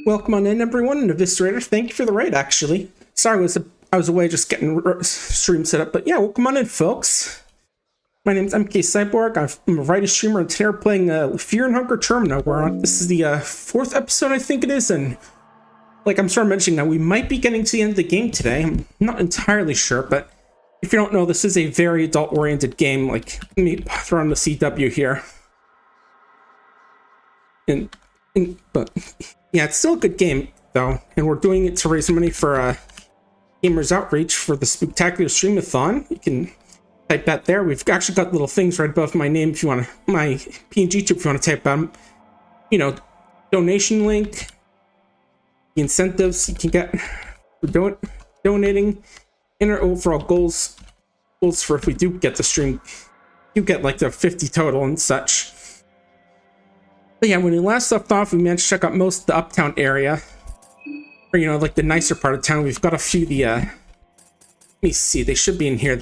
welcome on in, everyone, and Eviscerator. Thank you for the raid, actually. Sorry, I was away just getting stream set up, but yeah, welcome on in, folks. My name's MK Cyborg. I'm a writer streamer, and today we're playing Fear and Hunger Termina. This is the fourth episode, I think it is, and like I'm sort of mentioning that we might be getting to the end of the game today. I'm not entirely sure, but if you don't know, this is a very adult-oriented game. Like, let me throw on the CW here. But yeah, it's still a good game, though, and we're doing it to raise money for Gamers Outreach for the Spooktacular Streamathon. You can type that there. We've actually got little things right above my name if you want to, my PNG tube if you want to type donation link, the incentives you can get for donating, and our overall goals for if we do get the stream, you get like the 50 total and such. But yeah, when we last left off, we managed to check out most of the uptown area. Or, like the nicer part of town. We've got a few let me see, they should be in here.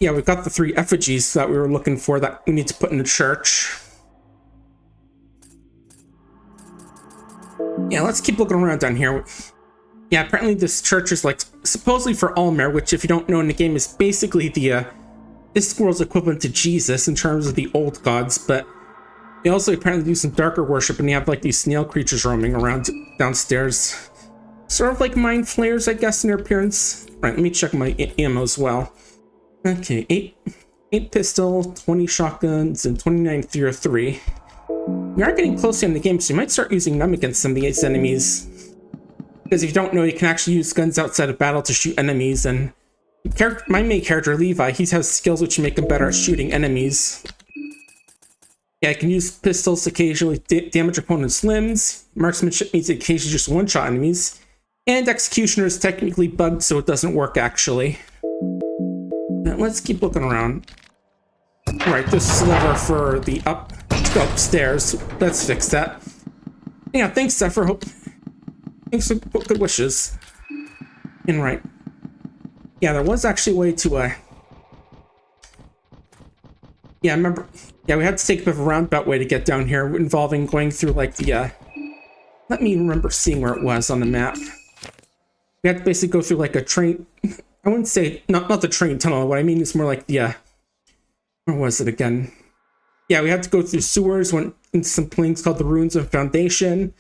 Yeah, we've got the 3 effigies that we were looking for that we need to put in the church. Yeah, let's keep looking around down here. Yeah, apparently this church is like supposedly for Almer, which if you don't know in the game is basically this world's equivalent to Jesus in terms of the old gods, but they also apparently do some darker worship, and you have like these snail creatures roaming around downstairs. Sort of like mind flayers, I guess, in their appearance. Right, let me check my ammo as well. Okay, 8 pistol, 20 shotguns, and 29 303. We are getting close to the end of the game, so you might start using them against some of these enemies. Because if you don't know, you can actually use guns outside of battle to shoot enemies, and my main character, Levi, he has skills which make him better at shooting enemies. Yeah, I can use pistols to occasionally damage opponents' limbs. Marksmanship means occasionally just one-shot enemies. And Executioner is technically bugged, so it doesn't work, actually. Now, let's keep looking around. Alright, this is the lever for the to go upstairs. Let's fix that. Yeah, thanks, Zephyr. Thanks for good wishes. And right. Yeah, there was actually a way to, yeah, I remember. Yeah, we had to take a bit of a roundabout way to get down here, involving going through, like, the, let me remember seeing where it was on the map. We had to basically go through, like, a train. I wouldn't say, not the train tunnel. What I mean is more like the, where was it again? Yeah, we had to go through sewers, went into some places called the Ruins of Foundation.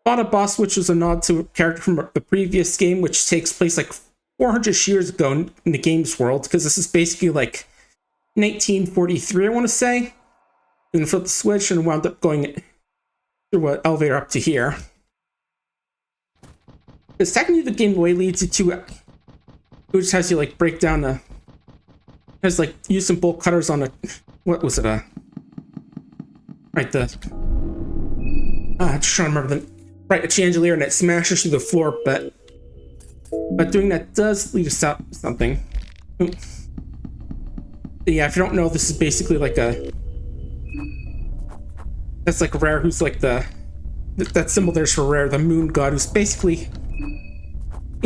Fought a boss, which was a nod to a character from the previous game, which takes place, like, 400 years ago in the game's world, because this is basically, like, 1943, I want to say. And flipped the switch and wound up going through an elevator up to here. Because technically the game way leads you to, it just has you like break down has like use some bolt cutters on what was it, right, just trying to remember a chandelier, and it smashes through the floor, but doing that does lead us out something. Yeah, if you don't know, this is basically like that's like Rare, who's like that symbol there's for Rare, the moon god, who's basically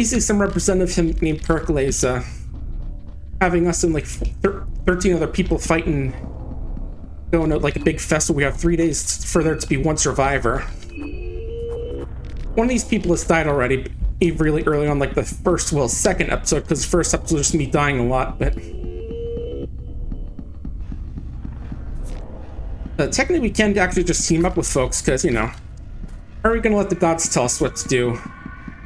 some representative of him named Pericles, having us and like 13 other people fighting, going to like a big festival. We have 3 days for there to be one survivor. One of these people has died already, really early on, like the second episode, because the first episode was just me dying a lot, but technically we can actually just team up with folks, because, how are we going to let the gods tell us what to do?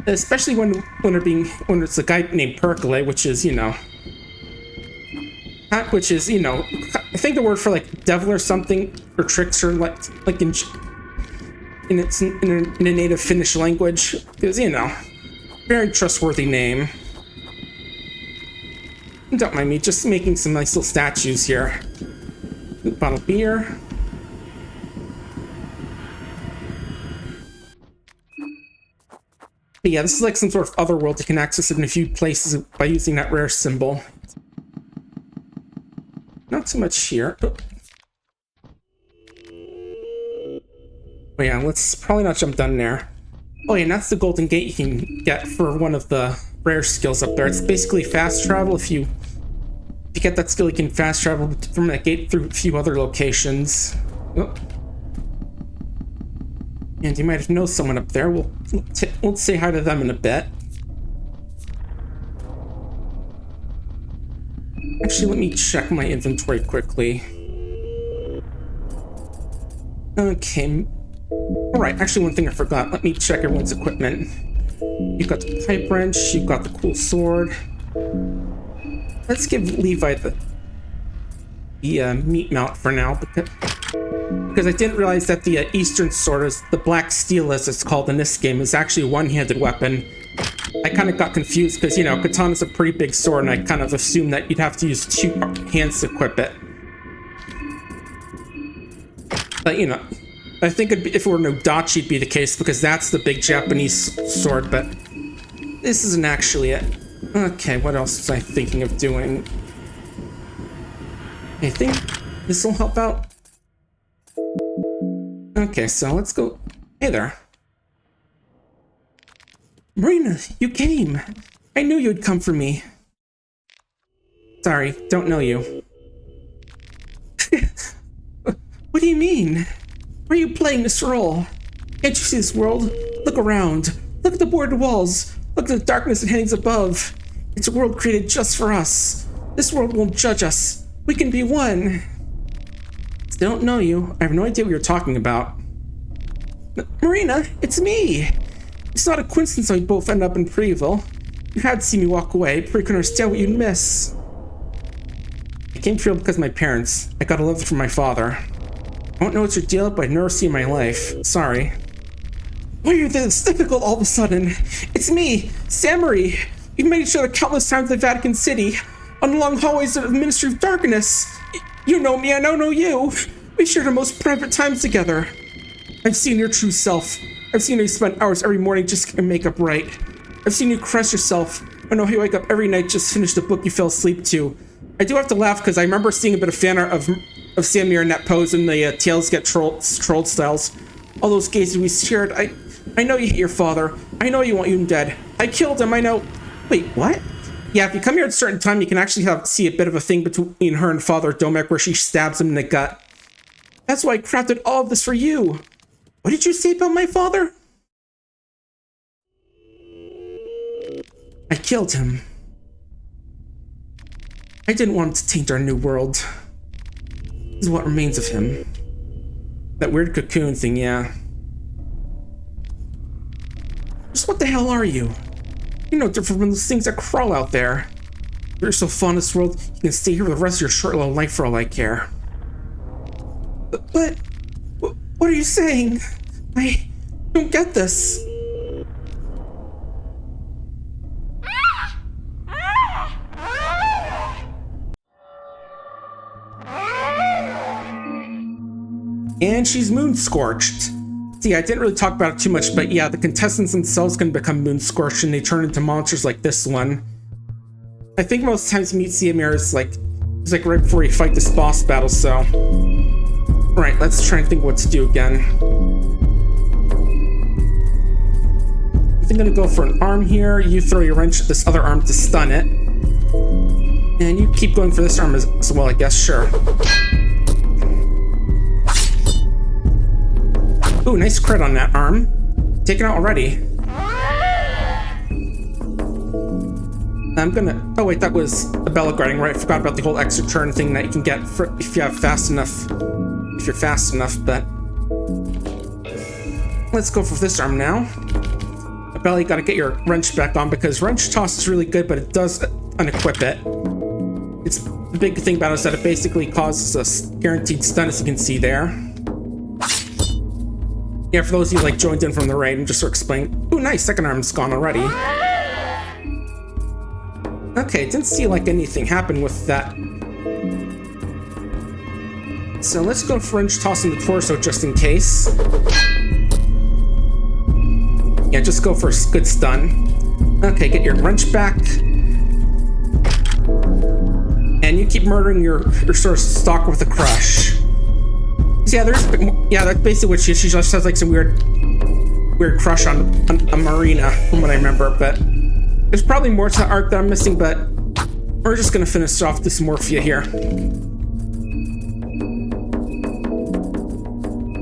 Especially when it's a guy named Pericles, which is, I think the word for like devil or something, or trickster, like in a native Finnish language, is, very trustworthy name. Don't mind me, just making some nice little statues here. Bottle of beer. But yeah, this is like some sort of other world. You can access it in a few places by using that rare symbol. Not too much here. Oh yeah, let's probably not jump down there. Oh yeah, and that's the golden gate you can get for one of the rare skills up there. It's basically fast travel. If you get that skill, you can fast travel from that gate through a few other locations. Oh. And you might know someone up there. We'll say hi to them in a bit. Actually, let me check my inventory quickly. Okay. Alright, actually one thing I forgot. Let me check everyone's equipment. You've got the pipe wrench, you've got the cool sword. Let's give Levi the meat mount for now, because I didn't realize that the Eastern sword, is the black steel as it's called in this game, is actually a one-handed weapon. I kind of got confused because, you know, katana's a pretty big sword, and I kind of assumed that you'd have to use two hands to equip it. But, you know, I think if it were nudity, it'd be the case, because that's the big Japanese sword, but this isn't actually it. Okay, what else was I thinking of doing? I think this will help out. Okay, so let's go. Hey there. Marina, you came. I knew you'd come for me. Sorry, don't know you. What do you mean? Why are you playing this role? Can't you see this world? Look around. Look at the boarded walls. Look at the darkness that hangs above. It's a world created just for us. This world won't judge us. We can be one. Still don't know you. I have no idea what you're talking about. Marina, it's me. It's not a coincidence that we both end up in Prehevil. You had to see me walk away, but you couldn't understand what you'd miss. I came to Prehevil because of my parents. I got a love from my father. I don't know what's your deal, but I've never seen my life. Sorry. Why are you this difficult all of a sudden? It's me, Samurai. We've met each other countless times in the Vatican City, on the long hallways of the Ministry of Darkness. You know me, I don't know you. We shared our most private times together. I've seen your true self. I've seen you spend hours every morning just getting makeup right. I've seen you caress yourself. I know how you wake up every night just finish the book you fell asleep to. I do have to laugh because I remember seeing a bit of fan art of Samir in that pose in the Tails Get Trolled styles. All those gazes we shared. I know you hate your father. I know you want him dead. I killed him, I know. Wait, what? Yeah, if you come here at a certain time, you can actually see a bit of a thing between her and Father Domek where she stabs him in the gut. That's why I crafted all of this for you. What did you say about my father? I killed him. I didn't want him to taint our new world. This is what remains of him. That weird cocoon thing, yeah. Just what the hell are you? You're no different from those things that crawl out there. You're so fond of this world, you can stay here for the rest of your short little life for all I care. But what are you saying? I don't get this. And she's moon scorched. See, I didn't really talk about it too much, but yeah, the contestants themselves can become moon scorched and they turn into monsters like this one. I think most times you meet Siamir is like right before you fight this boss battle, so. Alright, let's try and think what to do again. I think I'm gonna go for an arm here. You throw your wrench at this other arm to stun it. And you keep going for this arm as well, I guess, sure. Ooh, nice crit on that arm. Taken out already. I'm gonna... Oh wait, that was a bellow grinding, right? I forgot about the whole extra turn thing that you can get if you have fast enough. If you're fast enough, but... Let's go for this arm now. I barely gotta get your wrench back on because wrench toss is really good, but it does unequip it. It's the big thing about it is that it basically causes a guaranteed stun, as you can see there. Yeah, for those of you like joined in from the raid, I'm just sort of explaining. Ooh, nice, second arm's gone already. Okay, didn't see like anything happen with that. So let's go for wrench toss in the torso just in case. Yeah, just go for a good stun. Okay, get your wrench back. And you keep murdering your sort of stalker with a crush. So yeah, that's basically what she just has like some weird crush on a Marina, from what I remember, but there's probably more to the arc that I'm missing, but we're just gonna finish off this Morphia here.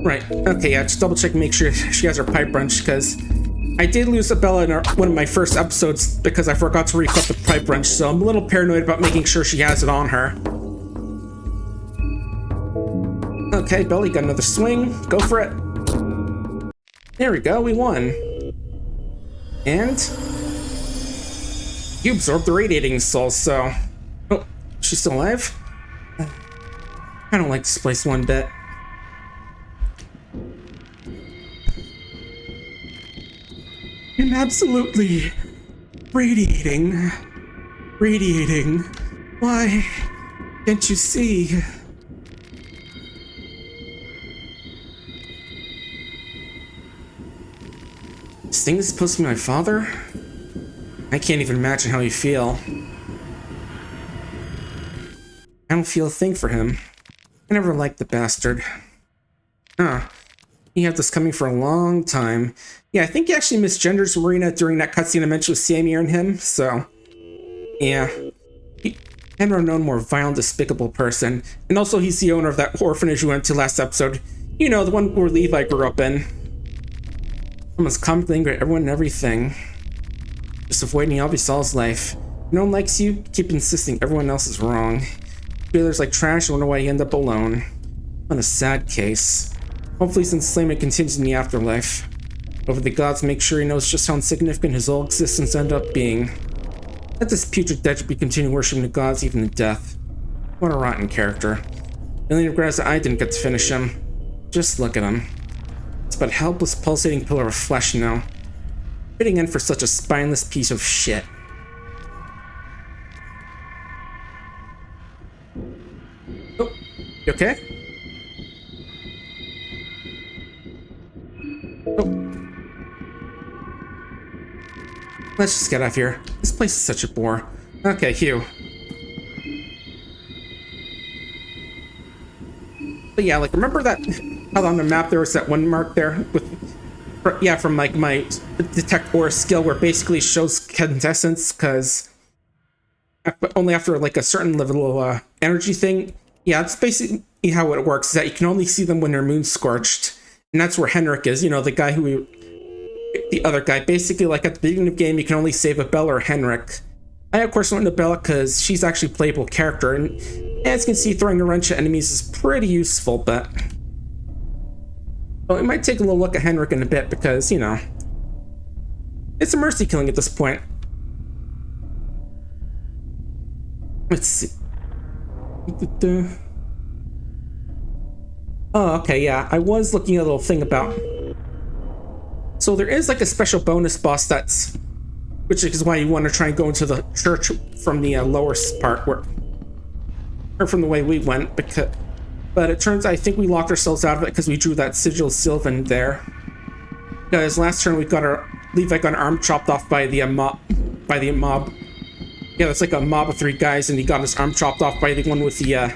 Right. Okay, yeah, just double check, make sure she has her pipe wrench, because I did lose a Bella in one of my first episodes because I forgot to re-equip the pipe wrench, so I'm a little paranoid about making sure she has it on her. Okay, Bella, you got another swing. Go for it. There we go, we won. And you absorbed the radiating soul, so... Oh, she's still alive? I don't like this place one bit. I'm absolutely radiating. Radiating. Why can't you see? This thing is supposed to be my father? I can't even imagine how you feel. I don't feel a thing for him. I never liked the bastard. Huh. He had this coming for a long time. Yeah, I think he actually misgenders Marina during that cutscene I mentioned with Samir and him, so... Yeah. He never known a more vile and despicable person. And also he's the owner of that orphanage we went to last episode. You know, the one where Levi grew up in. Almost comically angry at everyone and everything. Just avoiding obvious all his life. No one likes you, keep insisting everyone else is wrong. Feel there's like trash and wonder why you end up alone. What a sad case. Hopefully his enslavement continues in the afterlife. Over the gods, make sure he knows just how insignificant his whole existence ended up being. Let this putrid dead be continue worshipping the gods even in death. What a rotten character. The only regret is that I didn't get to finish him. Just look at him. It's but a helpless, pulsating pillar of flesh now. Fitting in for such a spineless piece of shit. Oh, you okay? Oh. Let's just get out of here. This place is such a bore. Okay, Hugh. But yeah, like, remember that, how on the map there was that one mark there with, yeah, from like my detect aura skill where basically shows quintessence, because only after like a certain level of energy thing. Yeah, it's basically how it works, is that you can only see them when they're moon scorched. And that's where Henrik is, you know, the guy who the other guy. Basically, like at the beginning of the game, you can only save a Bella or Henrik. I, of course, went into Bella because she's actually a playable character, and as you can see, throwing a wrench at enemies is pretty useful, but... Well, we might take a little look at Henrik in a bit because, you know, it's a mercy killing at this point. Let's see. Oh, okay, yeah, I was looking at a little thing about... So there is like a special bonus boss that's... Which is why you want to try and go into the church from the lower part, where... Or from the way we went, because... But it turns out I think we locked ourselves out of it because we drew that sigil Sylvan there. Because last turn we got our... Levi got an arm chopped off by the mob. Yeah, it's like a mob of 3 guys, and he got his arm chopped off by the one with the,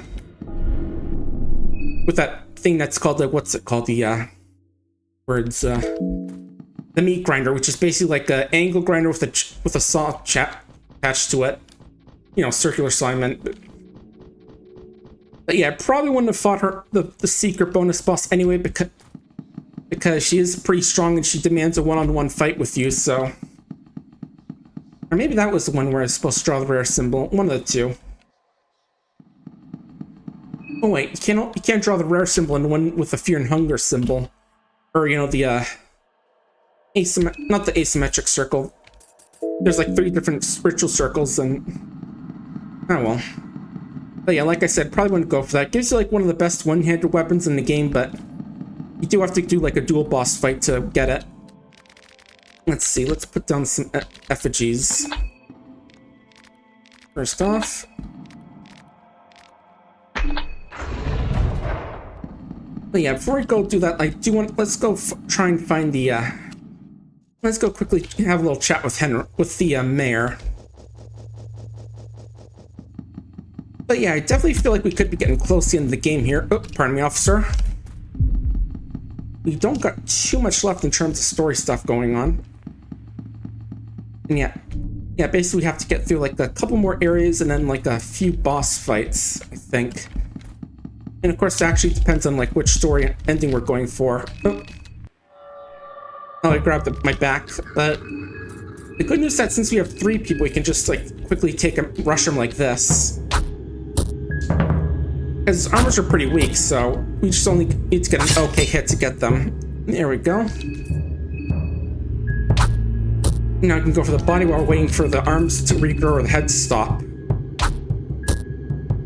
with that thing that's called the... What's it called? The, words, the meat grinder, which is basically like an angle grinder with a saw attached to it. You know, circular saw, I meant. But yeah, I probably wouldn't have fought her, the secret bonus boss anyway, because she is pretty strong and she demands a one-on-one fight with you, so... Or maybe that was the one where I was supposed to draw the rare symbol. One of the two. Oh wait, you can't draw the rare symbol and the one with the fear and hunger symbol. Or, you know, the, not the asymmetric circle. There's like 3 different spiritual circles, and... Oh well. But yeah, like I said, probably wouldn't go for that. Gives you like one of the best one-handed weapons in the game, but you do have to do like a dual boss fight to get it. Let's see, let's put down some effigies. First off. But yeah, before we go do that, I do want, let's go try and find the, let's go quickly have a little chat with the mayor. But yeah, I definitely feel like we could be getting close to the end of the game here. Oh, pardon me, officer. We don't got too much left in terms of story stuff going on. And yeah, basically we have to get through like a couple more areas and then like a few boss fights, I think. And of course, it actually depends on like which story ending we're going for. Oh, I grabbed my back. But the good news is that since we have 3 people, we can just like quickly take him, rush him like this. Because his armors are pretty weak, so we just only need to get an okay hit to get them. There we go. Now I can go for the body while we're waiting for the arms to regrow or the head to stop.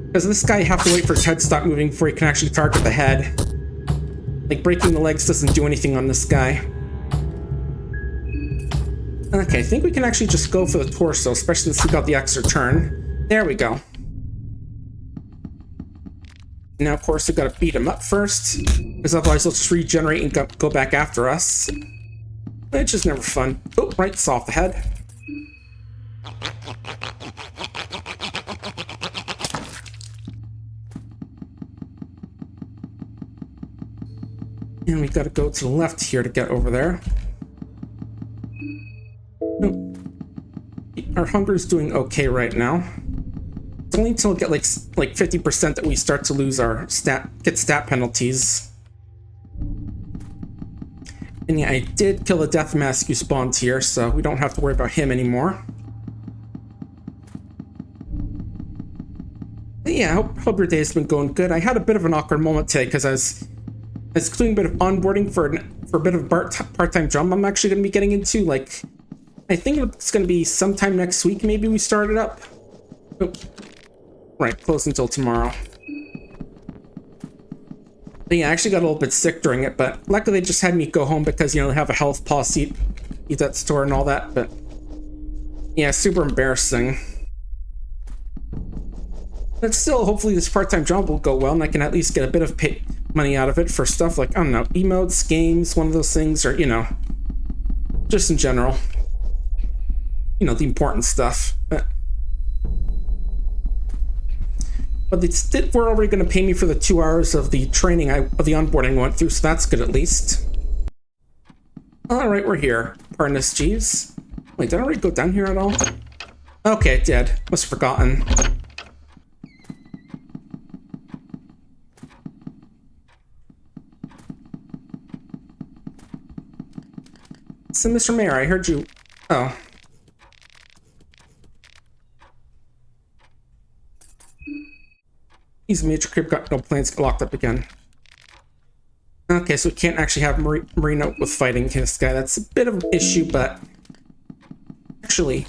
Because this guy, you have to wait for his head to stop moving before he can actually target the head. Like, breaking the legs doesn't do anything on this guy. Okay, I think we can actually just go for the torso, especially since we got the extra turn. There we go. Now, of course, we've got to beat him up first, because otherwise he'll just regenerate and go back after us. Which is never fun. Oh, right, saw off the head. And we got to go to the left here to get over there. Oh. Our hunger is doing okay right now. It's only until we get like 50% that we start to lose our stat penalties. And yeah, I did kill the death mask who spawned here, so we don't have to worry about him anymore. But yeah, I hope your day has been going good. I had a bit of an awkward moment today because I was doing a bit of onboarding for a bit of a part-time job I'm actually going to be getting into. Like, I think it's going to be sometime next week. Maybe we start it up. Oh. Right, closed until tomorrow. But yeah, I actually got a little bit sick during it, but luckily they just had me go home because, you know, they have a health policy at that store and all that. But yeah, super embarrassing. But still, hopefully this part-time job will go well and I can at least get a bit of money out of it for stuff like, I don't know, emotes, games, one of those things, or, you know, just in general. You know, the important stuff. But they were already going to pay me for the 2 hours of the training of the onboarding I went through, so that's good at least. Alright, we're here. Pardon us, Jeeves. Wait, did I already go down here at all? Okay, it did. Must have forgotten. So, Mr. Mayor, I heard you... Oh. He's a major crib, got no plans, locked up again. Okay, so we can't actually have Marina with fighting this guy. That's a bit of an issue, but... Actually...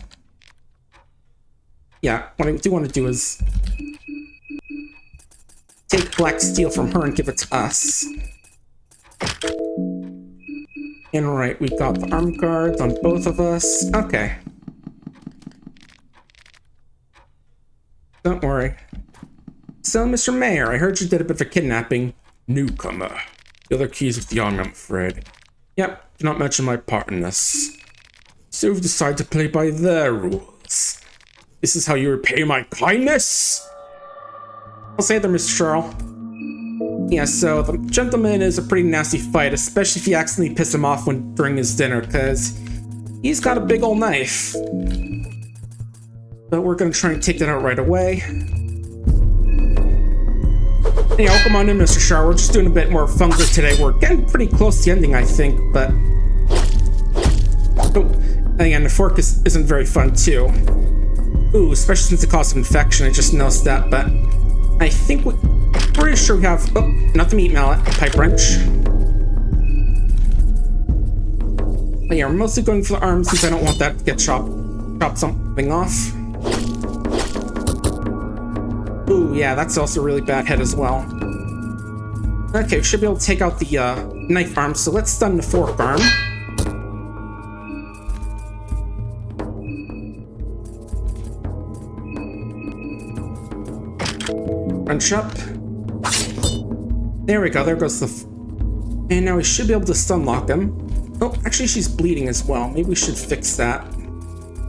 Yeah, what I do want to do is... take black steel from her and give it to us. And right, we got the arm guards on both of us. Okay. Don't worry. So, Mr. Mayor, I heard you did a bit of a kidnapping. Newcomer. The other keys with the army, I'm afraid. Yep, do not mention my part in this. So you've decided to play by their rules. This is how you repay my kindness? I'll say there, Mr. Charles. Yeah, so the gentleman is a pretty nasty fight, especially if you accidentally piss him off during his dinner, because he's got a big old knife. But we're gonna try and take that out right away. Hey, welcome on in, Mr. Shar. We're just doing a bit more fungus today. We're getting pretty close to the ending, I think, but... Oh, again, the fork isn't very fun, too. Ooh, especially since it causes infection, I just noticed that, but... I think we're pretty sure we have... Oh, not the meat mallet, pipe wrench. But yeah, we're mostly going for the arms since I don't want that to get chop something off. Ooh, yeah, that's also a really bad head as well. Okay, we should be able to take out the knife arm, so let's stun the fork arm. Wrench up. There we go, there goes the... And now we should be able to stun lock him. Oh, actually she's bleeding as well. Maybe we should fix that.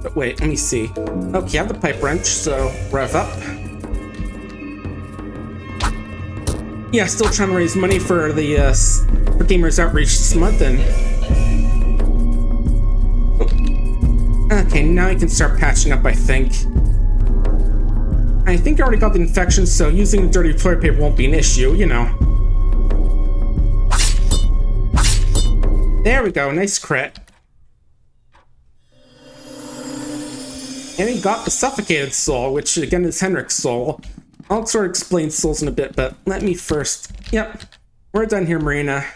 But wait, let me see. Okay, I have the pipe wrench, so rev up. Yeah, still trying to raise money for the for Gamers Outreach this month, and... Okay, now I can start patching up, I think. I think I already got the infection, so using the dirty toilet paper won't be an issue, you know. There we go, nice crit. And he got the suffocated soul, which again is Henrik's soul. I'll sort of explain souls in a bit, but let me first... Yep, we're done here, Marina.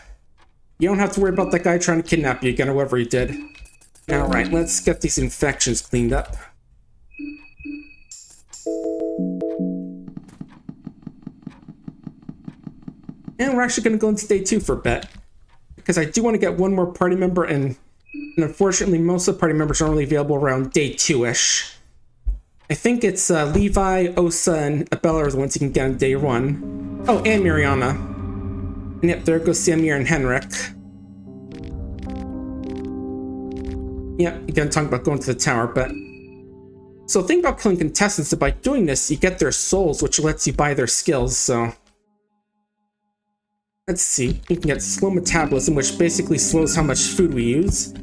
You don't have to worry about that guy trying to kidnap you again, whoever he did. Alright, let's get these infections cleaned up. And we're actually going to go into day 2 for a bit. Because I do want to get one more party member, and unfortunately most of the party members are only available around day 2-ish. I think it's Levi, Osa, and Abella are the ones you can get on day 1. Oh, and Mariana. And yep, there goes Samir and Henrik. Yep, again, talking about going to the tower, but... So the thing about killing contestants is by doing this, you get their souls, which lets you buy their skills, so... Let's see, you can get slow metabolism, which basically slows how much food we use.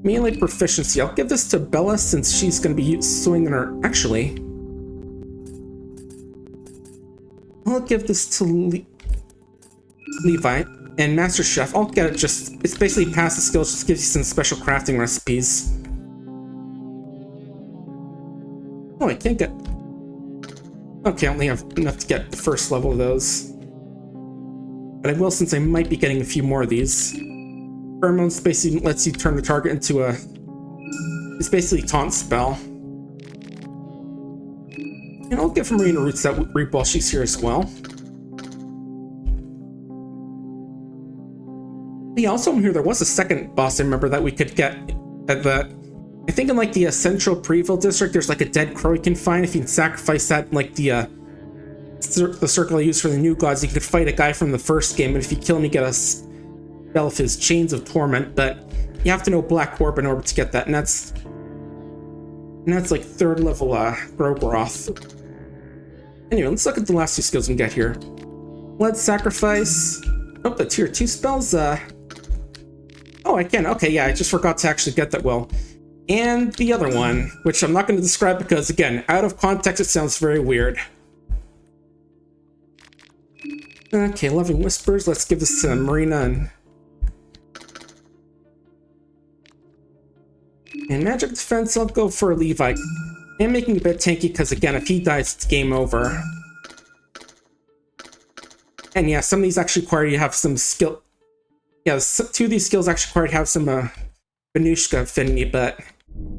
Melee proficiency, I'll give this to Bella since she's going to be swinging her... Actually... I'll give this to Levi. And Master Chef, I'll get it just... It's basically passive skills, just gives you some special crafting recipes. Oh, I can't get... Okay, I only have enough to get the first level of those. But I will, since I might be getting a few more of these. Pheromones basically lets you turn the target into a... It's basically a taunt spell. And I'll give Marina Roots that reap while she's here as well. Yeah, also in here there was a second boss I remember that we could get at the... I think in like the central Prehevil district there's like a dead crow you can find. If you can sacrifice that in like the circle I used for the new gods, you could fight a guy from the first game, and if you kill him you get a spell of his Chains of Torment, but you have to know Black Orb in order to get that, and that's like 3rd level Grogroth. Anyway, let's look at the last 2 skills we can get here. Blood Sacrifice. Oh, the tier 2 spells, Oh, I can. Okay, yeah, I just forgot to actually get that well. And the other one, which I'm not going to describe because, again, out of context it sounds very weird. Okay, Loving Whispers. Let's give this to Marina and Magic Defense, I'll go for Levi. I'm making a bit tanky because, again, if he dies, it's game over. And yeah, some of these actually require you to have some skill. Yeah, 2 of these skills actually require you to have some Venushka affinity, but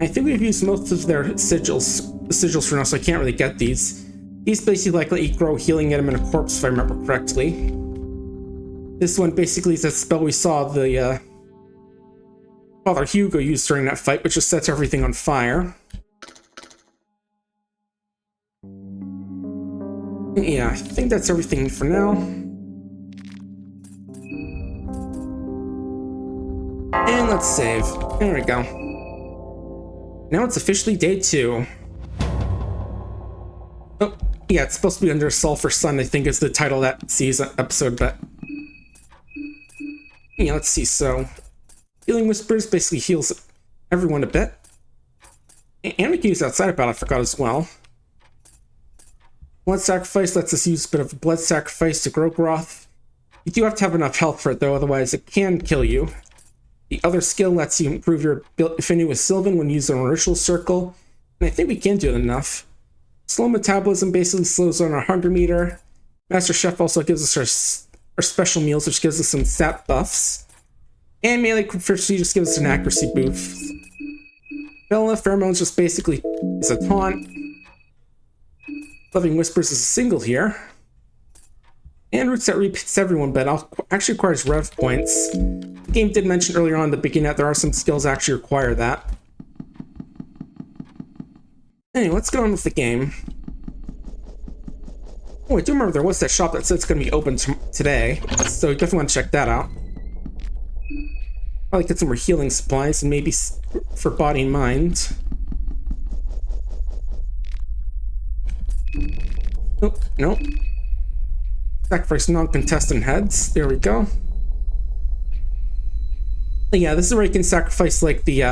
I think we've used most of their sigils for now, so I can't really get these. These basically like let you grow healing item in a corpse, if I remember correctly. This one basically is a spell we saw the Father Hugo used during that fight, which just sets everything on fire. Yeah, I think that's everything for now. And let's save. There we go. Now it's officially day 2. Oh, yeah, it's supposed to be under Sulphur Sun, I think is the title of that season episode, but... Yeah, let's see, so... Healing Whispers basically heals everyone a bit. And we can use outside of battle, I forgot as well. Blood Sacrifice lets us use a bit of Blood Sacrifice to Grogroth. You do have to have enough health for it though, otherwise it can kill you. The other skill lets you improve your affinity with Sylvan when used on a ritual circle, and I think we can do it enough. Slow Metabolism basically slows on our hunger meter. Master Chef also gives us our special meals, which gives us some stat buffs. And Melee Proficiency just gives us an accuracy boost. Bella Pheromones just basically is a taunt. Loving Whispers is a single here. And Roots that repeats everyone, but actually requires rev points. The game did mention earlier on in the beginning that there are some skills that actually require that. Anyway, let's get on with the game. Oh, I do remember there was that shop that said it's going to be open today, so you definitely want to check that out. Probably get some more healing supplies, and maybe for body and mind. Oh, no. Sacrifice non-contestant heads. There we go. But yeah, this is where you can sacrifice like the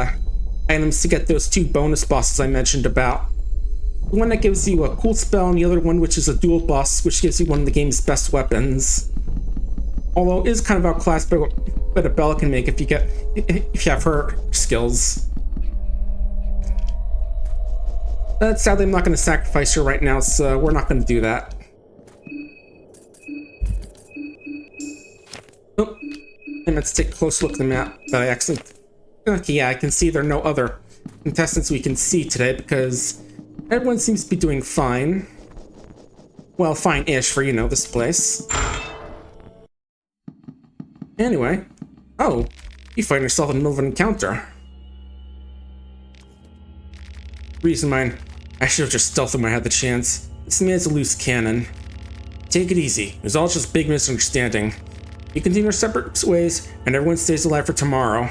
items to get those 2 bonus bosses I mentioned about. The one that gives you a cool spell, and the other one which is a dual boss, which gives you one of the game's best weapons. Although it is kind of outclassed by what a Bella can make if you have her skills. But sadly, I'm not going to sacrifice her right now, so we're not going to do that. Oh, and let's take a close look at the map that I actually... Okay, yeah, I can see there are no other contestants we can see today because everyone seems to be doing fine. Well, fine-ish for, you know, this place. Anyway. Oh, you find yourself in the middle of an encounter. Reason mine, I should have just stealthed him when I had the chance. This man's a loose cannon. Take it easy. It was all just a big misunderstanding. We continue our separate ways, and everyone stays alive for tomorrow.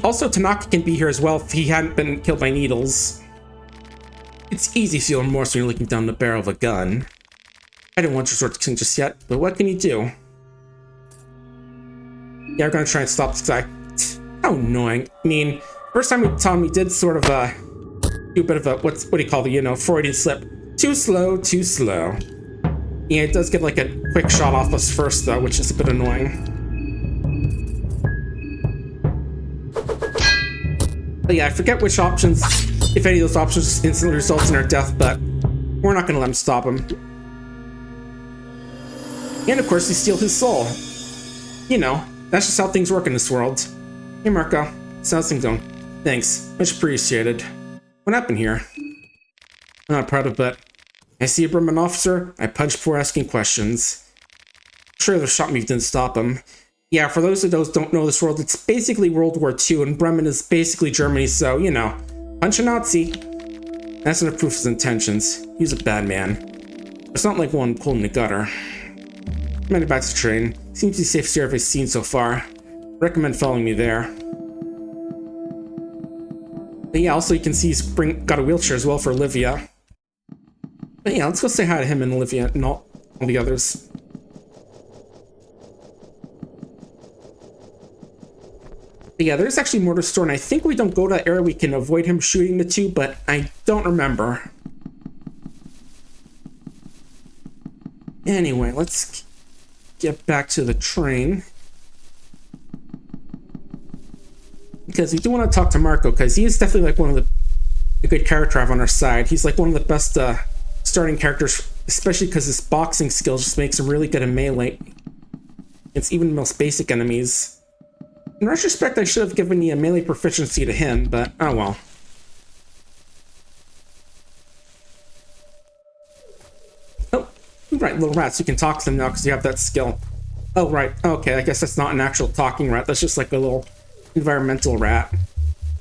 Also, Tanaka can be here as well if he hadn't been killed by needles. It's easy to feel remorse when you're looking down the barrel of a gun. I didn't want to resort to killing just yet, but what can you do? Yeah, we're gonna try and stop this guy. How annoying. I mean, first time we saw him, he did sort of do a bit of a, what do you call the, you know, Freudian slip. Too slow, too slow. Yeah, it does get like a quick shot off us first though, which is a bit annoying. But yeah, I forget which options, if any of those options instantly results in our death, but we're not gonna let him stop him. And of course, we steal his soul. You know, that's just how things work in this world. Hey Marco, how's things going? Thanks, much appreciated. What happened here? I'm not proud of it. I see a Bremen officer, I punch before asking questions. Sure, the shot me didn't stop him. Yeah, for those of those who don't know this world, it's basically World War II, and Bremen is basically Germany, so, you know, punch a Nazi. That's not proof of his intentions. He's a bad man. It's not like one pulled in the gutter. I'm headed back to the train. Seems the safest here I've seen so far. Recommend following me there. But yeah, also you can see he's got a wheelchair as well for Olivia. But yeah, let's go say hi to him and Olivia and all the others. But yeah, there's actually more to the store, and I think we don't go to that area we can avoid him shooting the two, but I don't remember. Anyway, let's get back to the train. Because we do want to talk to Marco, because he is definitely like one of the good character I have on our side. He's like one of the best starting characters, especially because his boxing skills just makes him really good at melee. It's even the most basic enemies. In retrospect, I should have given the melee proficiency to him, but oh well. Oh, right, little rats. You can talk to them now because you have that skill. Oh, right. Okay, I guess that's not an actual talking rat. That's just like a little environmental rat.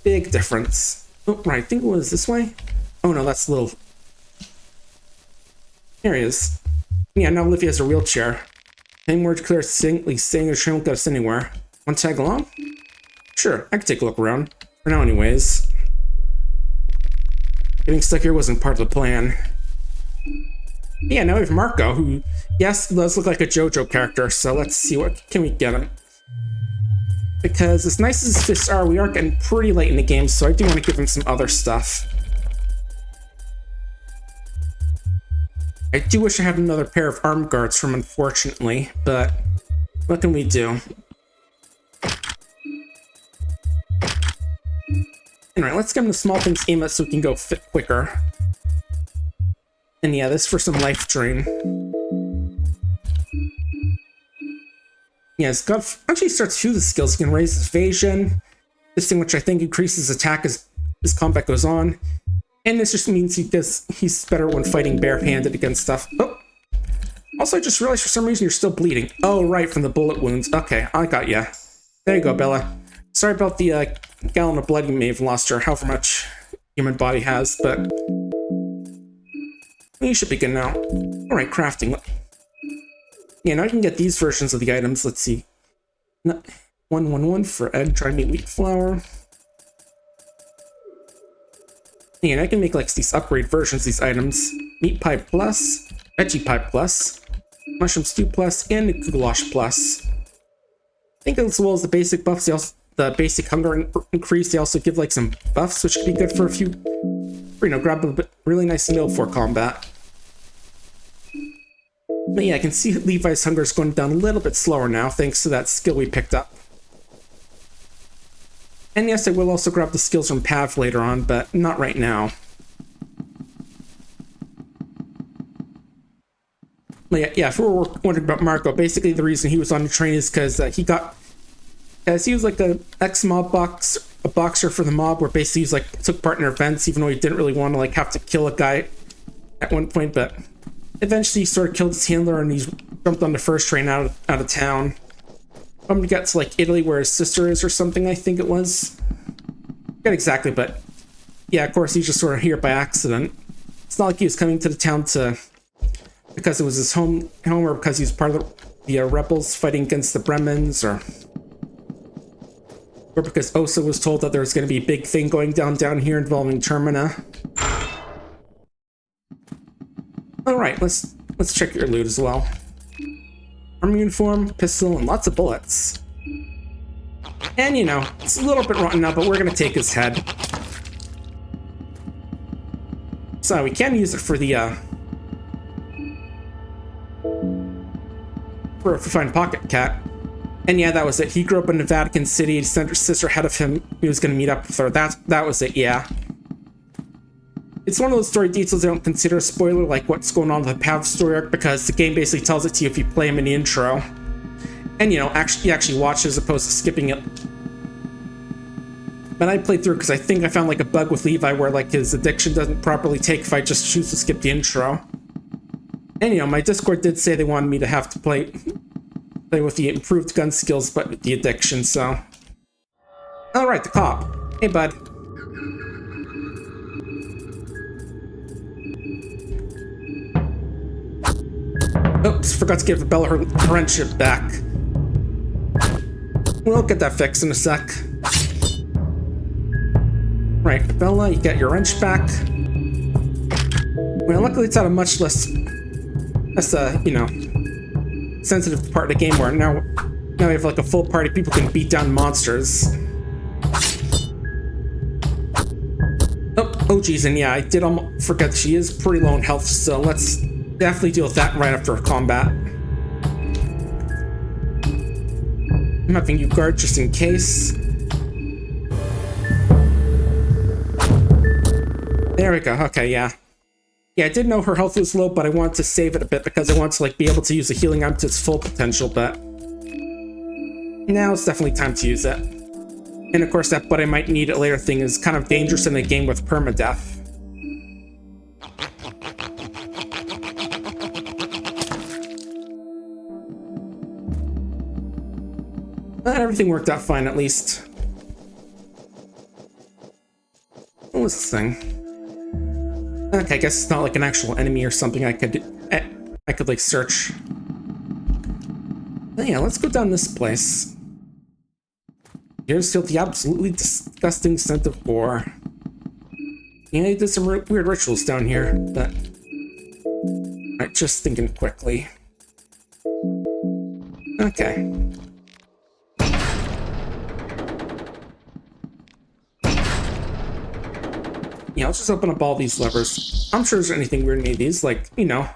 Big difference. Oh, right. I think it was this way. Oh, no, that's a little... There he is. Yeah, now Olivia has a wheelchair. Any words clear distinctly saying your train won't get us anywhere. Want to tag along? Sure, I can take a look around. For now, anyways. Getting stuck here wasn't part of the plan. Yeah, now we have Marco, who, yes, does look like a JoJo character, so let's see what can we get him. Because as nice as his fists are, we are getting pretty late in the game, so I do want to give him some other stuff. I do wish I had another pair of arm guards from, unfortunately, but what can we do? Anyway, let's give him the small things aim at so we can go fit quicker. And yeah, this for some life drain. Yeah, his gut actually starts through the skills. He can raise his evasion, this thing which I think increases attack as his combat goes on. And this just means he's better when fighting barehanded against stuff. Oh! Also, I just realized for some reason you're still bleeding. Oh, right, from the bullet wounds. Okay, I got ya. There you go, Bella. Sorry about the gallon of blood you may have lost, or however much human body has, but you should be good now. Alright, crafting. Yeah, now I can get these versions of the items. Let's see. 111 for egg, dried meat, wheat flour. Yeah, and I can make like these upgrade versions of these items. Meat pie plus, veggie pie plus, mushroom stew plus, and goulash plus. I think as well as the basic buffs, the basic hunger increase, they also give like some buffs, which could be good for a few grab a really nice meal for combat. But yeah, I can see Levi's hunger is going down a little bit slower now, thanks to that skill we picked up. And yes, I will also grab the skills from Pav later on, but not right now. But yeah, if we were wondering about Marco, basically the reason he was on the train is because he was like a ex-mob boxer for the mob, where basically he's like took part in events, even though he didn't really want to like have to kill a guy at one point, but eventually he sort of killed his handler and he's jumped on the first train out of town. I'm gonna get to like Italy where his sister is or something, I think it was. Not exactly, but yeah, of course he's just sort of here by accident. It's not like he was coming to the town because it was his home or because he was part of the rebels fighting against the Bremens, or because Osa was told that there was going to be a big thing going down here involving Termina. Alright, let's check your loot as well. Armor uniform, pistol, and lots of bullets. And it's a little bit rotten now, but we're going to take his head. So we can use it for the for find Pocket Cat. And yeah, that was it. He grew up in the Vatican City. His sister ahead of him. He was going to meet up with her. That was it, yeah. It's one of those story details I don't consider a spoiler, like what's going on with the Pav story arc, because the game basically tells it to you if you play him in the intro. And you actually watch as opposed to skipping it. But I played through because I think I found like a bug with Levi where like his addiction doesn't properly take if I just choose to skip the intro. And my Discord did say they wanted me to have to play with the improved gun skills, but with the addiction, so. Alright, the cop. Hey, bud. Oops, forgot to give Bella her wrench back. We'll get that fixed in a sec. Right, Bella, you get your wrench back. Well, luckily it's at a much less, sensitive part of the game where now we have like a full party, people can beat down monsters. Oh geez, and yeah, I did almost forget she is pretty low in health, so let's definitely deal with that right after combat. I'm having you guard just in case. There we go, okay, yeah. Yeah, I did know her health was low, but I wanted to save it a bit because I wanted to like be able to use the healing item to its full potential, but now it's definitely time to use it. And of course that "but I might need it later" thing is kind of dangerous in a game with permadeath. But everything worked out fine, at least. What was this thing? Okay, I guess it's not like an actual enemy or something I could like search. But yeah, let's go down this place. Here's still the absolutely disgusting scent of gore. Yeah, they did some weird rituals down here, but alright, just thinking quickly. Okay. Yeah, let's just open up all these levers. I'm sure there's anything weird in any of these, like, some of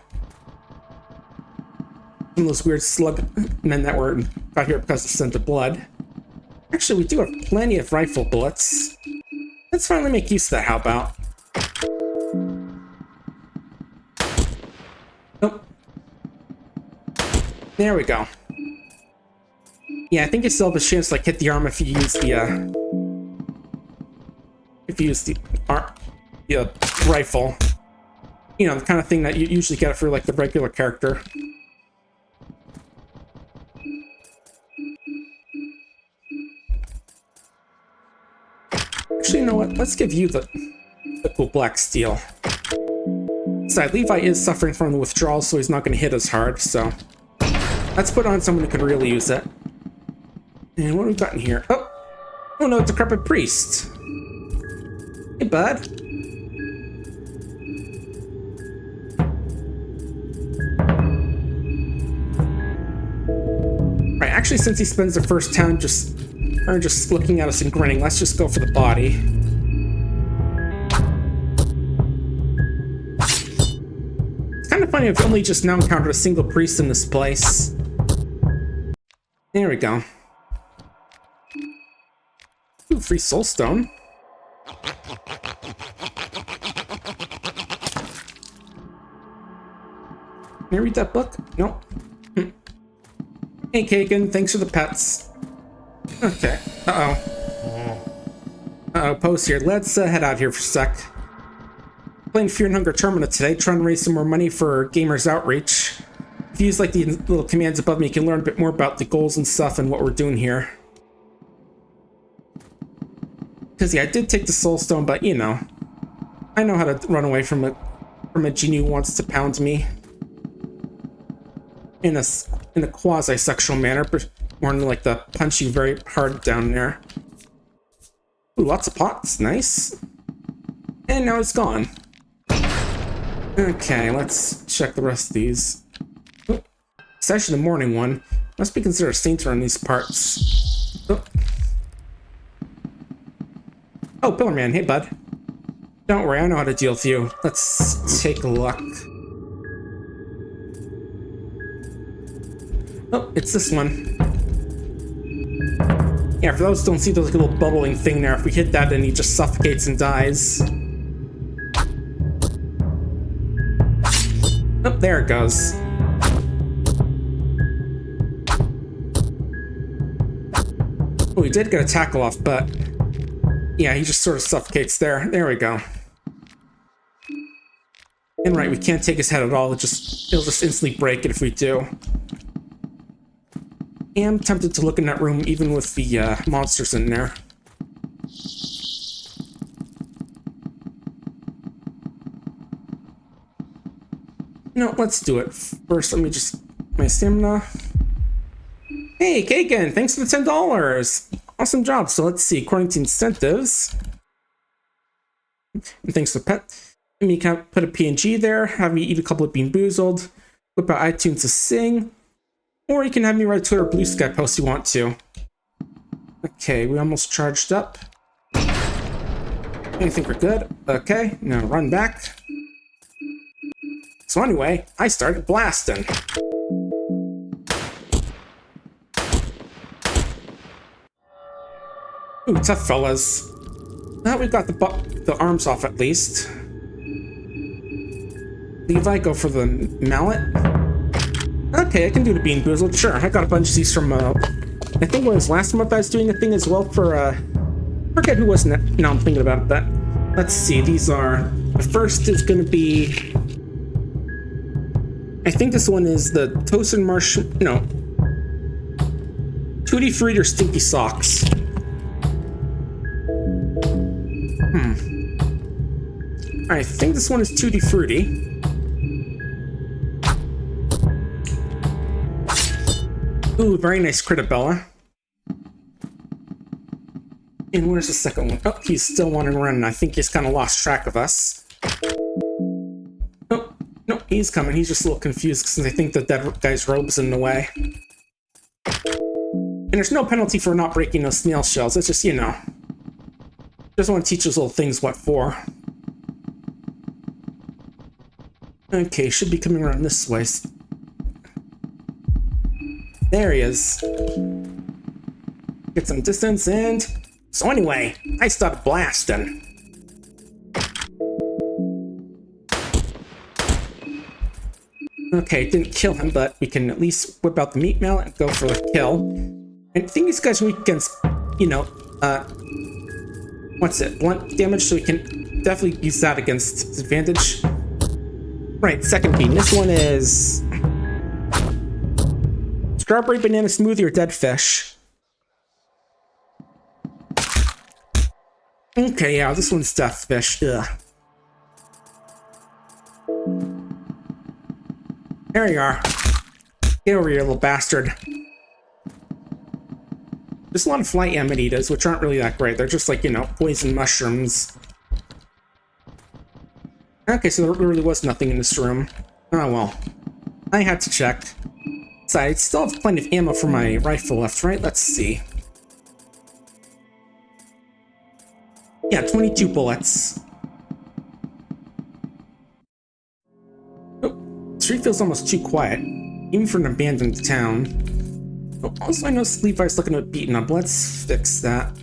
those weird slug men that got here because of scent of blood. Actually, we do have plenty of rifle bullets. Let's finally make use of that, how about? Nope. There we go. Yeah, I think you still have a chance to like hit the arm if you use the rifle. The kind of thing that you usually get for like the regular character. Actually, you know what? Let's give you the cool black steel. Besides, Levi is suffering from the withdrawal, so he's not going to hit as hard, so let's put on someone who can really use it. And what have we got in here? Oh no, decrepit priest. Hey, bud. Right, actually, since he spends the first time just looking at us and grinning, let's just go for the body. funny, I've only just now encountered a single priest in this place. There we go. Ooh, free soul stone. Can I read that book? Nope. Hey, Kagan, thanks for the pets. Okay. Uh-oh, Post here. Let's head out here for a sec. Playing Fear and Hunger Termina today, trying to raise some more money for Gamers Outreach. If you use like the little commands above me, you can learn a bit more about the goals and stuff and what we're doing here. Because yeah, I did take the Soul Stone, but you know, I know how to run away from a genie who wants to pound me. In a quasi-sexual manner, but more than like the punch you very hard down there. Ooh, lots of pots, nice. And now it's gone. Okay, let's check the rest of these. Ooh, it's actually the morning one. Must be considered a saint around these parts. Oh, Pillar Man, hey bud. Don't worry, I know how to deal with you. Let's take a look. Oh, it's this one. Yeah, for those who don't see, there's like a little bubbling thing there. If we hit that, then he just suffocates and dies. Oh, there it goes. Oh, he did get a tackle off, but yeah, he just sort of suffocates there. There we go. And right, we can't take his head at all. It'll just instantly break it if we do. I'm tempted to look in that room even with the monsters in there. No, let's do it. First, let me just... my stamina. Hey, Kagan! Thanks for the $10! Awesome job. So let's see. According to incentives... and thanks to pet. You can put a PNG there, have me eat a couple of Bean Boozled, whip out iTunes to sing... or you can have me write a Twitter Blue Sky post you want to. Okay, we almost charged up. I think we're good. Okay, now run back. So anyway, I started blasting. Ooh, tough fellas. Now we got the arms off at least. Levi, go for the mallet. Okay, I can do the Bean Boozled, sure. I got a bunch of these from, I think it was last month I was doing a thing as well for, I forget who was it. Now I'm thinking about that. Let's see, these are, the first is gonna be, I think this one is the Toasted no. Tutti Frutti or Stinky Socks. I think this one is Tutti Frutti. Ooh, very nice Critabella. And where's the second one? Oh, he's still wandering around, and I think he's kind of lost track of us. Oh, no, he's coming. He's just a little confused since I think that guy's robe's in the way. And there's no penalty for not breaking those snail shells. It's just, you know, just want to teach those little things what for. Okay, should be coming around this way. There he is. Get some distance and... so anyway, I started blasting. Okay, didn't kill him, but we can at least whip out the meat mallet and go for the kill. And I think these guys are weak against, you know, what's it? Blunt damage, so we can definitely use that against disadvantage. Right, second bean. This one is... strawberry banana smoothie or dead fish. Okay, yeah, this one's death fish. Ugh. There you are. Get over here, little bastard. There's a lot of fly amanitas, which aren't really that great. They're just like, you know, poison mushrooms. Okay, so there really was nothing in this room. Oh well. I had to check. So I still have plenty of ammo for my rifle left, right? Let's see. Yeah, 22 bullets. Oh, street feels almost too quiet, even for an abandoned town. Oh, also, I noticed Levi's looking a bit beaten up. Let's fix that.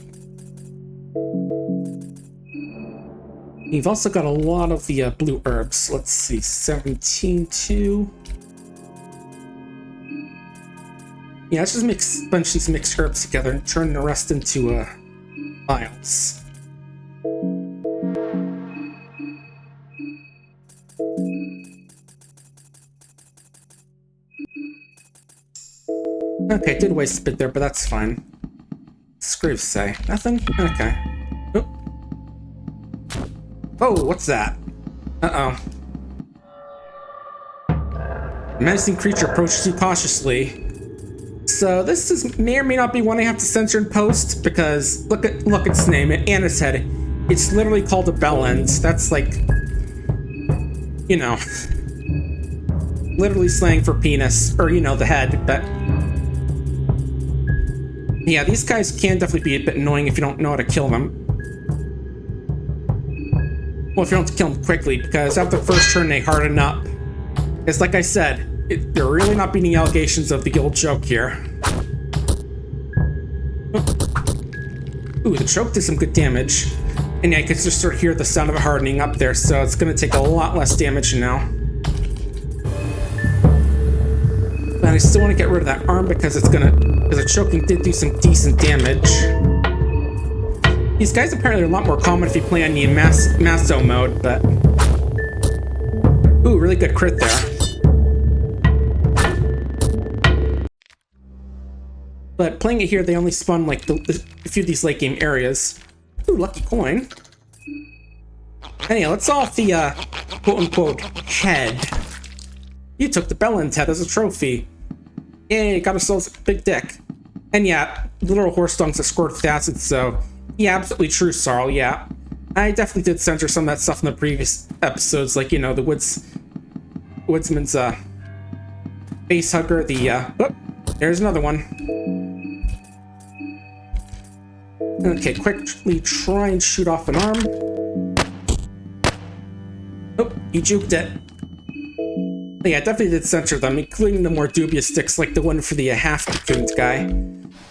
You've also got a lot of the blue herbs. Let's see, 17 too. Yeah, let's just mix a bunch of these mixed herbs together and turn the rest into vials. Okay, did waste a bit there, but that's fine. Screws say. Nothing? Okay. Oh. Oh, what's that? Uh-oh. A menacing creature approaches you cautiously. So this may or may not be one I have to censor in post, because look at its name and its head. It's literally called a bell end. That's like, you know, literally slang for penis, or you know, the head. But yeah, these guys can definitely be a bit annoying if you don't know how to kill them. Well, if you don't kill them quickly, because after the first turn they harden up. It's like I said. They're really not beating allegations of the old joke here. Ooh, the choke did some good damage. And yeah, you can just sort of hear the sound of it hardening up there, so it's going to take a lot less damage now. But I still want to get rid of that arm because the choking did do some decent damage. These guys apparently are a lot more common if you play on the Masso mode, but... Ooh, really good crit there. But playing it here, they only spawn like a few of these late game areas. Ooh, lucky coin. Anyway, let's off the quote-unquote head. You took the Bellend's head as a trophy. Yay, got ourselves a big dick. And yeah, literal horse dongs that squirt with acid, so yeah, absolutely true, Sarl, yeah. I definitely did censor some of that stuff in the previous episodes, like, you know, the woodsman's face hugger, oh, there's another one. Okay, quickly try and shoot off an arm. Oh, you juked it. But yeah, I definitely did censor them, including the more dubious sticks like the one for the half-cocooned guy.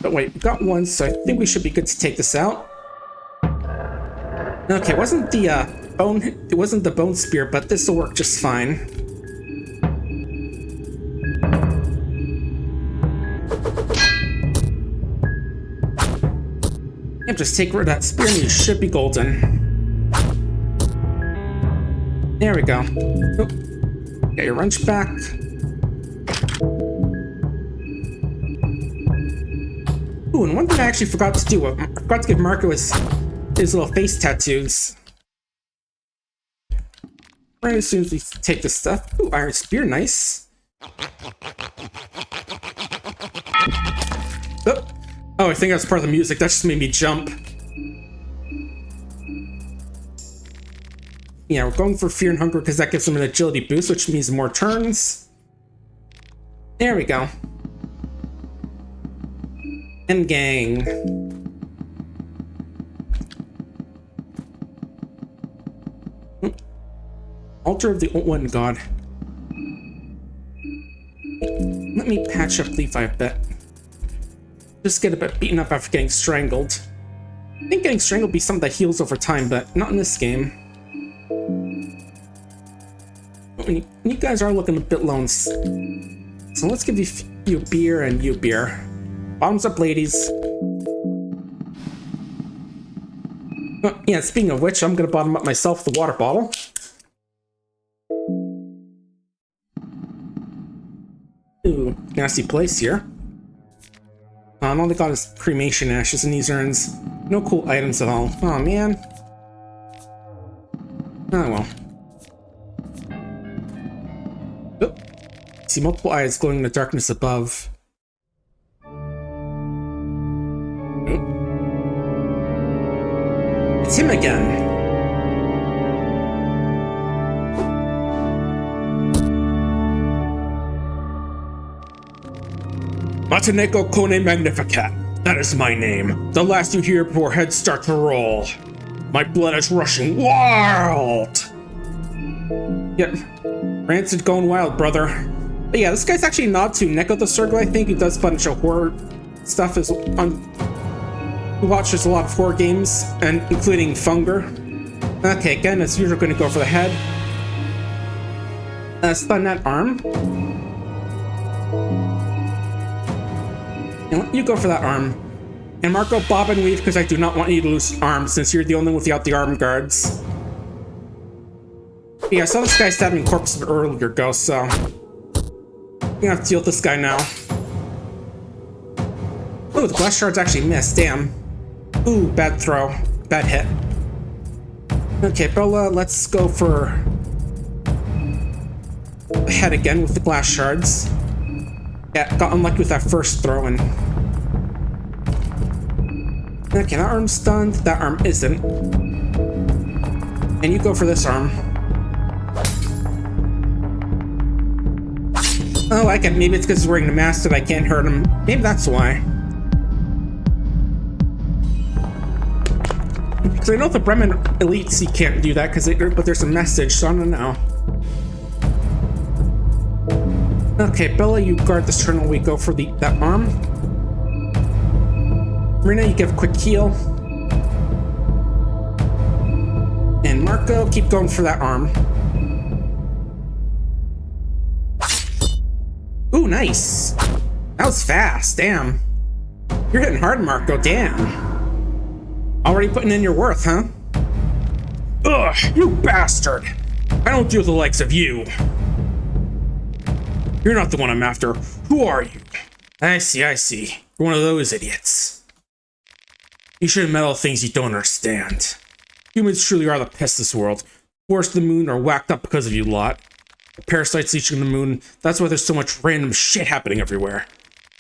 But wait, we got one, so I think we should be good to take this out. Okay, it wasn't the bone spear, but this will work just fine. Yep, just take rid of that spear and you should be golden. There we go. Oh, get your wrench back. Ooh, and one thing I actually forgot to do, I forgot to give Marco his little face tattoos. Right as soon as we take this stuff. Ooh, iron spear, nice. Oh, I think that's part of the music. That just made me jump. Yeah, we're going for Fear and Hunger because that gives them an agility boost, which means more turns. There we go. And gang. Altar of the Old One God. Let me patch up Levi a bit. Just get a bit beaten up after getting strangled. I think getting strangled would be something that heals over time, but not in this game. You guys are looking a bit lone. So let's give you beer and you beer. Bottoms up, ladies. Oh, yeah, speaking of which, I'm gonna bottom up myself with the water bottle. Ooh, nasty place here. All they got is cremation ashes in these urns. No cool items at all. Oh man. Oh well. Oh. See multiple eyes glowing in the darkness above. Oh. It's him again. Mataneko Kone Magnificat. That is my name. The last you hear before heads start to roll. My blood is rushing wild. Yep. Rancid going wild, brother. But yeah, this guy's actually a nod to Neko the Circle, I think, who does a bunch of horror stuff, who watches a lot of horror games, and including Funger. Okay, again, as usual, going to go for the head. Stun that arm. And you go for that arm. And Marco, bob and weave, because I do not want you to lose arms, since you're the only one without the arm guards. Yeah, I saw this guy stabbing corpses earlier ago, so I'm gonna have to deal with this guy now. Oh, the glass shards actually missed, damn. Ooh, bad throw. Bad hit. Okay, Bella, let's go for head again with the glass shards. Yeah, got unlucky with that first throw and... Okay, that arm's stunned, that arm isn't. And you go for this arm. Oh, I can. Maybe it's because he's wearing the mask that I can't hurt him. Maybe that's why. Because I know the Bremen elites he can't do that, but there's a message, so I don't know. Okay, Bella, you guard this turn while we go for that arm. Marina, you give a quick heal. And Marco, keep going for that arm. Ooh, nice. That was fast, damn. You're hitting hard, Marco, damn. Already putting in your worth, huh? Ugh, you bastard! I don't deal with the likes of you. You're not the one I'm after. Who are you? I see. You're one of those idiots. You shouldn't meddle with things you don't understand. Humans truly are the pest of this world. Forest of the moon are whacked up because of you lot. The parasites leeching the moon, that's why there's so much random shit happening everywhere.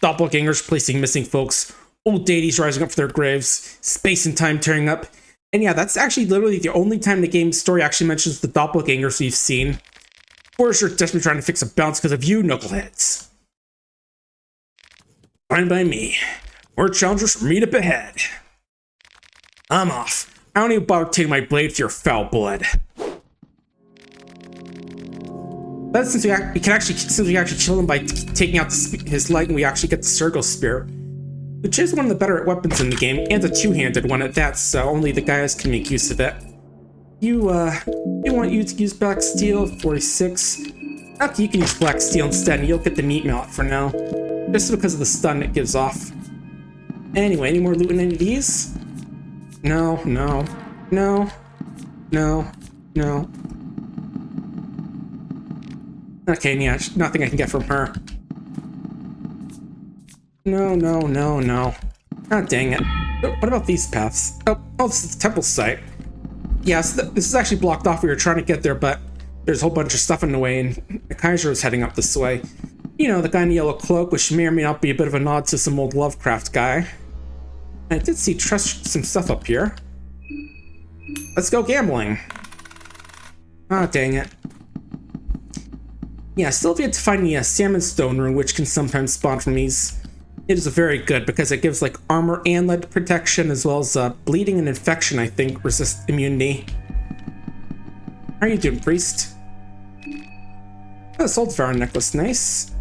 Doppelgangers placing missing folks, old deities rising up from their graves, space and time tearing up. And yeah, that's actually literally the only time the game's story actually mentions the doppelgangers we've seen. Of course, you're desperately trying to fix a balance because of you, knuckleheads. Fine by me. More challenges for me to behead. I'm off. I don't even bother taking my blade to your foul blood. But since we actually kill him by taking out his leg, and we actually get the Sergo Spear, which is one of the better weapons in the game, and a two-handed one at that, so only the guys can make use of it. You want you to use Black Steel, 46. Okay, you can use Black Steel instead, and you'll get the meat mallet for now. Just because of the stun it gives off. Anyway, any more loot in any of these? No. Okay, yeah, nothing I can get from her. No. God dang it. What about these paths? Oh, this is the temple site. Yes, this is actually blocked off. We were trying to get there, but there's a whole bunch of stuff in the way, and the Kaiser was heading up this way. You know, the guy in the yellow cloak, which may or may not be a bit of a nod to some old Lovecraft guy. I did see some stuff up here. Let's go gambling. Ah, dang it. Yeah, still have yet to find the Salmon Stone rune, which can sometimes spawn from these. It is very good because it gives like armor and lead protection, as well as bleeding and infection, I think, resist immunity. How are you doing, priest? Oh, this old Pharaoh necklace, nice.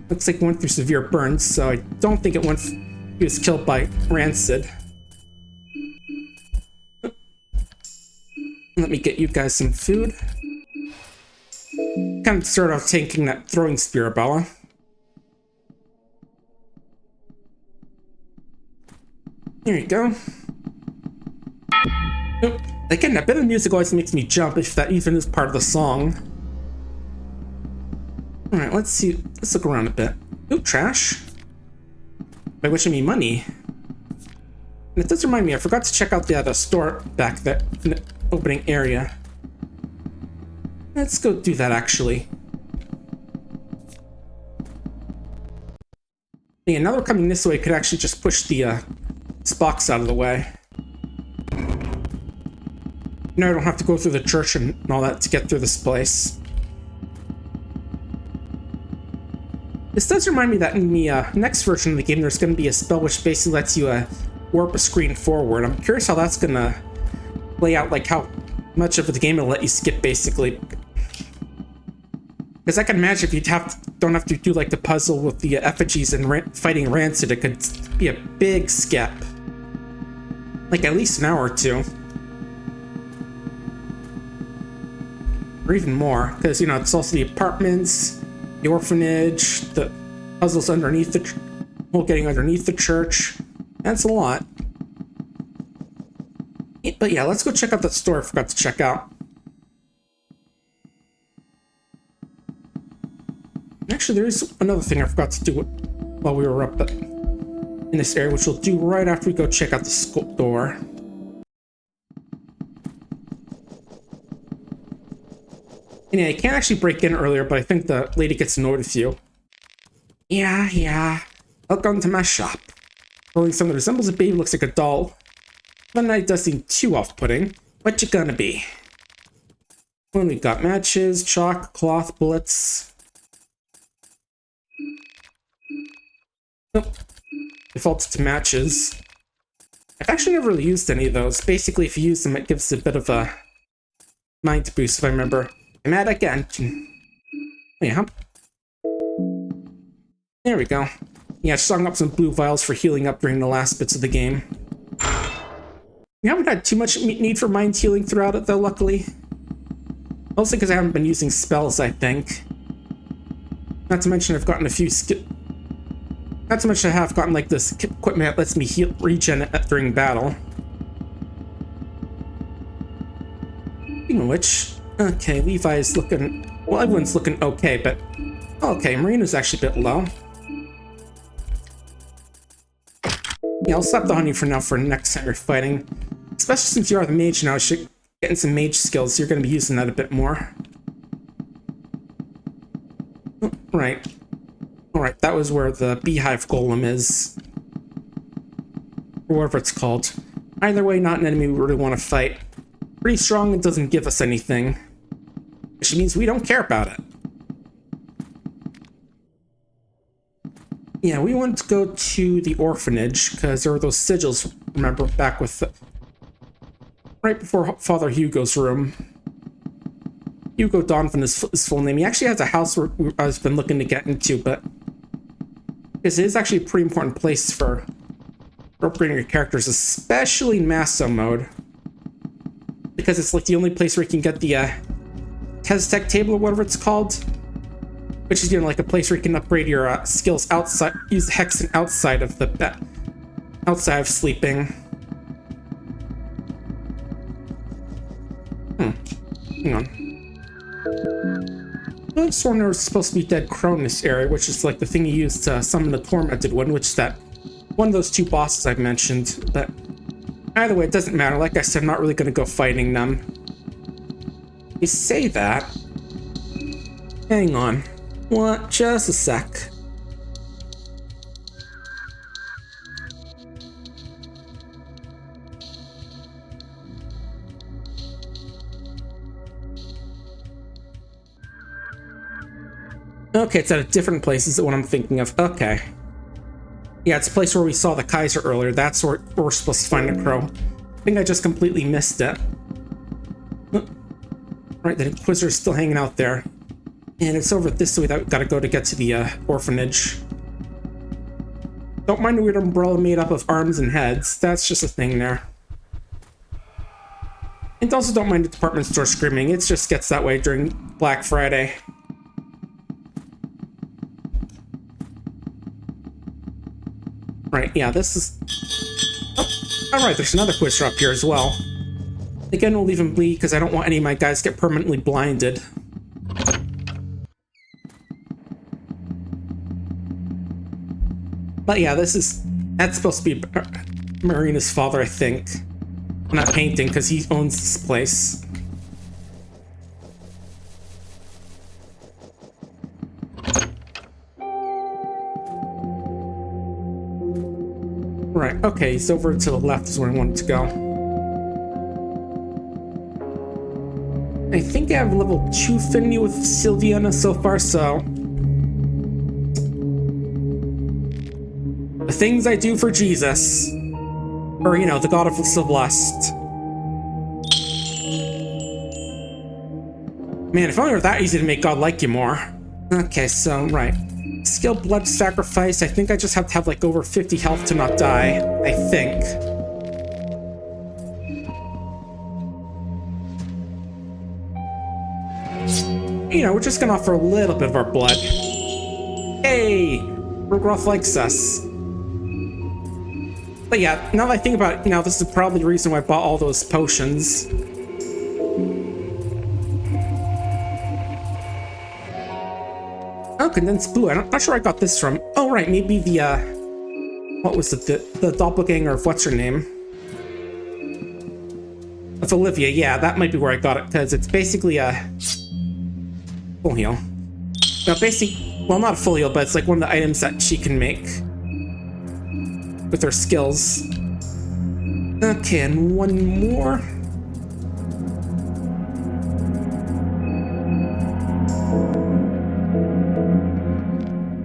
Looks like it went through severe burns, so I don't think he was killed by Rancid. Let me get you guys some food. Kind of start off taking that throwing spear, Bella. There you go. Oh, again, that bit of music always makes me jump if that even is part of the song. Alright, let's see. Let's look around a bit. Ooh, trash. By which I mean money. And it does remind me, I forgot to check out the store back there in the opening area. Let's go do that, actually. Yeah, now we're coming this way, could actually just push the this box out of the way. Now I don't have to go through the church and all that to get through this place. This does remind me that in the next version of the game, there's going to be a spell which basically lets you warp a screen forward. I'm curious how that's going to play out, like how much of the game it'll let you skip, basically. Because I can imagine if you don't have to do like the puzzle with the effigies and fighting Rancid, it could be a big skip. Like at least an hour or two. Or even more, because, you know, it's also the apartments, the orphanage, the puzzles underneath the whole getting underneath the church. That's a lot. But yeah, let's go check out that store I forgot to check out. Actually, there is another thing I forgot to do while we were up in this area, which we'll do right after we go check out the store. And yeah, you can't actually break in earlier, but I think the lady gets annoyed with you. Yeah. Welcome to my shop. Holding something that resembles a baby, looks like a doll. The night does seem too off-putting. What you gonna be? Well, we've got matches, chalk, cloth, bullets. Nope. Defaults to matches. I've actually never really used any of those. Basically, if you use them, it gives a bit of a mind boost, if I remember. I'm at again. Yeah. There we go. Yeah, strung up some blue vials for healing up during the last bits of the game. We haven't had too much need for mind healing throughout it, though, luckily. Mostly because I haven't been using spells, I think. Not to mention I've gotten a few Not to mention I have gotten like this equipment that lets me regen during battle. Speaking of which, okay, Levi is looking, well, everyone's looking okay, but okay, Marina's actually a bit low. Yeah, I'll stop the honey for now for next time you're fighting. Especially since you are the mage now, getting some mage skills, so you're going to be using that a bit more. Oh, right. Alright, that was where the beehive golem is. Or whatever it's called. Either way, not an enemy we really want to fight. Pretty strong and doesn't give us anything. Which means we don't care about it. Yeah, we want to go to the orphanage, because there were those sigils, remember, back with right before Father Hugo's room. Hugo Donovan is his full name. He actually has a house I've been looking to get into, but because it is actually a pretty important place for upgrading your characters, especially in Masso mode. Because it's like the only place where you can get the Teztec table or whatever it's called. Which is, you know, like a place where you can upgrade your skills outside, use Hexen outside of the outside of sleeping. Hang on. I was sworn there was supposed to be dead crow in this area, which is like the thing you use to summon the tormented one, which is that one of those two bosses I've mentioned. But either way, it doesn't matter. Like I said, I'm not really going to go fighting them. You say that. Hang on. What? Just a sec. Okay, it's at a different place, is what I'm thinking of. Okay. Yeah, it's a place where we saw the Kaiser earlier. That's where we're supposed to find the crow. I think I just completely missed it. Right, the Inquisitor's still hanging out there. And it's over this way that we've got to go to get to the orphanage. Don't mind the weird umbrella made up of arms and heads. That's just a thing there. And also don't mind the department store screaming. It just gets that way during Black Friday. Right, yeah, this is... Oh, alright, there's another Inquisitor up here as well. Again, we'll leave him bleed because I don't want any of my guys to get permanently blinded. But yeah, that's supposed to be Marina's father, I think. I'm not painting because he owns this place. Right, okay, he's over to the left is where I wanted to go. I think I have level 2 affinity with Sylviana so far, so... the things I do for Jesus. Or, you know, the God of Lust. Man, if only it were that easy to make God like you more. Okay, so, right. Skill blood sacrifice. I think I just have to have like over 50 health to not die. I think. You know, we're just gonna offer a little bit of our blood. Hey! Rogroth likes us. But yeah, now that I think about it, now this is probably the reason why I bought all those potions. Oh, condensed blue. I'm not sure I got this from. Oh, right, maybe the, what was it? The doppelganger of what's her name? Of Olivia. Yeah, that might be where I got it, because it's basically a full heal. Now, basically, well, not a full heal, but it's like one of the items that she can make with her skills. Okay, and one more.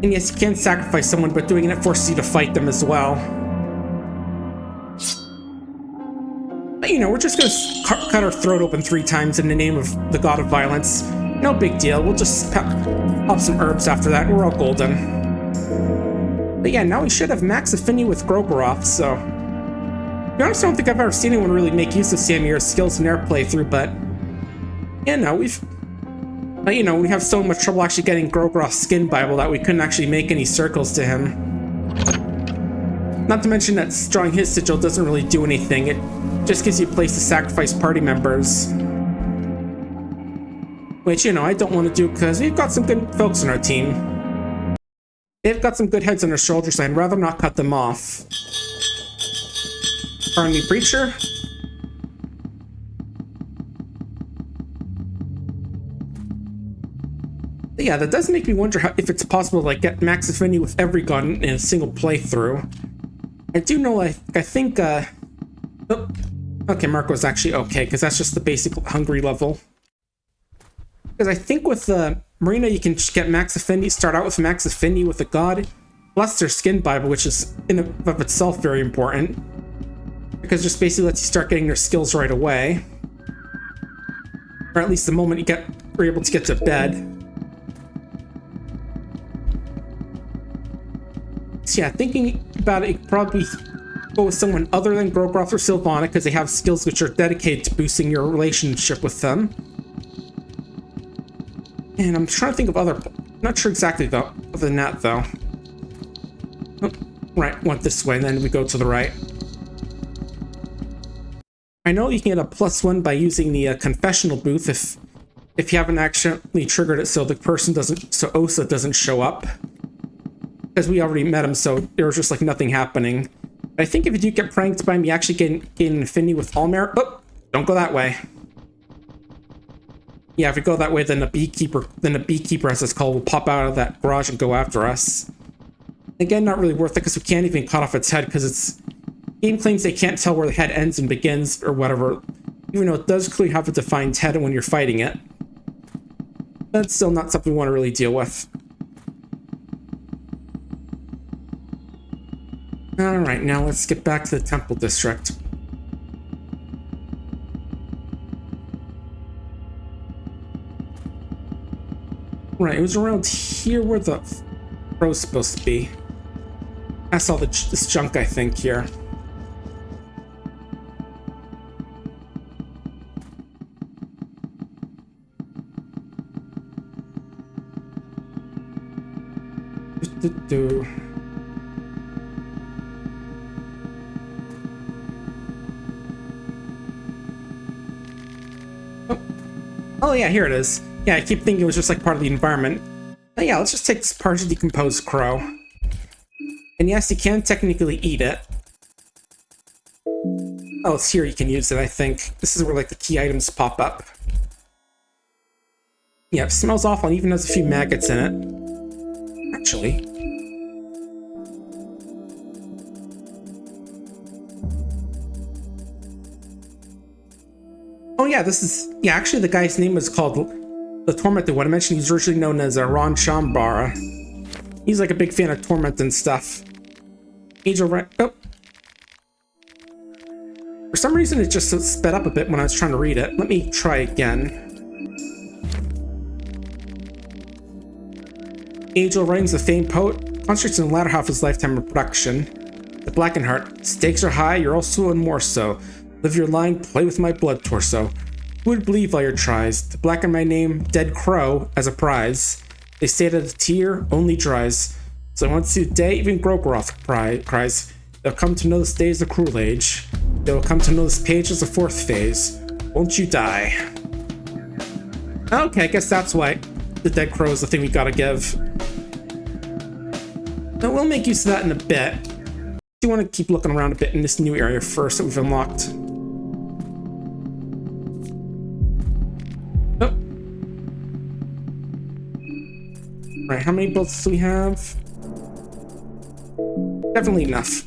And yes, you can sacrifice someone, but doing it forces you to fight them as well. But, you know, we're just gonna cut our throat open 3 times in the name of the god of violence. No big deal. We'll just pop some herbs after that, and we're all golden. But yeah, now we should have max affinity with Grogaroth, so... To be honest, I don't think I've ever seen anyone really make use of Samir's skills in their playthrough, but... Yeah, no, we've... you know, we have so much trouble actually getting Grogaroth's skin Bible that we couldn't actually make any circles to him. Not to mention that drawing his sigil doesn't really do anything. It just gives you a place to sacrifice party members. Which, you know, I don't want to do because we've got some good folks on our team. They've got some good heads on their shoulders, so I'd rather not cut them off. Pardon me, preacher? But yeah, that does make me wonder if it's possible to like get max affinity with every gun in a single playthrough. I do know, I think, oh, okay, Marco's actually okay, because that's just the basic hungry level. Because I think with Marina, you can just get max affinity, start out with max affinity with a god, plus their skin Bible, which is in and of itself very important. Because it just basically lets you start getting their skills right away. Or at least the moment you're able to get to bed. So yeah, thinking about it, you could probably go with someone other than Grogroth or Sylvana, because they have skills which are dedicated to boosting your relationship with them. And I'm trying to think of other... Not sure exactly, though, other than that, though. Oh, right, went this way, and then we go to the right. I know you can get a +1 by using the confessional booth if you haven't accidentally triggered it so the person doesn't... So Osa doesn't show up. Because we already met him, so there was just, like, nothing happening. But I think if you do get pranked by me actually gain an affinity with Almer... Oh! Don't go that way. Yeah, if we go that way, then the beekeeper, as it's called, will pop out of that garage and go after us. Again, not really worth it because we can't even cut off its head because it's... Game claims they can't tell where the head ends and begins or whatever, even though it does clearly have a defined head when you're fighting it. But it's still not something we want to really deal with. Alright, now let's get back to the Temple District. Right, it was around here where the crow's supposed to be. I saw this junk, I think, here. Oh yeah, here it is. Yeah, I keep thinking it was just like part of the environment. But yeah, let's just take this partially decomposed crow. And yes, you can technically eat it. Oh, it's here you can use it, I think. This is where like the key items pop up. Yeah, it smells awful and even has a few maggots in it. Actually. Oh yeah, this is... Yeah, actually the guy's name is called... The Tormented one. I mentioned he's originally known as Ron Shambara. He's like a big fan of Torment and stuff. Angel right... Oh. For some reason it just sped up a bit when I was trying to read it. Let me try again. age old writings of famed poet concentrates in the latter half of his lifetime of production. The Blackened Heart. Stakes are high, you're also and more so. Live your line, play with my blood torso. Who would believe all your tries? To blacken my name, Dead Crow, as a prize. They say that a tear only dries. So once today, even Grogroth cries. They'll come to know this day as the cruel age. They will come to know this page as the fourth phase. Won't you die? Okay, I guess that's why the Dead Crow is the thing we gotta give. Now, we'll make use of that in a bit. I do want to keep looking around a bit in this new area first that we've unlocked. Oh. Right, how many bullets do we have? Definitely enough.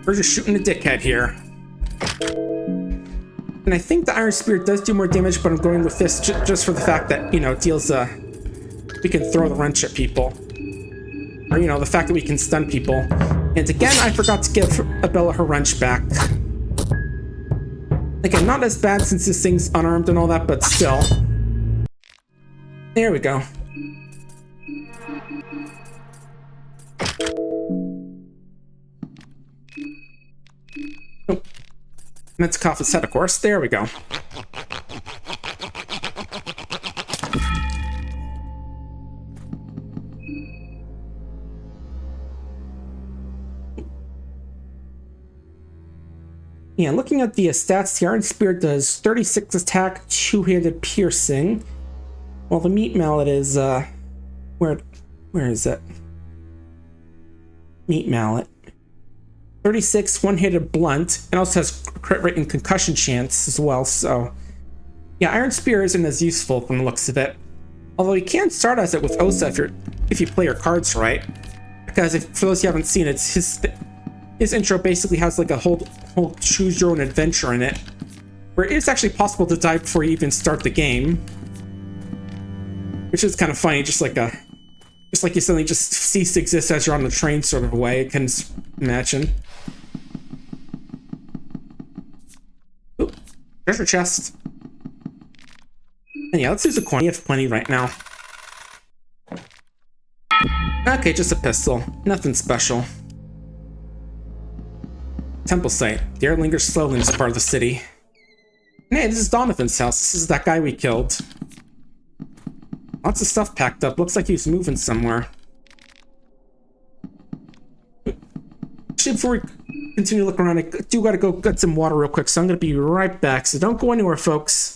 We're just shooting a dickhead here. And I think the Iron Spear does do more damage, but I'm going with this just for the fact that, you know, it deals, we can throw the wrench at people. Or, you know, the fact that we can stun people. And again, I forgot to give Abella her wrench back. Again, not as bad since this thing's unarmed and all that, but still. There we go. Oh. Meant to cough his head, of course. There we go. Yeah, looking at the stats, the Iron Spear does 36 attack, 2-handed piercing. While the Meat Mallet is, where is it? Meat Mallet. 36, one-handed blunt, and also has crit rate and concussion chance as well, so... Yeah, Iron Spear isn't as useful from the looks of it. Although you can start as it with Osa if you play your cards right. Because for those who haven't seen it, his intro basically has like a whole choose your own adventure in it, where it's actually possible to die before you even start the game, which is kind of funny. Just like you suddenly just cease to exist as you're on the train, sort of a way. I can imagine. Ooh, treasure chest. And yeah, let's use a coin. You have plenty right now. Okay, just a pistol. Nothing special. Temple site. The air lingers slowly in this part of the city. Hey, this is Donovan's house. This is that guy we killed. Lots of stuff packed up. Looks like he's moving somewhere. Actually, before we continue looking around, I do gotta go get some water real quick, so I'm gonna be right back. So don't go anywhere, folks.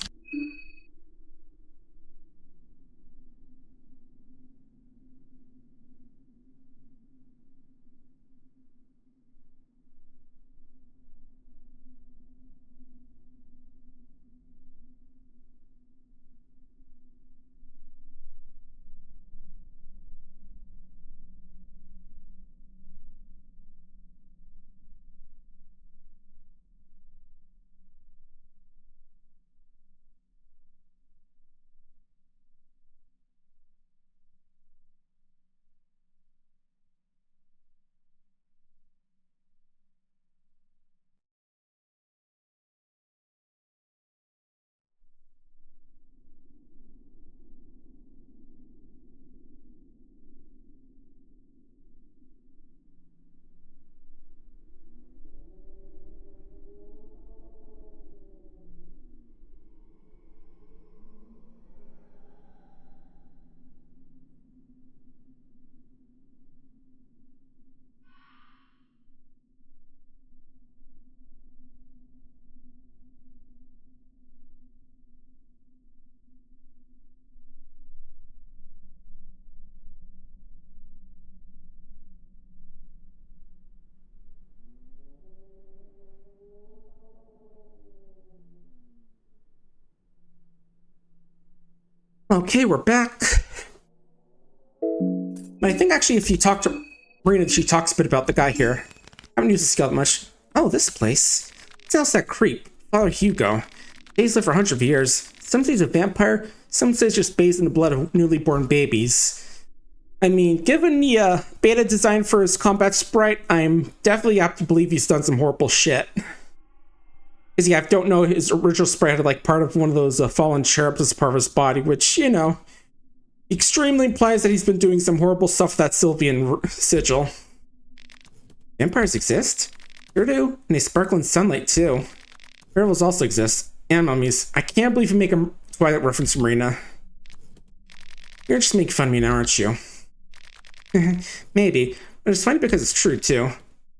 Okay, we're back. I think actually if you talk to Marina, she talks a bit about the guy here. I haven't used the skeleton much. Oh, this place. What else that creep? Father Hugo. He's lived for hundreds of years. Some say he's a vampire, some say he's just bathed in the blood of newly born babies. I mean, given the beta design for his combat sprite, I'm definitely apt to believe he's done some horrible shit. Because, yeah, I don't know, his original sprite had, like, part of one of those fallen cherubs as part of his body, which, you know, extremely implies that he's been doing some horrible stuff with that Sylvian sigil. Vampires exist? Sure do. And they sparkle in sunlight, too. Werewolves also exist. And mummies. I can't believe you make a Twilight reference, Marina. You're just making fun of me now, aren't you? Maybe. But it's funny because it's true, too.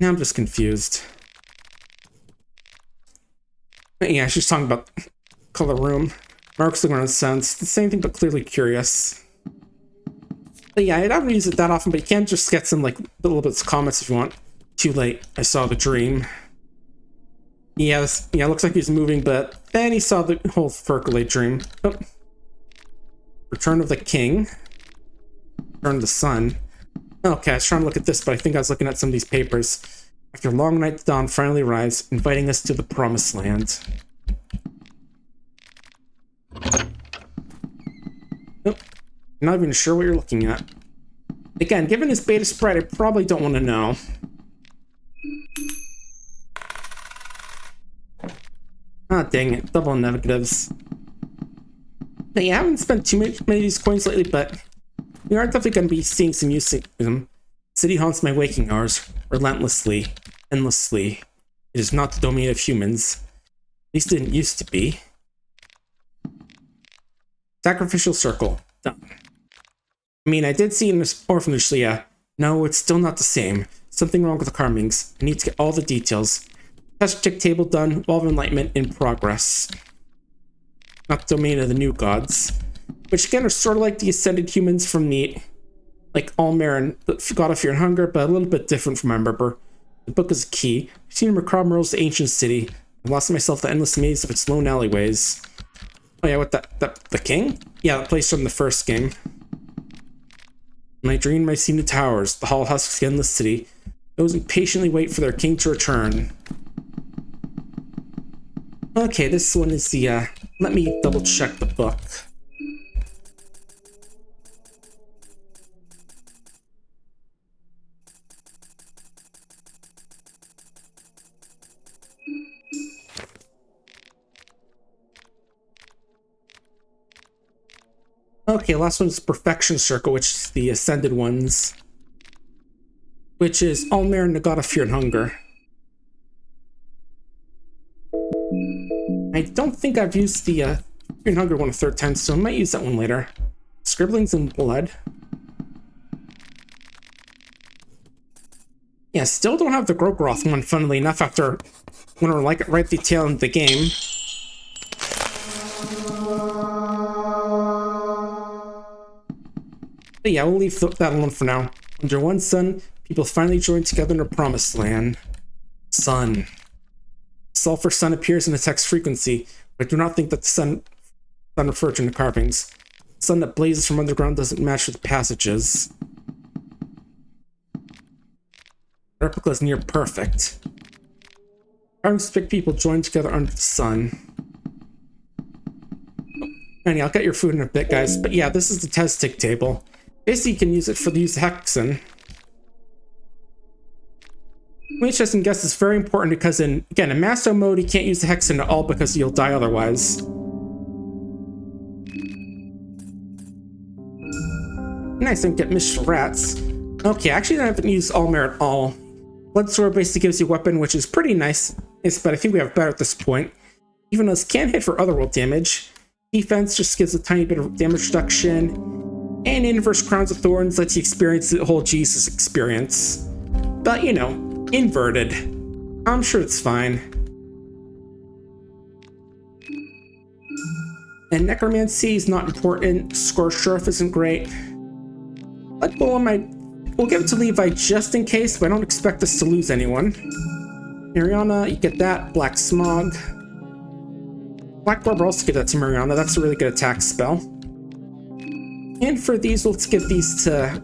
Now I'm just confused. But yeah, she's talking about color room. Mark's looking around sense. The same thing, but clearly curious. But yeah, I don't use it that often, but you can just get some, like, little bits of comments if you want. Too late. I saw the dream. Yes, yeah, looks like he's moving, but then he saw the whole Ferculate dream. Oh. Return of the King. Return of the Sun. Okay, I was trying to look at this, but I think I was looking at some of these papers. After a long night, the dawn finally arrives, inviting us to the Promised Land. Nope. I'm not even sure what you're looking at. Again, given this beta sprite, I probably don't want to know. Ah, dang it. Double negatives. But yeah, I haven't spent too many of these coins lately, but we are definitely going to be seeing some use of them. City haunts my waking hours, relentlessly, endlessly. It is not the domain of humans. At least it didn't used to be. Sacrificial circle. Done. I mean, I did see in this orphanage, so yeah. No, it's still not the same. Something wrong with the carvings. I need to get all the details. Test tick table done. Wall of Enlightenment in progress. Not the domain of the new gods. Which again are sort of like the ascended humans from the, like, Almer and the God of Fear and Hunger, but a little bit different from what I remember. The book is a key. I've seen macabre murals the ancient city. I lost myself the endless maze of its lone alleyways. Oh yeah, what the king? Yeah, the place from the first game. In my dream, I see the towers, the hall husks the endless city. Those who patiently wait for their king to return. Okay, this one is the, let me double check the book. Okay, last one is Perfection Circle, which is the Ascended ones. Which is Almer and the God of Fear and Hunger. I don't think I've used the Fear and Hunger one a third time, so I might use that one later. Scribblings in Blood. Yeah, still don't have the Grogroth one, funnily enough, after when we're like right at the tail end of the game. But yeah, we'll leave that alone for now. Under one sun, people finally join together in a promised land. Sun. Sulfur sun appears in the text frequency, but I do not think that the sun refers to the carvings. The sun that blazes from underground doesn't match with the passages. The replica is near perfect. Carvings depict people joined together under the sun. Anyway, I'll get your food in a bit, guys. But yeah, this is the test tick table. Basically, you can use it for the use of hexen. Interesting guess is very important because in Masto mode, you can't use the hexen at all because you'll die otherwise. Nice, I don't get missed rats. Okay, actually I haven't used Almer at all. Bloodsword basically gives you a weapon, which is pretty nice, but I think we have better at this point. Even though this can hit for otherworld damage. Defense just gives a tiny bit of damage reduction. And Inverse Crowns of Thorns lets you experience the whole Jesus experience. But, you know, inverted. I'm sure it's fine. And Necromancy is not important. Scorched Sheriff isn't great. But we'll give it to Levi just in case, but I don't expect us to lose anyone. Mariana, you get that. Black Smog. Black Barber also give that to Mariana. That's a really good attack spell. And for these, let's give these to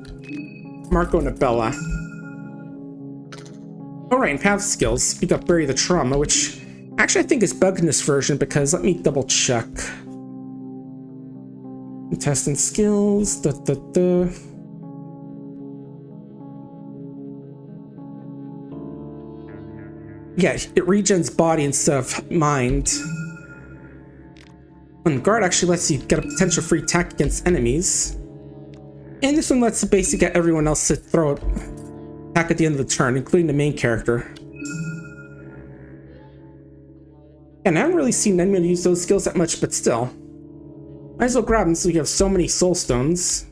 Marco and Abella. Alright, and path skills. We got Bury the Trauma, which actually I think is bugged in this version because let me double check. Testing skills. Yeah, it regens body instead of mind. And guard actually lets you get a potential free attack against enemies. And this one lets you basically get everyone else to throw an attack at the end of the turn, including the main character. And I haven't really seen anyone use those skills that much, but still. Might as well grab them so we have so many soul stones.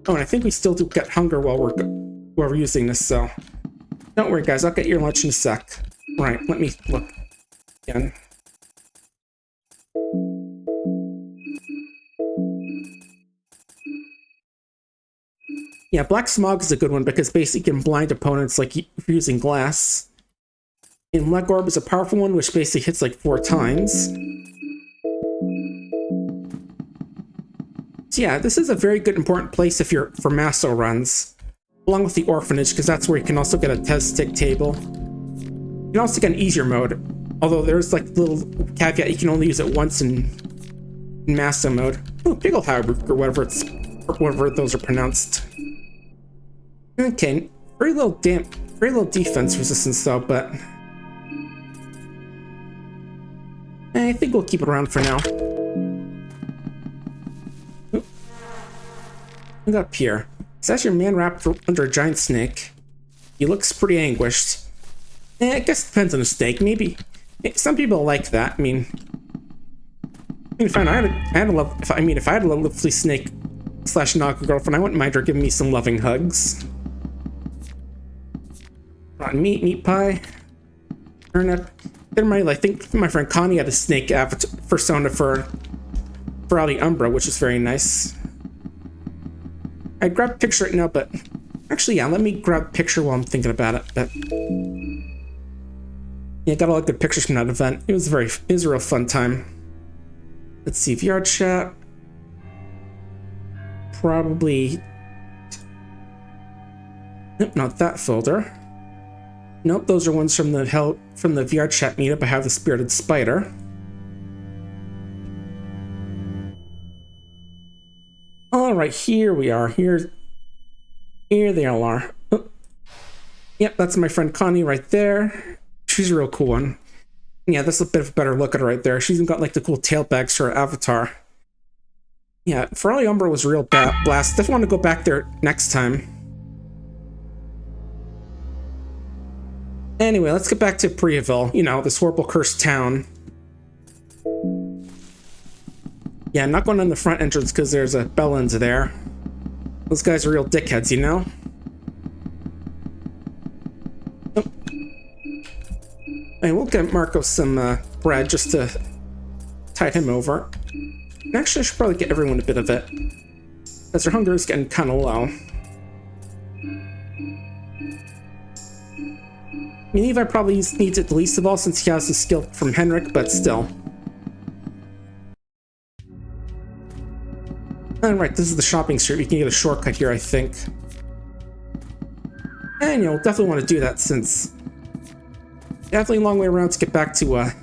Oh, and I think we still do get hunger while we're using this, so don't worry, guys. I'll get your lunch in a sec. Right, let me look again. Yeah, Black Smog is a good one because basically you can blind opponents like if you're using glass. And Black Orb is a powerful one which basically hits like 4 times. So yeah, this is a very good important place if you're for Maso runs, along with the Orphanage, because that's where you can also get a test stick table. You can also get an easier mode, although there's like the little caveat you can only use it once in Maso mode. Oh, Pickelhaube, or whatever those are pronounced. Okay, very little defense resistance though, but I think we'll keep it around for now. Look up here. It says your man wrapped under a giant snake. He looks pretty anguished. I guess it depends on the snake. Maybe some people like that. I mean, if I had a lovely snake / Naga girlfriend, I wouldn't mind her giving me some loving hugs. Rotten meat pie, turnip. I think my friend Connie had a snake persona for Ali Umbra, which is very nice. I'd grab a picture right now, but actually, yeah, let me grab a picture while I'm thinking about it. But yeah, got a lot of good pictures from that event. It was a real fun time. Let's see, VR chat. Probably. Nope, not that folder. Nope, those are ones from the VR chat meetup. I have the Spirited Spider. All right, here we are. Here they all are. Oh. Yep, that's my friend Connie right there. She's a real cool one. Yeah, that's a bit of a better look at her right there. She's even got like the cool tail bags for her avatar. Yeah, Ferali Umbra was a real blast. Definitely want to go back there next time. Anyway, let's get back to Prehevil. You know, this horrible cursed town. Yeah, I'm not going in the front entrance because there's a Bellins there. Those guys are real dickheads, you know? Oh. Hey, we'll get Marco some bread just to tide him over. And actually, I should probably get everyone a bit of it, because their hunger is getting kind of low. I mean, Levi probably needs it the least of all since he has the skill from Henrik, but still. Alright, this is the shopping street. We can get a shortcut here, I think. And, you know, definitely want to do that since... Definitely a long way around to get back to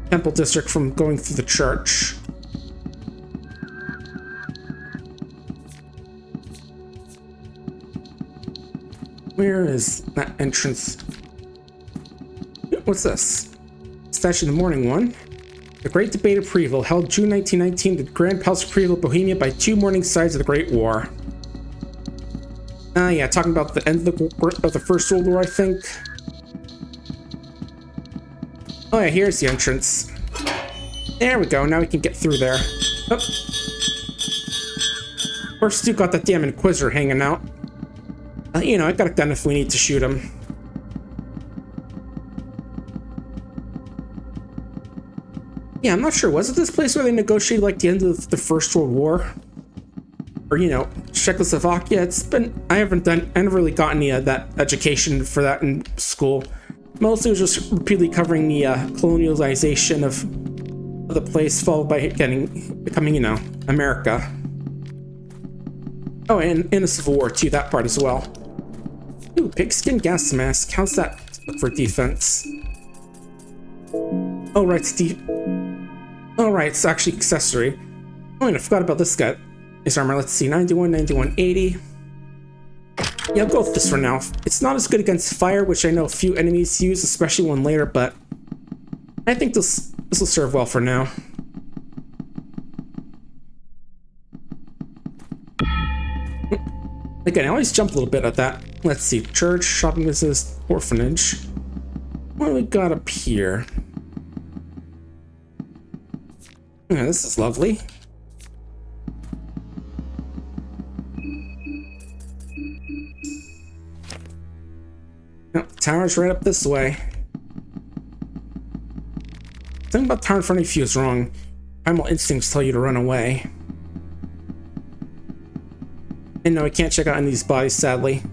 Temple District from going through the church. Where is that entrance? What's this? Statue of the Morning one. The Great Debate of Prehevil, held June 1919 at the Grand Palace of Prehevil, Bohemia, by 2 morning sides of the Great War. Yeah, talking about the end of the First World War, I think. Oh yeah, here's the entrance. There we go, now we can get through there. Oh. Of course, still got that damn Inquisitor hanging out. You know, I got a gun if we need to shoot him. Yeah, I'm not sure. Was it this place where they negotiated like the end of the First World War? Or, you know, Czechoslovakia? I never really got any of that education for that in school. Mostly it was just repeatedly covering the colonialization of the place, followed by becoming, you know, America. Oh, and in the Civil War too, that part as well. Ooh, pigskin gas mask. How's that look for defense? Oh, right, oh, right, it's actually accessory. Oh, and I forgot about this guy. His armor, let's see, 91, 91, 80. Yeah, I'll go with this for now. It's not as good against fire, which I know a few enemies use, especially one later, but I think this will serve well for now. Again, I always jump a little bit at that. Let's see. Church, shopping business, orphanage. What do we got up here? Yeah, this is lovely. Oh, the tower's right up this way. Something about the tower in front of you is wrong. Primal instincts tell you to run away. And no, I can't check out any of these bodies, sadly.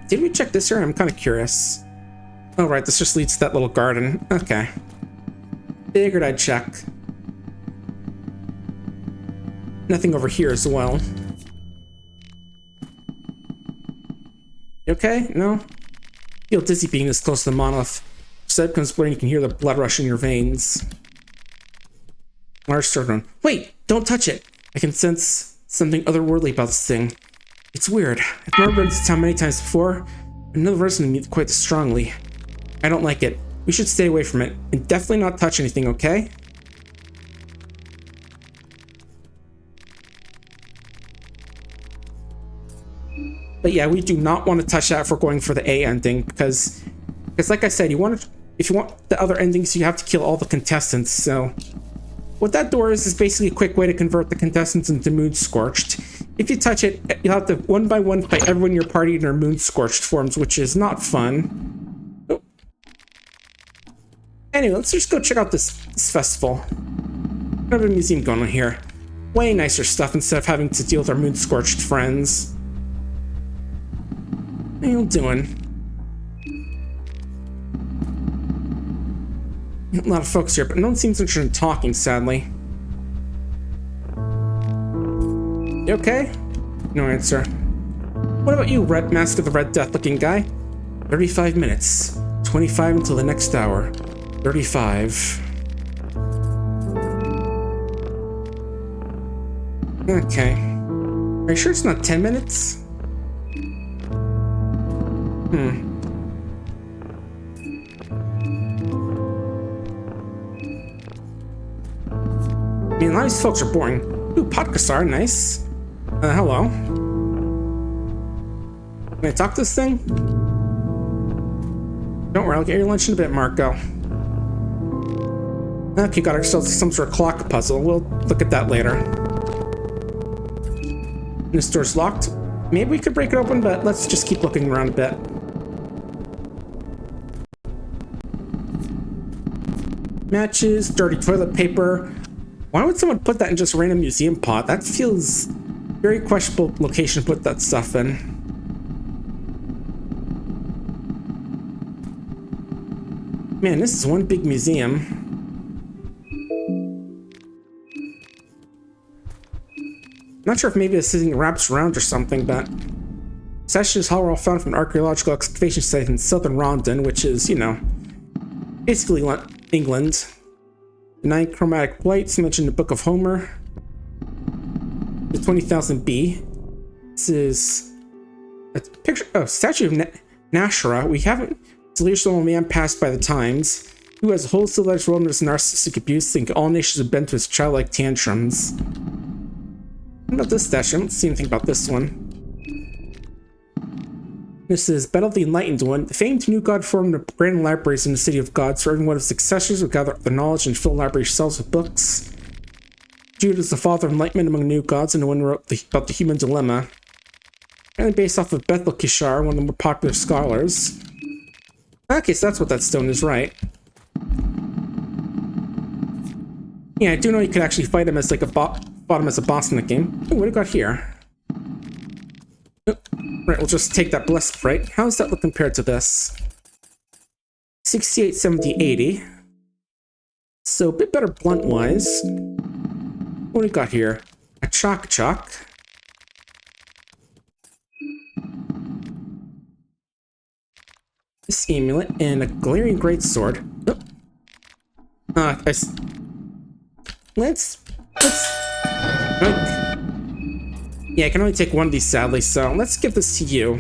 Did we check this area? I'm kind of curious. Oh, right, this just leads to that little garden. Okay. Figured I'd check. Nothing over here as well. You okay? No? Feel dizzy being this close to the monolith. Said comes when you can hear the blood rush in your veins. Large sternum. Wait! Don't touch it! I can sense something otherworldly about this thing. It's weird. I've never been to this town many times before, but another resident me quite strongly. I don't like it. We should stay away from it, and definitely not touch anything, okay? But yeah, we do not want to touch that if we're going for the A ending, because like I said, if you want the other endings, you have to kill all the contestants. So what that door is basically a quick way to convert the contestants into moon scorched. If you touch it, you'll have to one by one fight everyone in your party in their moon scorched forms, which is not fun. Oh. Anyway, let's just go check out this festival. We have a museum going on here. Way nicer stuff instead of having to deal with our moon scorched friends. What are you doing? A lot of folks here, but no one seems interested in talking, sadly. You okay? No answer. What about you, Red Mask of the Red Death looking guy? 35 minutes. 25 until the next hour. 35. Okay. Are you sure it's not 10 minutes? I mean, a lot of these folks are boring. Ooh, Podcaster, nice. Hello. Can I talk to this thing? Don't worry, I'll get your lunch in a bit, Marco. Okay, got ourselves some sort of clock puzzle. We'll look at that later. This door's locked. Maybe we could break it open, but let's just keep looking around a bit. Matches, dirty toilet paper. Why would someone put that in just a random museum pot? That feels very questionable location to put that stuff in. Man, this is one big museum. Not sure if maybe this thing wraps around or something, but Sessions Hall were all found from an archaeological excavation site in southern Rondon, which is, you know, basically England. 9 chromatic plates mentioned in the Book of Homer. The 20,000 B. This is a picture of statue of Nashra. We haven't. It's a leadership man passed by the times, who has a whole civilized world of narcissistic abuse, think all nations have been to his childlike tantrums. What about this statue? I don't see anything about this one. This is Battle of the Enlightened One. The famed new god formed the grand libraries in the city of gods, for every one of his successors would gather up their knowledge and fill library shelves with books. Jude is the father of enlightenment among new gods, and the one who wrote about the human dilemma. And based off of Bethel Kishar, one of the more popular scholars. Okay, so that's what that stone is, right? Yeah, I do know you could actually fight him as like fought him as a boss in the game. Ooh, what do we got here? Oh, right, we'll just take that blessed right. How does that look compared to this? 68, 70, 80. So a bit better blunt-wise. What do we got here? A chalk. This amulet and a glaring greatsword. Oh. Let's. Yeah, I can only take one of these, sadly, so let's give this to you.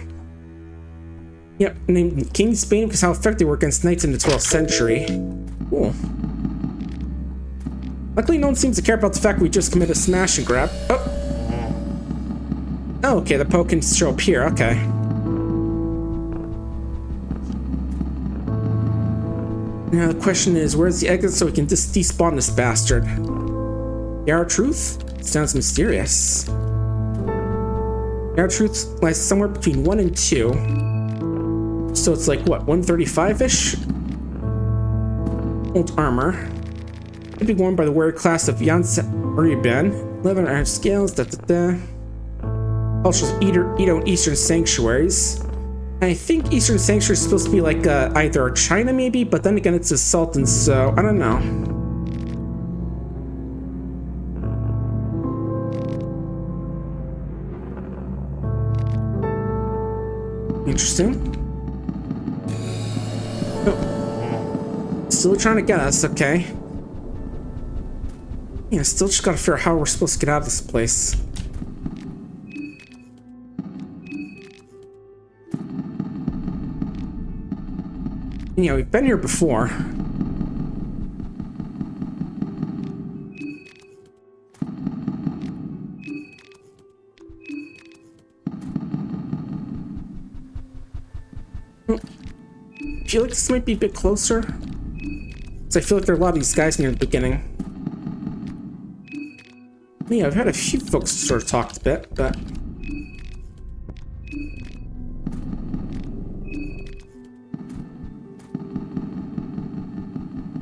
Yep, named King Spain because how effective they were against knights in the 12th century. Cool. Luckily, no one seems to care about the fact we just committed a smash and grab. Oh, okay, the poke can show up here, okay. Now the question is, where's the exit so we can just despawn this bastard? The hour of truth? Sounds mysterious. The hour of truth lies somewhere between 1 and 2. So it's like, what, 135-ish? Old armor. Could be worn by the warrior class of Yansa Uriban. 11 iron scales, Cultures of Edo and Eastern Sanctuaries. I think Eastern Sanctuary is supposed to be like either China maybe, but then again it's a sultan, so I don't know. Interesting. Oh. Still trying to get us, okay. Yeah, still just gotta figure out how we're supposed to get out of this place. Yeah, we've been here before. I feel like this might be a bit closer. Because I feel like there are a lot of these guys near the beginning. Yeah, I've had a few folks sort of talked a bit, but...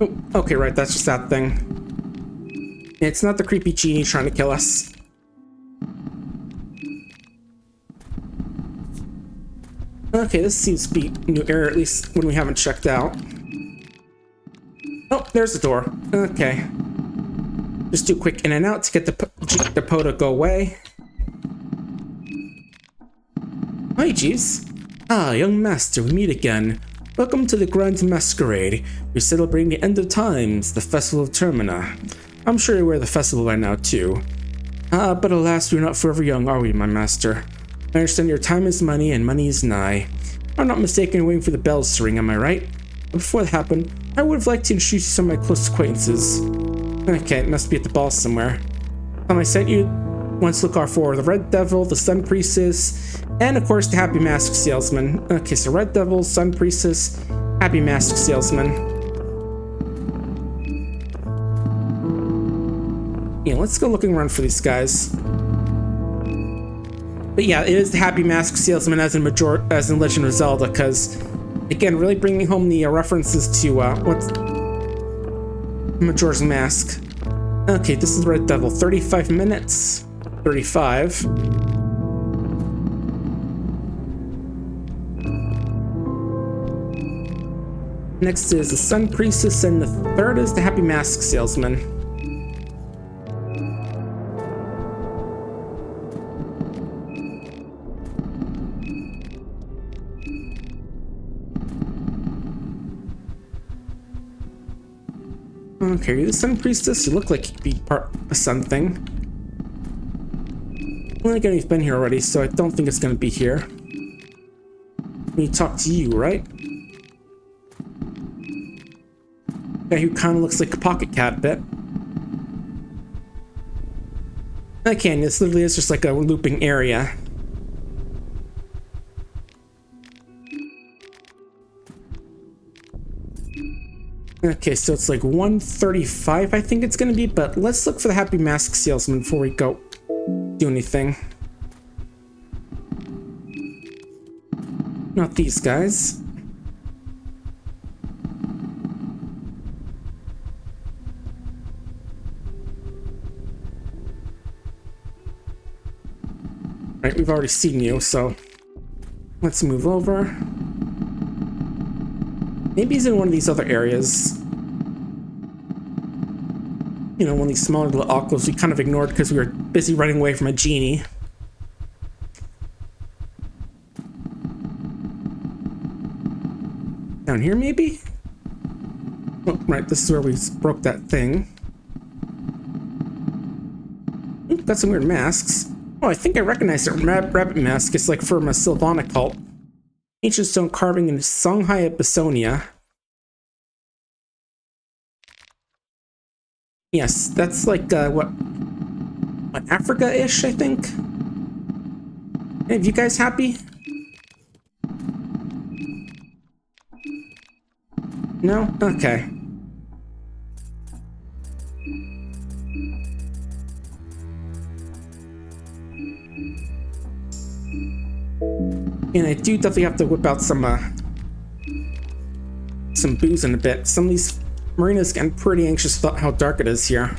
Oh, okay, right, that's just that thing. It's not the creepy genie trying to kill us. Okay, this seems to be a new area, at least when we haven't checked out. Oh, there's the door. Okay. Just do a quick in and out to get the po to go away. Hi, Jeeves. Ah, young master, we meet again. Welcome to the Grand Masquerade. We're celebrating the end of times, the Festival of Termina. I'm sure you're aware of the festival by now, too. But alas, we're not forever young, are we, my master? I understand your time is money, and money is nigh. I'm not mistaken in waiting for the bells to ring, am I right? But before that happened, I would have liked to introduce you to some of my close acquaintances. Okay, it must be at the ball somewhere. I sent you once to look out for the Red Devil, the Sun Priestess, and of course the Happy Mask Salesman. Okay, so Red Devil, Sun Priestess, Happy Mask Salesman. Yeah, let's go looking around for these guys. But yeah, it is the Happy Mask Salesman as in Legend of Zelda, because again, really bringing home the references to what's Majora's Mask. Okay, this is Red Devil. 35 minutes. 35. Next is the Sun Priestess, and the third is the Happy Mask Salesman. Okay, you're the Sun Priestess. You look like you could be part of a sun thing. Well, again, we've been here already, so I don't think it's going to be here. We talk to you, right? Guy who kind of looks like a pocket cat a bit. Okay, and this literally is just like a looping area. Okay, so it's like 135, I think it's gonna be, but let's look for the Happy Mask Salesman before we go do anything. Not these guys. Right, we've already seen you, so let's move over. Maybe he's in one of these other areas. You know, one of these smaller little alcoves we kind of ignored because we were busy running away from a genie. Down here, maybe? Oh, right, this is where we broke that thing. Ooh, got some weird masks. Oh, I think I recognize that rabbit mask. It's like from a Sylvana cult. Ancient stone carving in Songhai, Abyssinia. Yes, that's like, what Africa-ish, I think? Hey, you guys happy? No? Okay. And I do definitely have to whip out some booze in a bit. Some of these marinas getting pretty anxious about how dark it is here.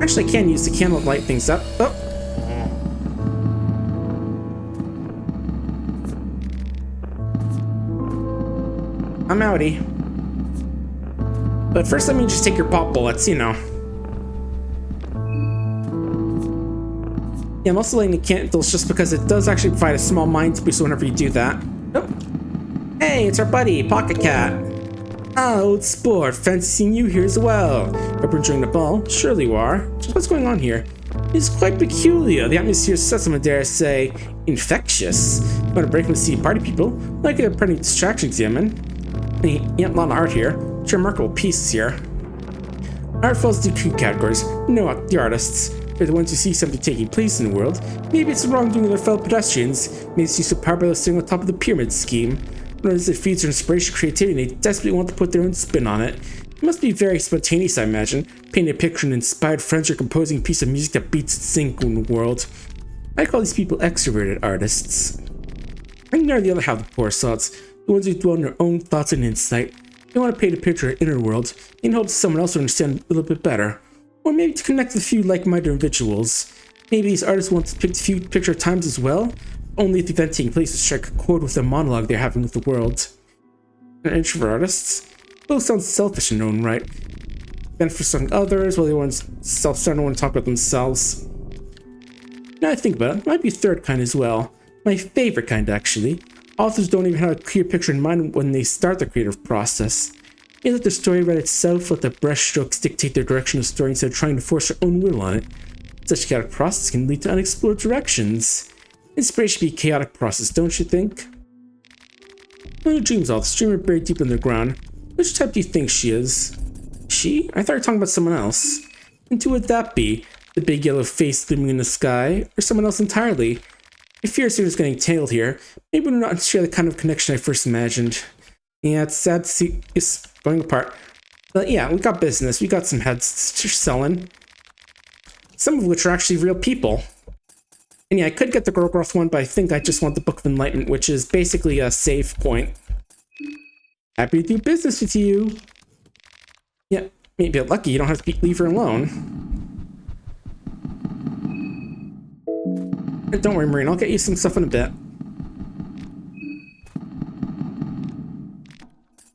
Actually, I can use the candle to light things up. Oh. I'm outie. But first, let me just take your pop bullets, you know. Yeah, I'm also lighting the candles just because it does actually provide a small mind boost whenever you do that. Oh. Hey, it's our buddy, Pocket Cat. Ah, old sport, fancy seeing you here as well. Hope you're enjoying the ball. Surely you are. Just what's going on here? It's quite peculiar. The atmosphere is such, I dare say, infectious. You want to break from the sea party people? Like a pretty distraction examine. Yeah, a lot of art here. It's remarkable pieces here. Art falls into two categories. No, the artists. They're the ones who see something taking place in the world. Maybe it's the wrongdoing of their fellow pedestrians. Maybe it's use of power by the sitting on top of the pyramid scheme. Or is it feeds their inspiration, creativity, and they desperately want to put their own spin on it. It must be very spontaneous, I imagine. Painting a picture of an inspired friends or composing a piece of music that beats its sync in the world. I call these people extroverted artists. And they're the other half of the poor sods. The ones who dwell on their own thoughts and insight. They want to paint a picture of the inner world in hopes someone else will understand a little bit better. Or maybe to connect with a few like-minded individuals. Maybe these artists want to pick a few picture times as well, only if the event taking place to strike a chord with the monologue they're having with the world. And introvert artists both sound selfish in their own right. Benefit for some others, while the ones self-centered want to talk about themselves. Now I think about it, might be a third kind as well. My favorite kind, actually. Authors don't even have a clear picture in mind when they start the creative process. They let the story write itself, let the brushstrokes dictate their direction of the story instead of trying to force their own will on it. Such a chaotic process can lead to unexplored directions. Inspiration be a chaotic process, don't you think? Who dreams all the streamer buried deep in the ground? Which type do you think she is? She? I thought you were talking about someone else. And who would that be? The big yellow face looming in the sky? Or someone else entirely? I fear is getting tailed here. Maybe we're not share the kind of connection I first imagined. Yeah, it's sad to see it's going apart. But yeah, we got business. We got some heads selling. Some of which are actually real people. And yeah, I could get the Girl Growth one, but I think I just want the Book of Enlightenment, which is basically a save point. Happy to do business with you. Yeah, maybe you're lucky you don't have to leave her alone. Don't worry, Marine, I'll get you some stuff in a bit.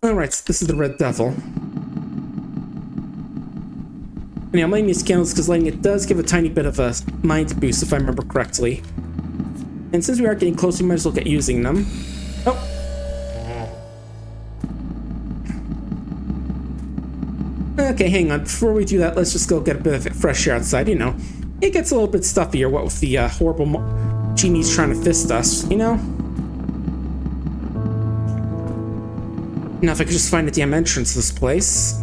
Alright, so this is the Red Devil. And yeah, I'm lighting these candles because lighting it does give a tiny bit of a mind boost, if I remember correctly. And since we are getting close, we might as well get using them. Oh! Okay, hang on. Before we do that, let's just go get a bit of fresh air outside, you know. It gets a little bit stuffier, what with the horrible genies trying to fist us, you know? Now if I could just find the damn entrance to this place.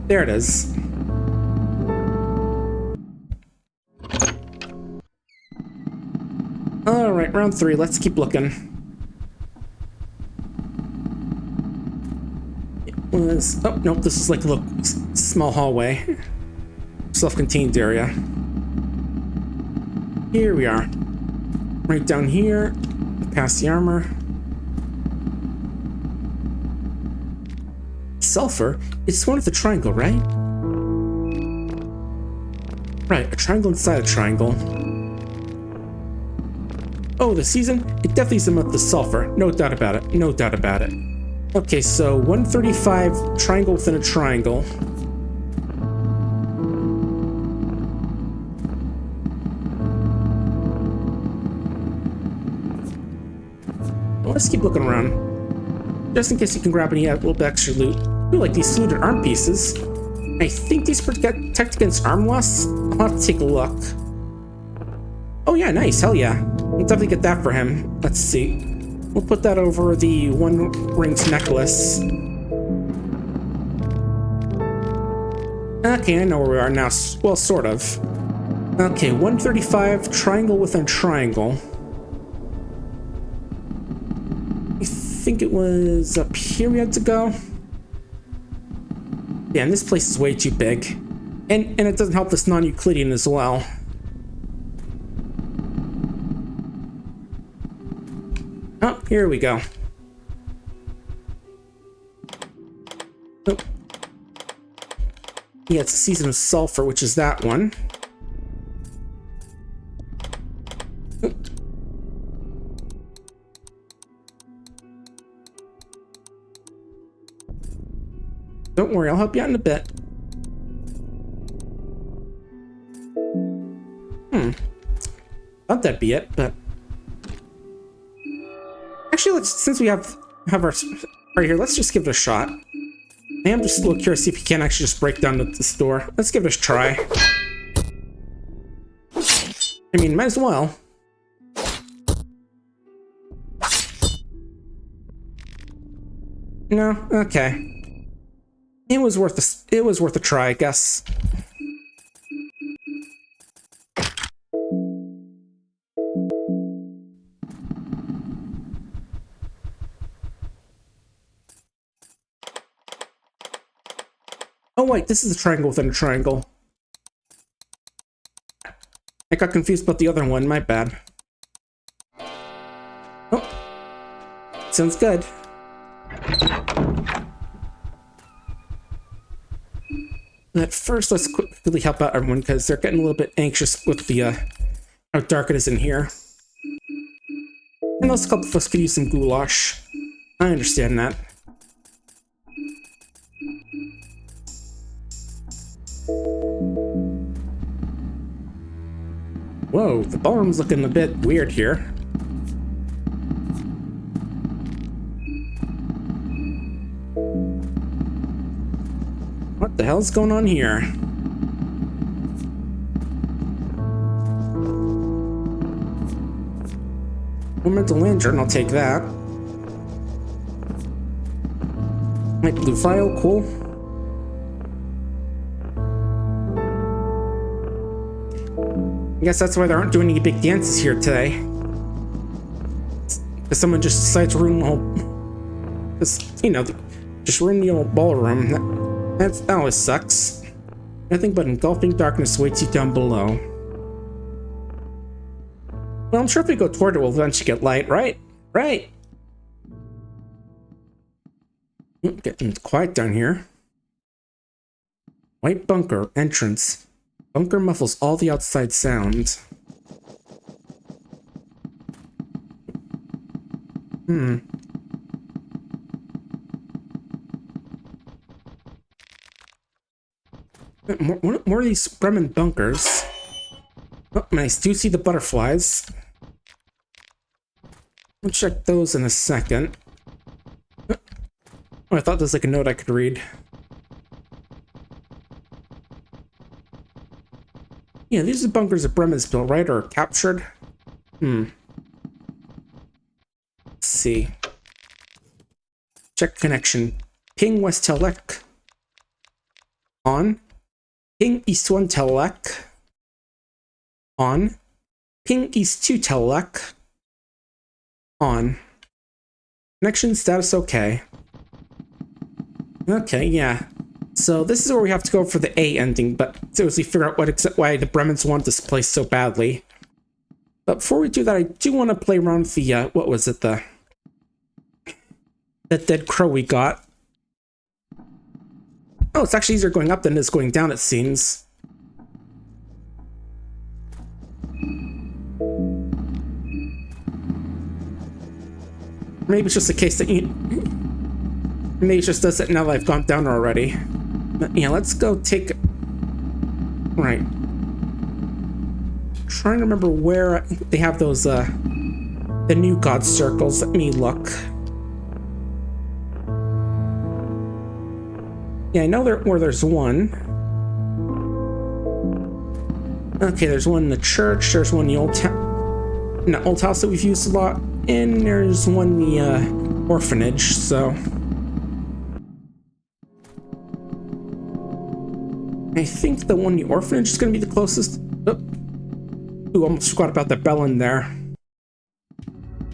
There it is. Alright, round 3, let's keep looking. Oh, nope, this is like a little small hallway. Self-contained area. Here we are. Right down here, past the armor. Sulfur? It's one of the triangle, right? Right, a triangle inside a triangle. Oh, the season? It definitely is about the sulfur. No doubt about it. No doubt about it. Okay, so 135 triangle within a triangle. Let's keep looking around. Just in case you can grab any little bit extra loot. I feel like these fluted arm pieces. I think these protect against arm loss. I'll have to take a look. Oh yeah, nice, hell yeah. We'll definitely get that for him. Let's see. We'll put that over the one ringed necklace. Okay, I know where we are now. Well, sort of. Okay, 135, triangle within triangle. I think it was up here we had to go. Yeah, and this place is way too big. And it doesn't help this non-Euclidean as well. Oh, here we go. Oh. Yeah, it's a season of sulfur, which is that one. Oh. Don't worry, I'll help you out in a bit. Thought that'd be it, but actually, since we have our right here, let's just give it a shot. I am just a little curious if you can actually just break down the door. Let's give it a try. I mean, might as well. No, okay. It was worth a try, I guess. Oh wait, this is a triangle within a triangle. I got confused about the other one, my bad. Oh, sounds good. But first, let's quickly help out everyone because they're getting a little bit anxious with the how dark it is in here. And also a couple of us could use some goulash. I understand that. Whoa, the ballroom's looking a bit weird here. What the hell's going on here? Ornamental lantern, I'll take that. Light blue vial, cool. I guess that's why there aren't doing any big dances here today. Because someone just decides to ruin the whole... Just, you know, just ruin the old ballroom. That always sucks. Nothing but engulfing darkness waits you down below. Well, I'm sure if we go toward it, we'll eventually get light, right? Right! Getting quiet down here. White bunker, entrance. Bunker muffles all the outside sound. More of these Bremen bunkers. Oh, nice. Do you see the butterflies? We'll check those in a second. Oh, I thought there was like a note I could read. Yeah, these are bunkers that Bremen's built, right? Or captured? Let's see. Check connection. Ping West Telek. On. Ping East 1 Telek. On. Ping East 2 Telek. On. Connection status okay. Okay, yeah. So this is where we have to go for the A ending, but seriously figure out why the Bremens want this place so badly. But before we do that, I do want to play around with the, what was it, that dead crow we got. Oh, it's actually easier going up than it is going down, it seems. Maybe it's just a case that maybe it just does it now that I've gone down already. But yeah, let's go take... Right. Trying to remember where they have those, the new god circles. Let me look. Yeah, I know where there's one. Okay, there's one in the church. There's one in the old house that we've used a lot. And there's one in the orphanage, so... I think the one in the orphanage is going to be the closest. Oh. Ooh, almost forgot about that bell in there.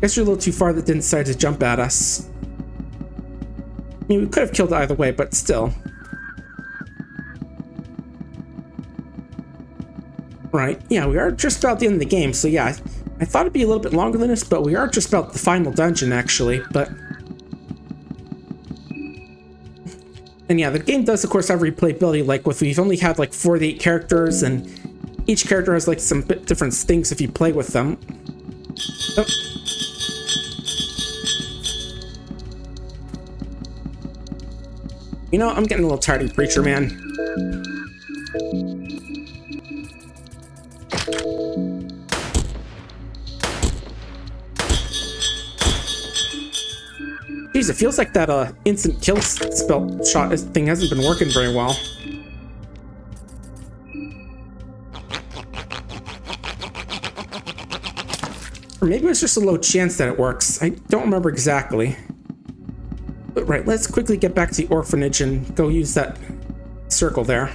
Guess you're a little too far that didn't decide to jump at us. I mean, we could have killed it either way, but still. Right, yeah, we are just about the end of the game, so yeah, I thought it'd be a little bit longer than this, but we are just about the final dungeon, actually, but... And yeah, the game does, of course, have replayability, like, we've only had, like, 48 characters, and each character has, like, some bit different things if you play with them. Oh. You know, I'm getting a little tired of you, Preacher Man. Jeez, it feels like that instant kill spell shot thing hasn't been working very well. Or maybe it's just a low chance that it works. I don't remember exactly. But right, let's quickly get back to the orphanage and go use that circle there.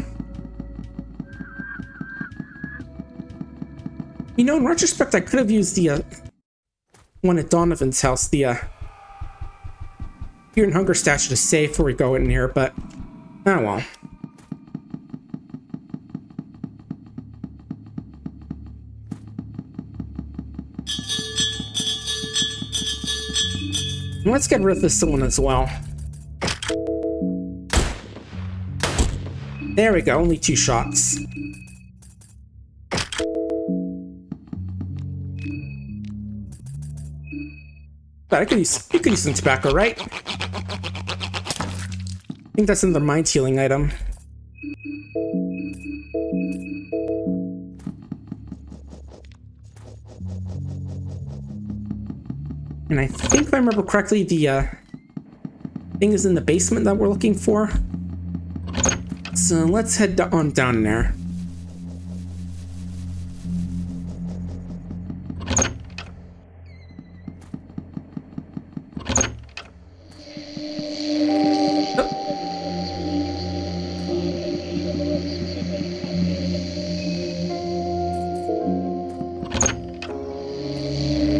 You know, in retrospect, I could have used the one at Donovan's house, the Fear and Hunger statue to save before we go in here, but oh well. Let's get rid of this one as well. There we go, only 2 shots. But you could use some tobacco, right? I think that's another mind healing item. And I think if I remember correctly, the thing is in the basement that we're looking for. So let's head on down there.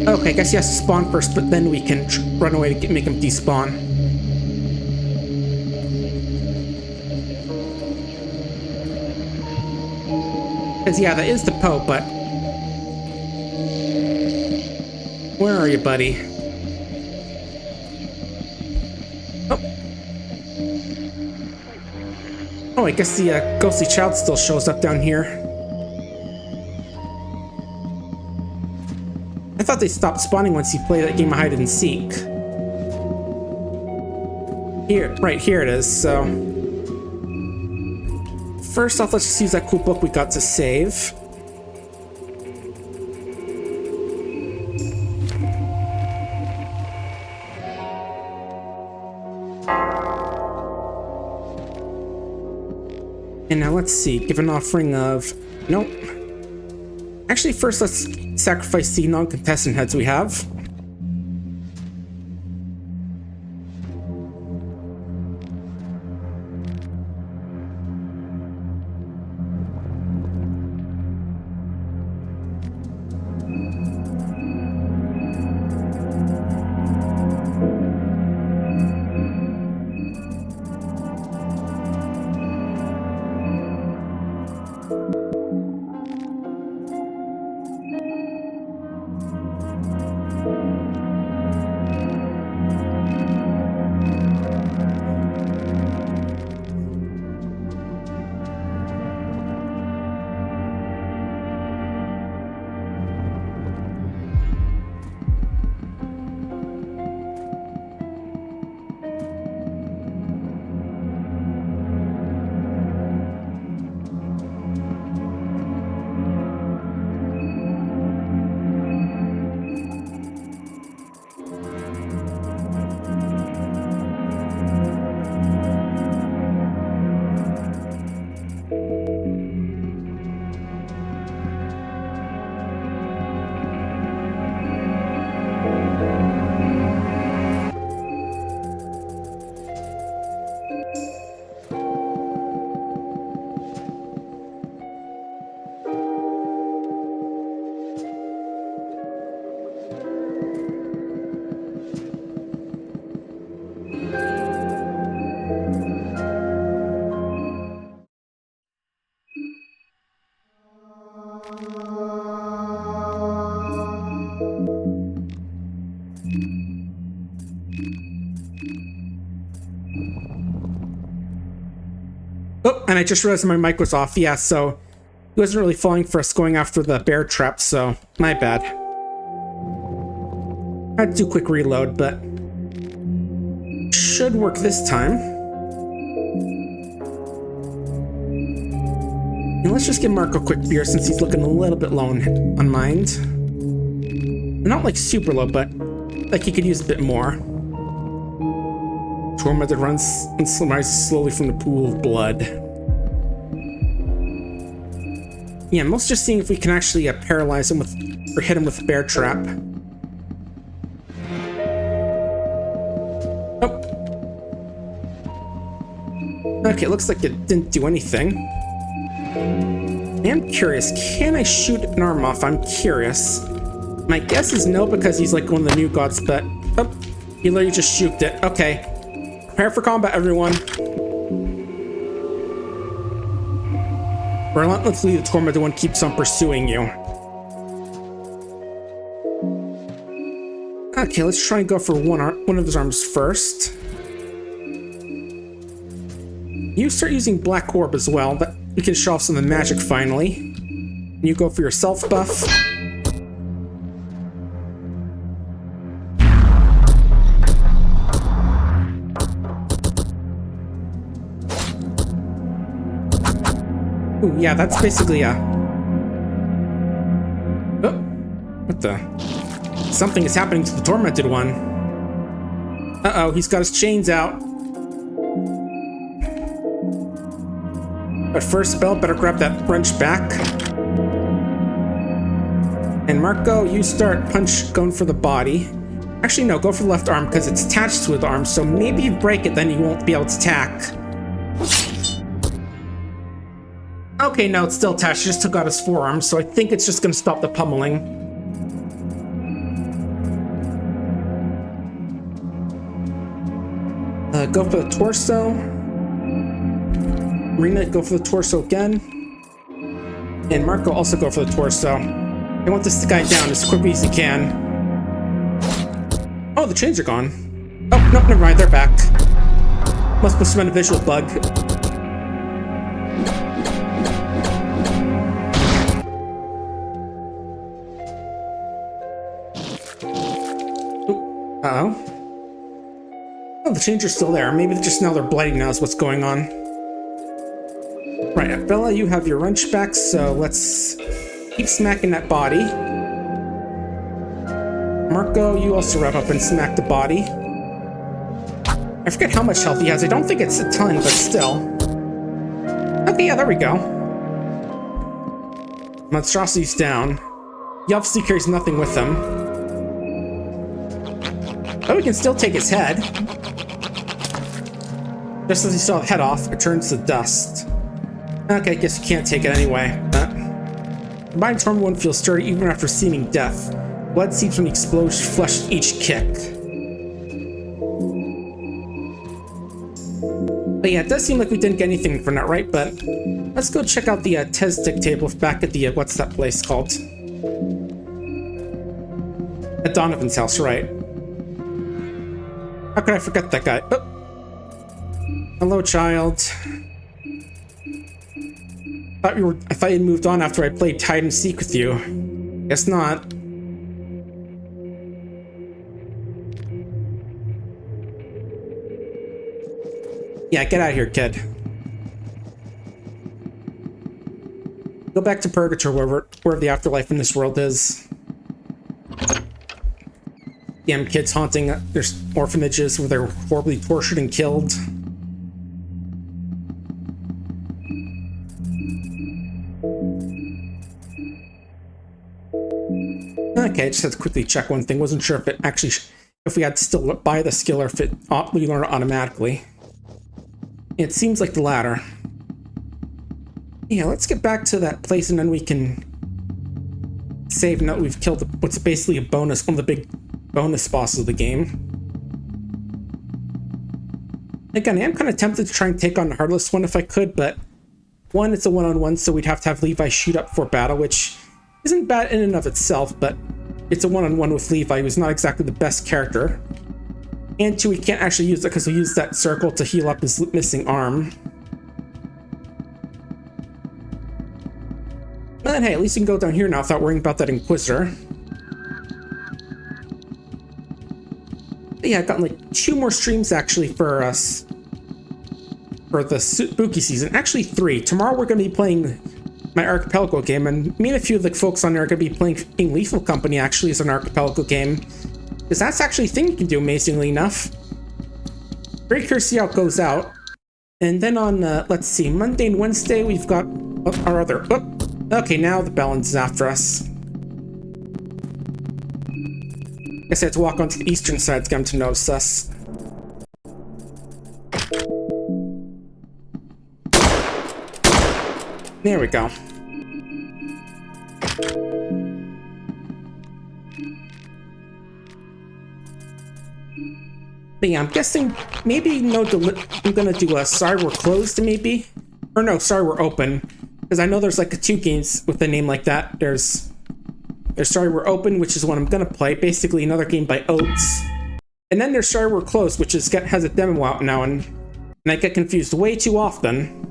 Okay, I guess he has to spawn first, but then we can run away to make him despawn. Because, yeah, that is the Pope, but... Where are you, buddy? Oh. Oh, I guess the ghostly child still shows up down here. I thought they stopped spawning once you play that game of hide and seek. Here, right here it is, so... First off, let's just use that cool book we got to save. And now let's see, give an offering of... Nope. Actually, first let's sacrifice the non-contestant heads we have. Oh, and I just realized my mic was off. Yeah, so he wasn't really falling for us going after the bear trap, so my bad. I had to do a quick reload, but should work this time. And let's just give Marco a quick beer since he's looking a little bit low on mind. Not like super low, but like he could use a bit more. Tormented runs and rises slowly from the pool of blood. Yeah, I'm also just seeing if we can actually paralyze him with, or hit him with a bear trap. Oh. Okay, looks like it didn't do anything. I'm curious, can I shoot an arm off? I'm curious. My guess is no, because he's like one of the new gods, but oh, he literally just shoot it. Okay. Prepare for combat, everyone. Relentlessly, the tormented one keeps on pursuing you. Okay, let's try and go for one of his arms first. You start using Black Orb as well, but we can show off some of the magic finally. You go for your self buff. Ooh, yeah, that's basically a... Oh, what the... Something is happening to the tormented one. Uh-oh, he's got his chains out. But first, Bell, better grab that wrench back. And Marco, you start going for the body. Actually, no, go for the left arm because it's attached to the arm, so maybe you break it, then you won't be able to attack. Okay, no, it's still attached. Just took out his forearm, so I think it's just going to stop the pummeling. Go for the torso. Marina, go for the torso again. And Marco, also go for the torso. I want this guy down as quickly as he can. Oh, the chains are gone. Oh, no, never mind, they're back. Must have been a visual bug. Uh-oh. Oh, the chains are still there. Maybe just now they're bloody now is what's going on. Right, Bella, you have your wrench back, so let's keep smacking that body. Marco, you also wrap up and smack the body. I forget how much health he has. I don't think it's a ton, but still. Okay, yeah, there we go. Monstrosity's down. He obviously carries nothing with him. But we can still take his head. Just as he saw the head off, it turns to dust. Okay, I guess you can't take it anyway. Combined Torment one feels sturdy even after seeming death. Blood seeps from the exploded flesh with each kick. But yeah, it does seem like we didn't get anything from that, right? But let's go check out the Teztic table back at the, what's that place called? At Donovan's house, right? How could I forget that guy? Oh. Hello, child. I thought you'd moved on after I played hide and seek with you. Guess not. Yeah, get out of here, kid. Go back to Purgatory, wherever the afterlife in this world is. Damn kids haunting their orphanages where they're horribly tortured and killed. Okay, I just had to quickly check one thing. Wasn't sure if it actually, if we had to still buy the skill or if we learn it automatically. It seems like the latter. Yeah, let's get back to that place and then we can save now that we've killed what's basically a bonus, one of the big bonus bosses of the game. Again, I am kind of tempted to try and take on the Heartless one if I could, but One, it's a one-on-one, so we'd have to have Levi shoot up for battle, which isn't bad in and of itself, but it's a one-on-one with Levi, who's not exactly the best character. And two, we can't actually use it because we use that circle to heal up his missing arm. But then, hey, at least you can go down here now without worrying about that Inquisitor. But yeah, I've gotten like 2 more streams actually for us for the spooky season. Actually 3. Tomorrow we're going to be playing my Archipelago game, and me and a few of the folks on there are going to be playing Lethal Company actually as an Archipelago game. Because that's actually a thing you can do, amazingly enough. Very curious to see how it goes out. And then on, let's see, Monday and Wednesday we've got our other... Oh, okay, now the balance is after us. Guess I had to walk onto the eastern side to get him to notice us. There we go. But yeah, I'm guessing maybe no I'm gonna do a sorry we're closed maybe? Or no, sorry we're open. Because I know there's like 2 games with a name like that. There's Sorry We're Open, which is one I'm gonna play. Basically another game by Oats. And then there's Sorry We're Closed, which has a demo out now, and I get confused way too often.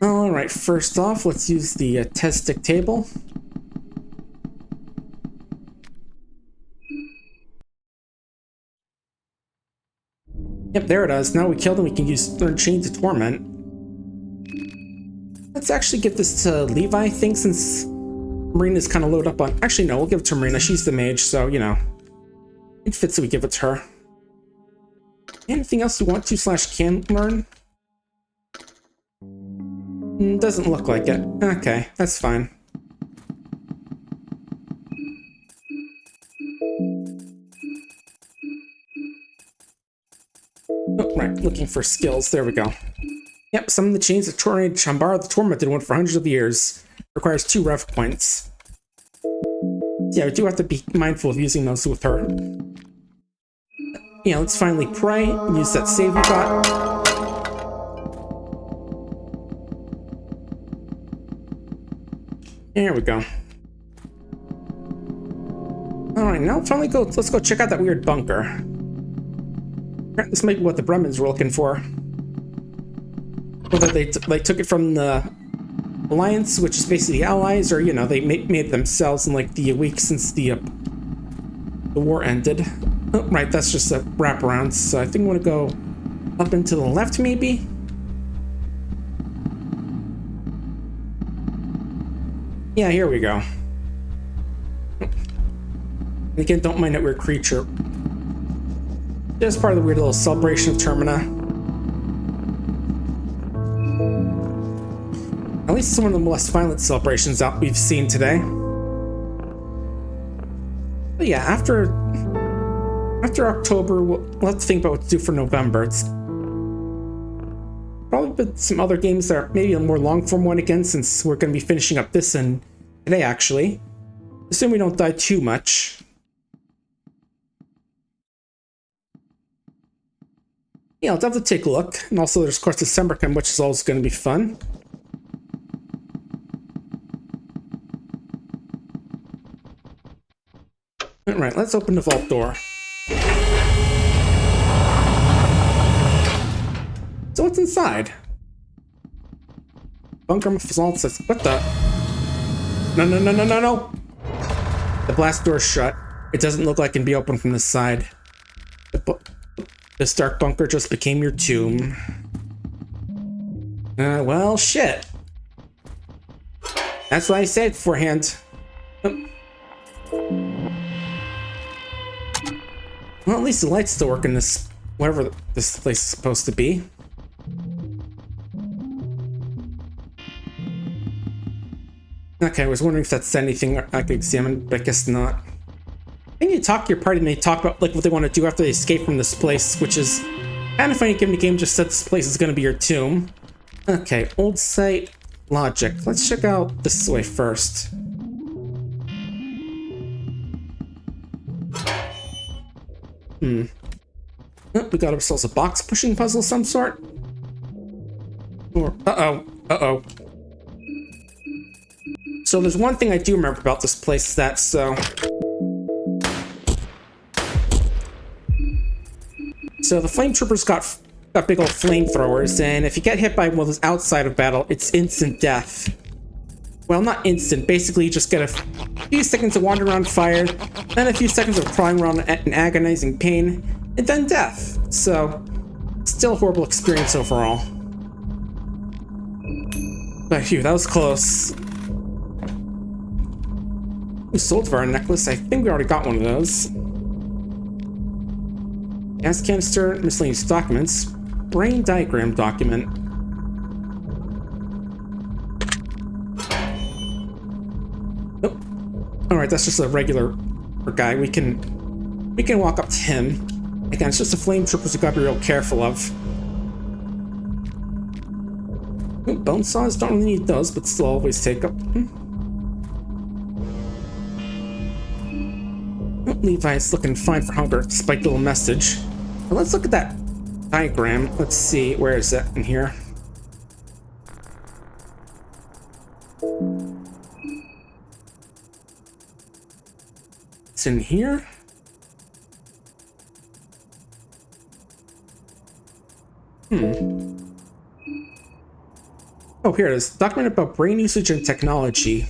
Alright, first off, let's use the test stick table. Yep, there it is. Now we killed him, we can use Learn Chain to Torment. Let's actually give this to Levi, I think, since Marina's kind of loaded up on... Actually, no, we'll give it to Marina. She's the mage, so, you know. It fits that we give it to her. Anything else you want to / can learn? Doesn't look like it. Okay, that's fine. Oh, right, looking for skills. There we go. Yep, some of the chains of Tornado Chambara, the tormented one for hundreds of years. Requires 2 rev points. Yeah, we do have to be mindful of using those with her. Yeah, let's finally pray and use that save we got. There we go. Alright, now finally let's go check out that weird bunker. This might be what the Bremens were looking for. Whether they took it from the Alliance, which is basically allies, or, you know, they made it themselves in, like, the week since the war ended. Oh, right, that's just a wraparound, so I think I want to go up and to the left, maybe? Yeah, here we go. And again, don't mind that weird creature. Just part of the weird little celebration of Termina. At least it's one of the less violent celebrations that we've seen today. But yeah, after October, we'll have to think about what to do for November. It's probably been some other games that are maybe a more long-form one again, since we're going to be finishing up this today, actually. Assume we don't die too much. Yeah, I'll definitely take a look. And also, there's, of course, December come, which is always going to be fun. Alright, let's open the vault door. So what's inside? Bunker vault says, what the? No. The blast door's shut. It doesn't look like it can be opened from this side. This dark bunker just became your tomb. Well, shit. That's what I said beforehand. Well, at least the lights still work in this, wherever this place is supposed to be. Okay, I was wondering if that's anything I could examine, but I guess not. I think you talk to your party and they talk about like what they want to do after they escape from this place, which is kind of funny given the game just said this place is going to be your tomb. Okay, old site, logic. Let's check out this way first. Oh, we got ourselves a box pushing puzzle of some sort. Or, uh-oh. So there's one thing I do remember about this place, is that, so the flame troopers got big old flamethrowers, and if you get hit by one of those outside of battle, it's instant death. Well, not instant. Basically, you just get a few seconds of wandering around fire, then a few seconds of crawling around in agonizing pain, and then death. So, still a horrible experience overall. But phew, that was close. We sold for our necklace. I think we already got one of those. Gas canister, miscellaneous documents, brain diagram document. Oh, all right, that's just a regular guy. We can walk up to him. Again, it's just the flame troopers we gotta be real careful of. Oh, bone saws, don't really need those, but still always take up. Oh, Levi's looking fine for hunger, despite the little message. Well, let's look at that diagram. Let's see, where is it in here? It's in here? Oh, here it is. Document about brain usage and technology.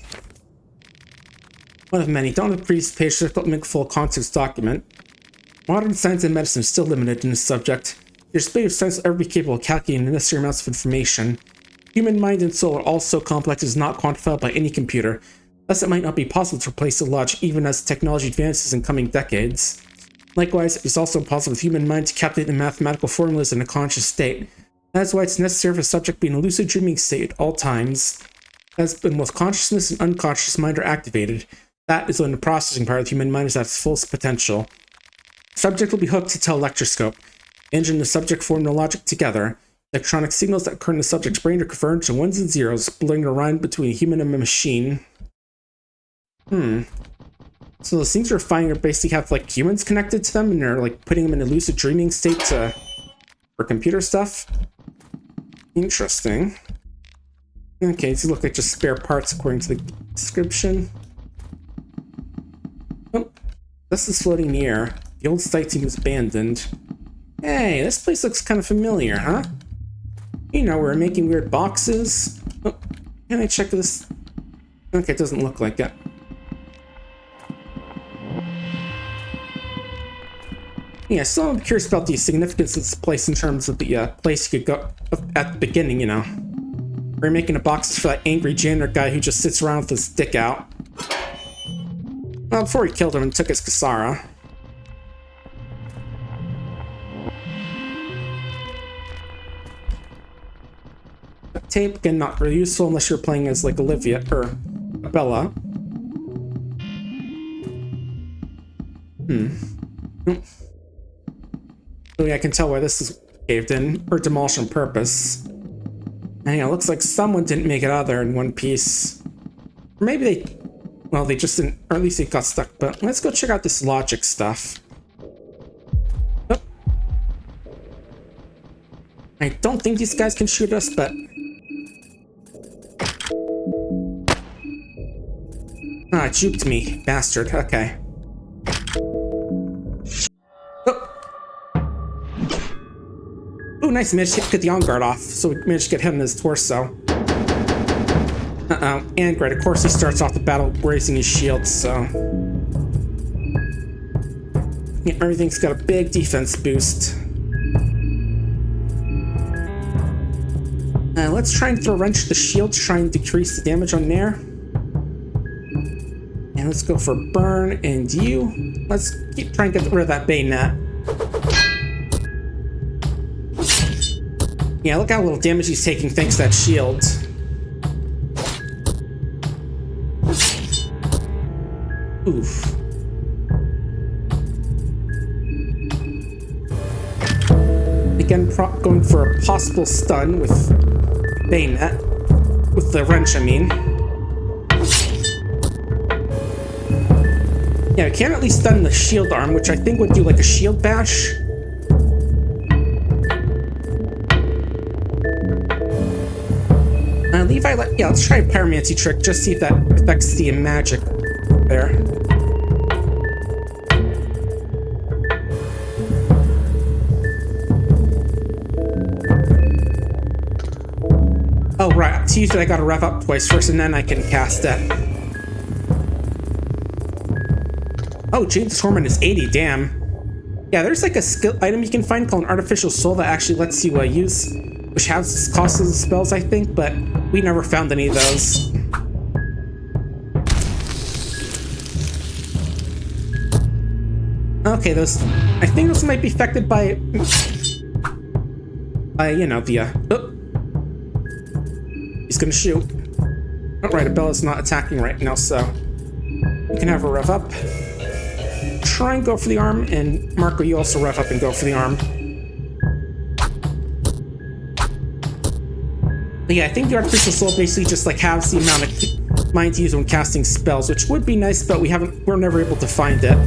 One of many. Don't have the previous page to make a full context document. Modern science and medicine is still limited in this subject. Your speed of science will ever be capable of calculating the necessary amounts of information. Human mind and soul are all so complex it is not quantifiable by any computer. Thus, it might not be possible to replace the logic even as technology advances in coming decades. Likewise, it is also impossible for the human mind to calculate the mathematical formulas in a conscious state. That is why it's necessary for the subject to be in a lucid dreaming state at all times. As when both consciousness and unconscious mind are activated, that is when the processing part of the human mind is at its fullest potential. The subject will be hooked to a telescope. The engine and the subject form the logic together. Electronic signals that occur in the subject's brain are converged to ones and zeros, blurring the line between a human and a machine. So those things we're finding are basically have like humans connected to them, and they're like putting them in a lucid dreaming state for computer stuff. Interesting. Okay, these look like just spare parts according to the description. Oh, this is floating in the air. The old site team is abandoned. Hey, this place looks kind of familiar, huh? You know, we're making weird boxes. Oh, can I check this? Okay, it doesn't look like it. Yeah, so I'm curious about the significance of this place in terms of the place you could go at the beginning, you know. We're making the boxes for that angry janitor guy who just sits around with his dick out. Well, before he killed him and took his Kasara. Tape, again, not really useful unless you're playing as, like, Olivia, or Bella. Oh yeah, I can tell why this is caved in, or demolished on purpose. And yeah, it looks like someone didn't make it out of there in one piece. Or maybe they just didn't, or at least they got stuck, but let's go check out this logic stuff. Oh. I don't think these guys can shoot us, but... Ah, it juked me, bastard, okay. Oh, nice, managed to get the on guard off, so we managed to get him in his torso. Uh-oh, and great, of course he starts off the battle raising his shield, so... Yeah, everything's got a big defense boost. Let's try and throw a wrench to the shield to try and decrease the damage on there. And let's go for burn and you. Let's try and get rid of that bayonet. Yeah, look how little damage he's taking thanks to that shield. Oof. Again, going for a possible stun with bayonet. With the wrench, I mean. Yeah, we can at least stun the shield arm, which I think would do like a shield bash. Levi, yeah, let's try a pyromancy trick, just see if that affects the magic there. Oh, right, to use it, I gotta rev up twice first, and then I can cast it. Oh, James Torment is 80, damn. Yeah, there's like a skill item you can find called an Artificial Soul that actually lets you use, which has costs of the spells, I think, but we never found any of those. Okay, those, I think those might be affected by you know, the, oh. He's gonna shoot. Oh, right, Abella's not attacking right now, so we can have her rev up. Try and go for the arm, and Marco, you also rev up and go for the arm. But yeah, I think the Artificial Soul basically just like halves the amount of mind to use when casting spells, which would be nice, but we're never able to find it.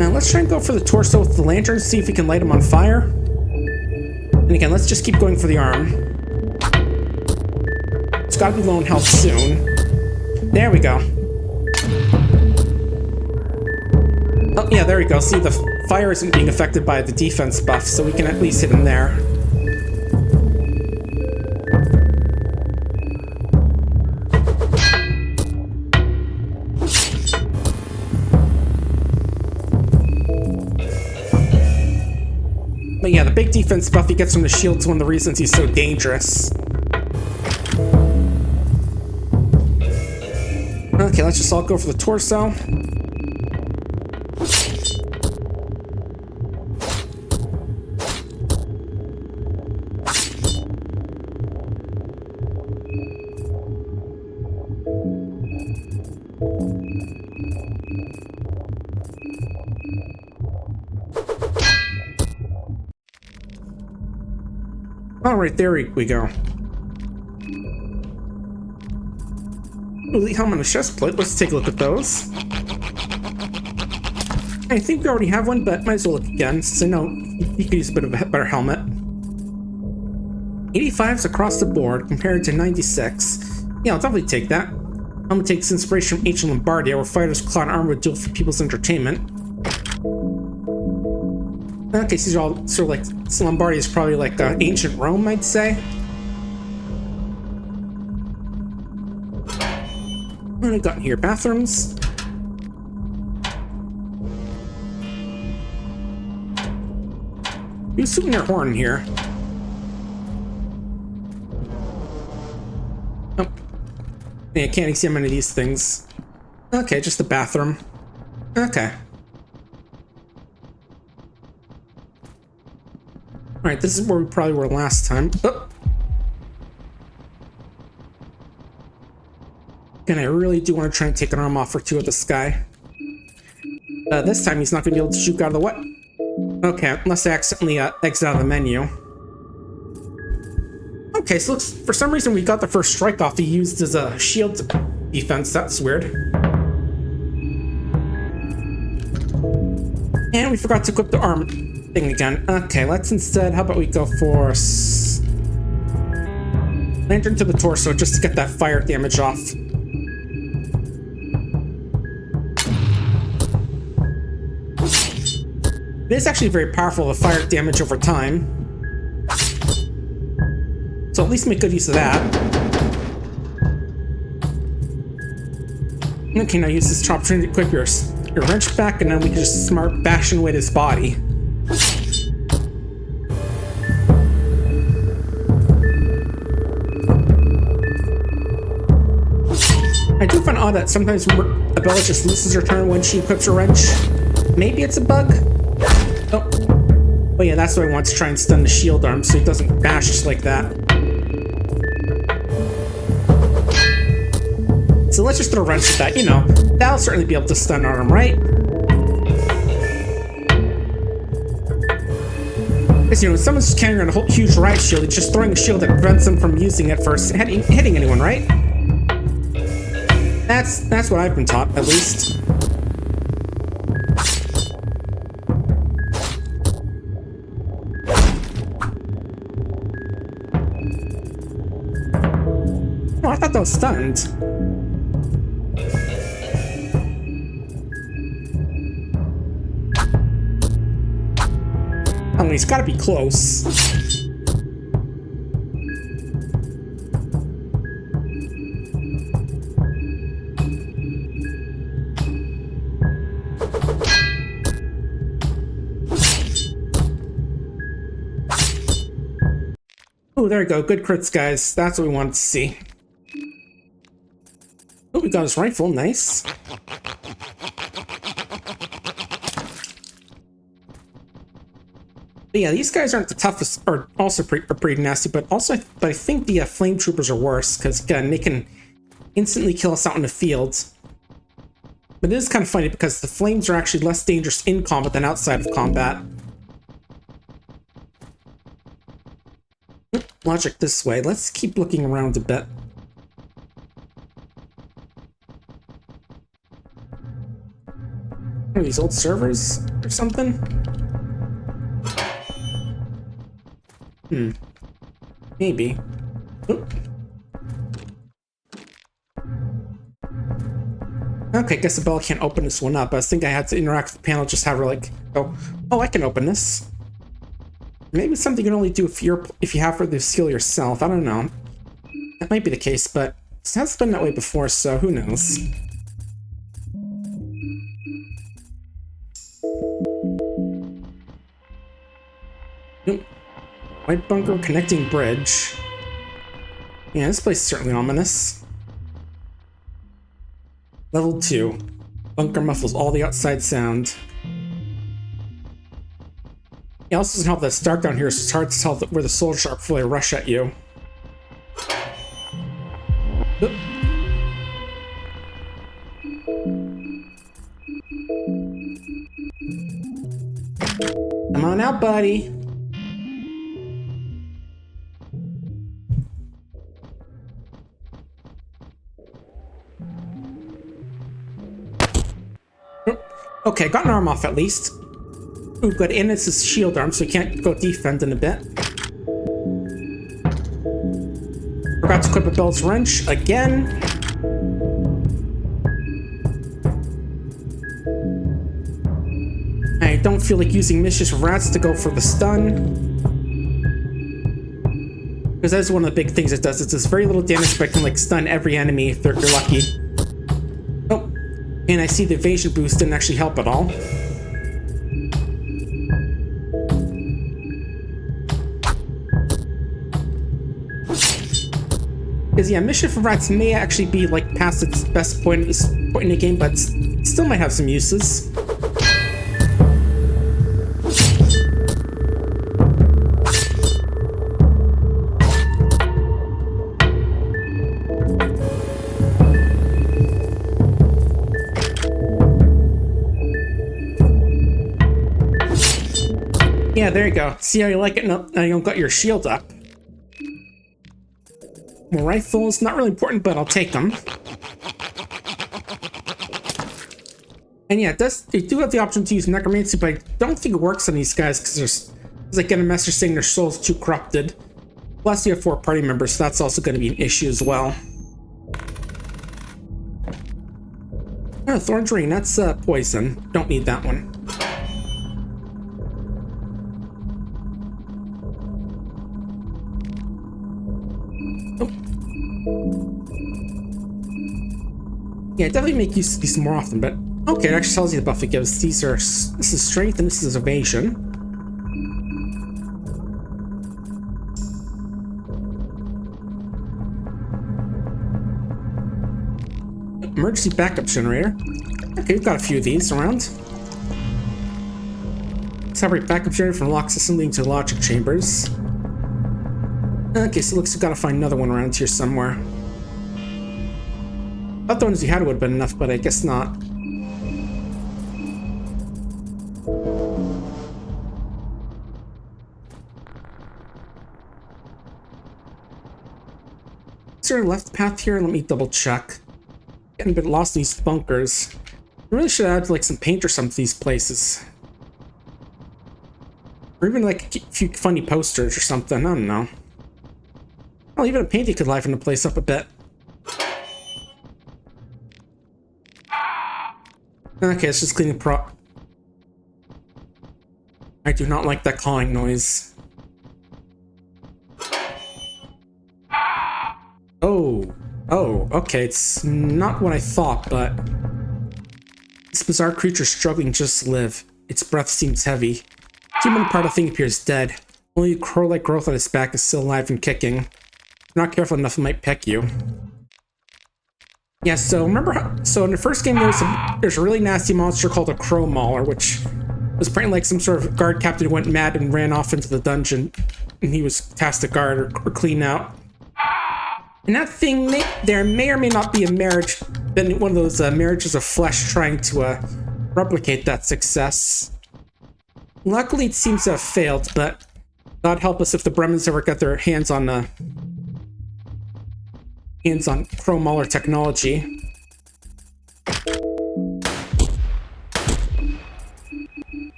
Now let's try and go for the torso with the lantern, see if we can light him on fire. And again, let's just keep going for the arm. It's gotta be low in health soon. There we go. Oh, yeah, there we go. See, the fire isn't being affected by the defense buff, so we can at least hit him there. But yeah, the big defense buff he gets from the shield's one of the reasons he's so dangerous. Okay, let's just all go for the torso. Alright, there we go. Ooh, the helmet and a chest plate. Let's take a look at those. I think we already have one, but might as well look again, since I know you could use a bit of a better helmet. 85s across the board, compared to 96. Yeah, I'll definitely take that. Helmet takes inspiration from ancient Lombardia, where fighters clad armor would duel for people's entertainment. Okay, so these are all sort of like, so Lombardia is probably like ancient Rome, I'd say. What have I got here? Bathrooms. Who's shooting their horn here? Oh. Yeah, I can't examine any of these things. Okay, just the bathroom. Okay. Alright, this is where we probably were last time. Oh. And I really do want to try and take an arm off or two of this guy. This time he's not going to be able to shoot out of the what? Okay, unless I accidentally exit out of the menu. Okay, so looks, for some reason we got the first strike off he used as a shield defense. That's weird. And we forgot to equip the arm thing again. Okay, let's instead, how about we go for lantern to the torso just to get that fire damage off. It is actually very powerful, the fire damage over time. So at least make good use of that. Okay, now use this opportunity to equip your wrench back, and then we can just smart bashing away at his body. I do find odd that sometimes Abella just loses her turn when she equips her wrench. Maybe it's a bug? Oh yeah, that's why I want to try and stun the shield arm so it doesn't bash just like that. So let's just throw a wrench at that, you know. That'll certainly be able to stun arm, right? Because, you know, if someone's just carrying around a whole huge riot shield, it's just throwing a shield that prevents them from using it for hitting anyone, right? That's what I've been taught, at least. still stunned. I mean, he's gotta be close. Oh, there we go. Good crits, guys. That's what we wanted to see. Oh, we got his rifle. Nice. But yeah, these guys aren't the toughest, or also pretty nasty, but I think the flame troopers are worse, because again, they can instantly kill us out in the field. But it is kind of funny, because the flames are actually less dangerous in combat than outside of combat. Logic this way. Let's keep looking around a bit. Are these old servers or something? Maybe. Oop. Okay, guess Isabella can't open this one up. I was thinking I had to interact with the panel, just have her like, oh, I can open this. Maybe it's something you can only do if you have the skill yourself. I don't know. That might be the case, but it has been that way before, so who knows? Nope. White bunker connecting bridge. Yeah, this place is certainly ominous. Level 2. Bunker muffles all the outside sound. It also doesn't help that it's dark down here, so it's hard to tell where the soldiers are before they rush at you. Oop. Come on out, buddy. Okay, got an arm off at least. Ooh, good, and it's his shield arm, so he can't go defend in a bit. Forgot to equip a belt's wrench again. I don't feel like using mischief rats to go for the stun. Because that's one of the big things it does. It does very little damage, but it can like stun every enemy if you're lucky. Oh, and I see the evasion boost didn't actually help at all. Because yeah, Mischief of Rats may actually be like past its best point at this point in the game, but it still might have some uses. Yeah, there you go. See how you like it? No, now you don't got your shield up. More rifles, not really important, but I'll take them. And yeah, they do have the option to use necromancy, but I don't think it works on these guys because I get a message saying their soul's too corrupted. Plus, you have 4 party members, so that's also going to be an issue as well. Oh, Thorn's Ring, that's poison. Don't need that one. Yeah, definitely make use of these more often, but okay, it actually tells you the buff it gives. This is strength and this is evasion. Emergency backup generator. Okay, we've got a few of these around. Separate backup generator from lock system leading to logic chambers. Okay, so it looks like we've got to find another one around here somewhere. I thought the ones you had would have been enough, but I guess not. Is there a left path here? Let me double check. Getting a bit lost in these bunkers. I really should add like some paint or something to these places. Or even like a few funny posters or something. I don't know. Well, even a painting could liven the place up a bit. Okay, let's just clean the pro... I do not like that calling noise. Oh, okay, it's not what I thought, but... This bizarre creature struggling just to live. Its breath seems heavy. Human part of the thing appears dead. Only a crow-like growth on its back is still alive and kicking. If you're not careful enough, it might peck you. Yeah, so remember how... So in the first game, there's a really nasty monster called a crow mauler, which was apparently like some sort of guard captain who went mad and ran off into the dungeon. And he was tasked to guard or clean out. And that thing, there may or may not be a marriage, been one of those marriages of flesh trying to replicate that success. Luckily, it seems to have failed, but God help us if the Bremens ever get their hands on crow mauler technology.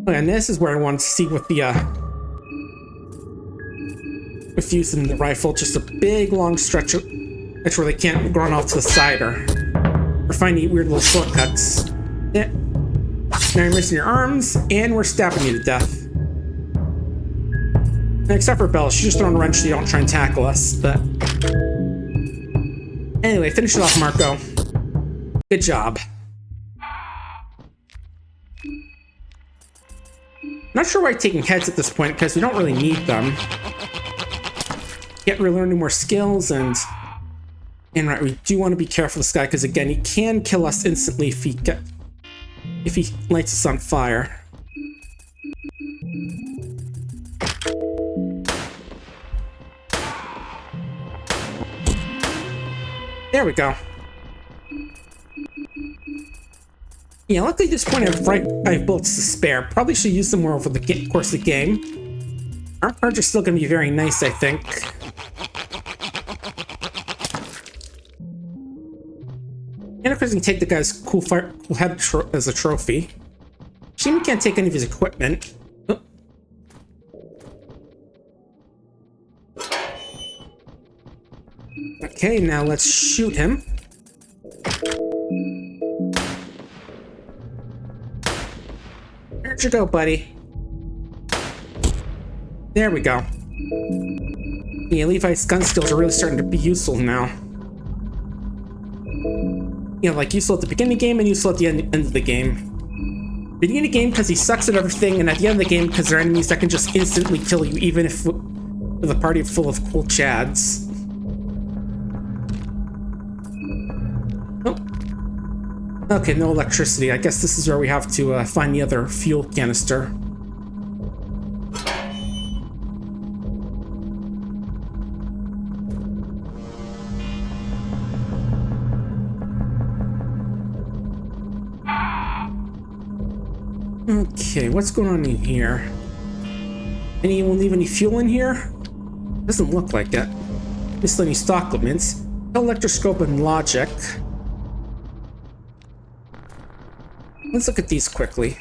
And this is where I wanted to see with the with using the rifle, just a big long stretch where they can't run off to the side or find weird little shortcuts. Yeah. Now you're missing your arms, and we're stabbing you to death. And except for Belle, she's just throwing a wrench so you don't try and tackle us, but... Anyway, finish it off, Marco. Good job. Not sure why I'm taking heads at this point, because we don't really need them. Can't really learn any more skills, and right, we do want to be careful of this guy, because again, he can kill us instantly if he lights us on fire. There we go. Yeah, luckily at this point I have bullets to spare. Probably should use them more over the course of the game. Our cards are still going to be very nice, I think. And of course, you can take the guy's cool head as a trophy. Shame we can't take any of his equipment. Oh. Okay, now let's shoot him. Where'd you go, buddy? There we go. Yeah, Levi's gun skills are really starting to be useful now. You know, like useful at the beginning of the game and useful at the end of the game. Beginning of the game because he sucks at everything, and at the end of the game because they're enemies that can just instantly kill you, even if with a party full of cool chads. Oh. Okay, no electricity. I guess this is where we have to find the other fuel canister. Okay, what's going on in here? Anyone leave any fuel in here? Doesn't look like it. Miscellaneous stock elements, electroscope and logic. Let's look at these quickly.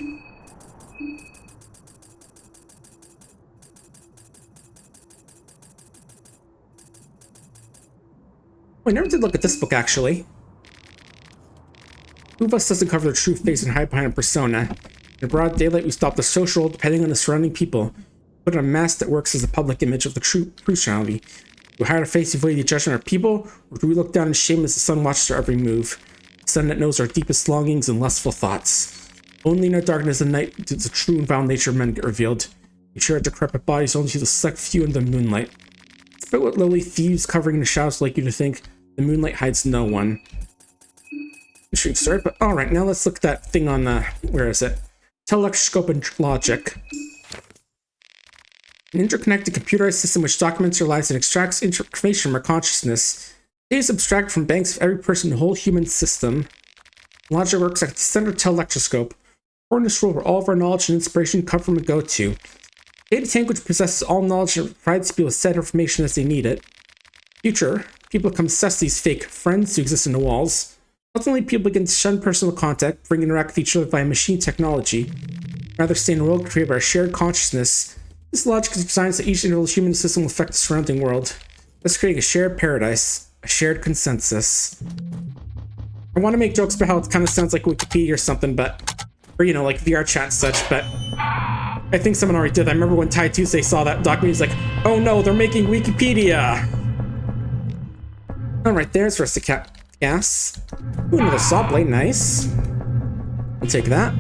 Oh, I never did look at this book, actually. Who of us doesn't cover their true face and hide behind a persona? In broad daylight, we stop the social, depending on the surrounding people. Put on a mask that works as a public image of the true personality. Do we hide our face before the judgment of people, or do we look down in shame as the sun watches our every move? The sun that knows our deepest longings and lustful thoughts. Only in the darkness of night does the true and foul nature of men get revealed. We share our decrepit bodies only to the select few in the moonlight. Despite what lowly thieves covering the shadows like you to think, the moonlight hides no one. Interesting story, but alright, now let's look at that thing on where is it? Electroscope and logic. An interconnected computerized system which documents our lives and extracts information from our consciousness. Data is abstracted from banks of every person in the whole human system. Logic works like the center telectroscope, or in this world where all of our knowledge and inspiration come from and go to. Data tank which possesses all knowledge and provides people with said information as they need it. Future, people become obsessed with these fake friends who exist in the walls. Ultimately, people begin to shun personal contact, bring interact with each other via machine technology. Rather stay in a world created by a shared consciousness. This logic is designed so each individual human system will affect the surrounding world, thus creating a shared paradise, a shared consensus. I want to make jokes about how it kind of sounds like Wikipedia or something, but... Or, you know, like VR chat and such, but... I think someone already did. I remember when Ty Tuesday saw that document, he's like, oh no, they're making Wikipedia! Alright, there's for us gas. Ooh, another saw blade, nice. I'll take that.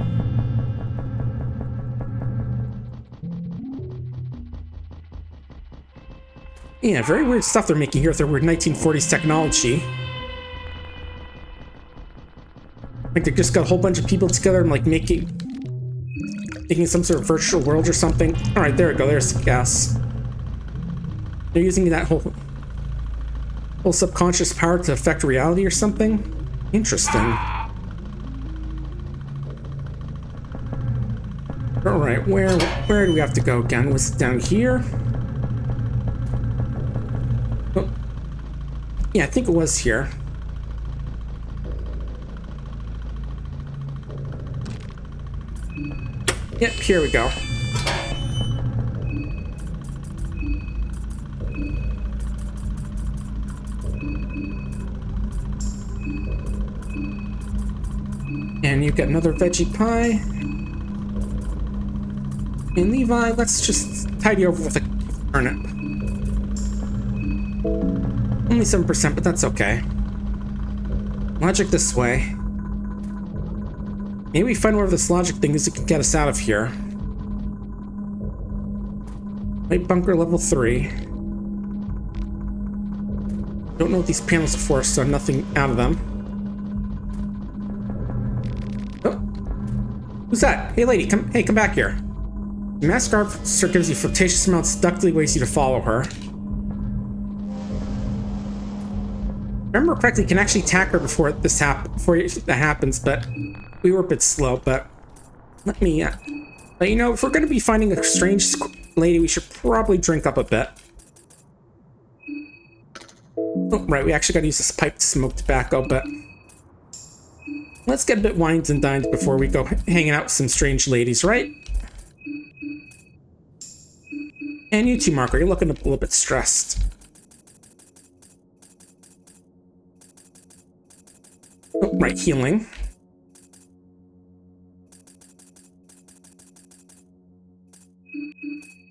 Yeah, very weird stuff they're making here with their weird 1940s technology. Like they just got a whole bunch of people together and like making some sort of virtual world or something. All right, there we go. There's the gas. They're using that whole subconscious power to affect reality or something. Interesting. All right, where do we have to go again? Was it down here? Oh. Yeah, I think it was here. Yep, here we go. And you get another veggie pie. And Levi, let's just tidy over with a turnip. Only 7%, but that's okay. Logic this way. Maybe we find whatever this logic thing is that can get us out of here. Light bunker level 3. Don't know what these panels are for, so nothing out of them. Oh. Who's that? Hey lady, come back here. The masked officer gives you flirtatious amounts, seductively ways you to follow her. Remember correctly, you can actually attack her before that happens, but we were a bit slow. But let me let you know, if we're going to be finding a strange lady, we should probably drink up a bit. Oh, right, we actually got to use this pipe to smoke tobacco, but let's get a bit wined and dined before we go hanging out with some strange ladies, right? And you too, Marco, you're looking a little bit stressed. Oh, right, healing.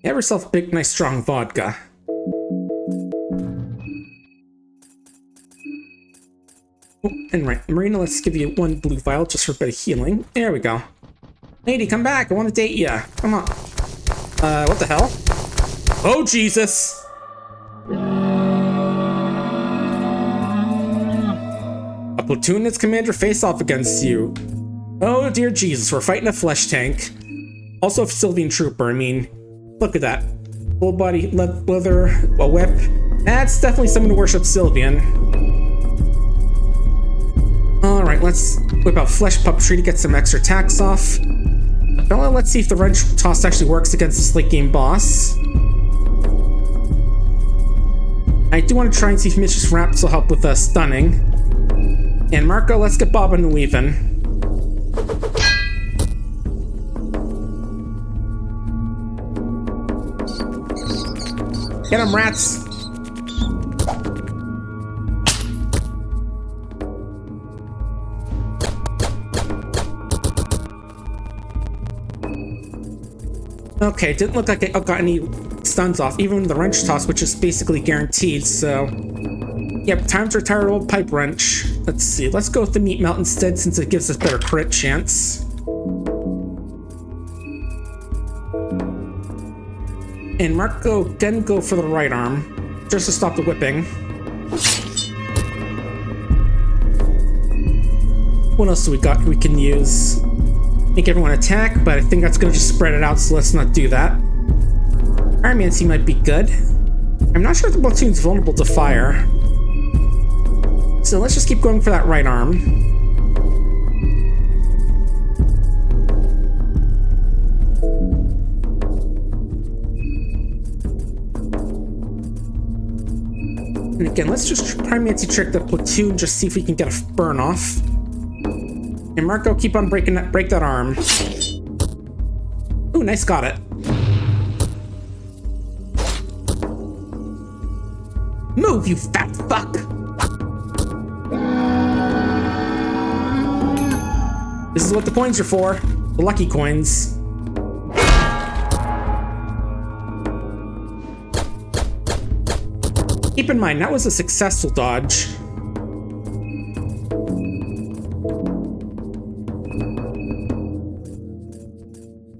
Have yourself a big, nice, strong vodka. Oh, and right, Marina, let's give you 1 blue vial just for a bit of healing. There we go. Lady, come back. I want to date ya. Come on. What the hell? Oh, Jesus. A platoon and its commander face off against you. Oh, dear Jesus, we're fighting a flesh tank. Also a Sylvian trooper, I mean, look at that. Full body leather, a whip. That's definitely someone to worship Sylvian. Alright, let's whip out flesh puppetry to get some extra attacks off. Bella, let's see if the wrench toss actually works against this late game boss. I do want to try and see if Mistress Raps will help with stunning. And Marco, let's get bobbing and weaving. Get him, rats! Okay, didn't look like I got any stuns off, even the wrench toss, which is basically guaranteed, so... Yep, time to retire old pipe wrench. Let's see, let's go with the meat melt instead, since it gives us better crit chance. And Marco then go for the right arm, just to stop the whipping. What else do we got we can use? Make everyone attack, but I think that's gonna just spread it out, so let's not do that. Pyromancy might be good. I'm not sure if the platoon's vulnerable to fire. So let's just keep going for that right arm. And again, let's just Pyromancy trick the platoon, just see if we can get a burn off. And Marco, keep on break that arm. Ooh, nice, got it. Move, you fat fuck! This is what the coins are for. The lucky coins. Keep in mind, that was a successful dodge.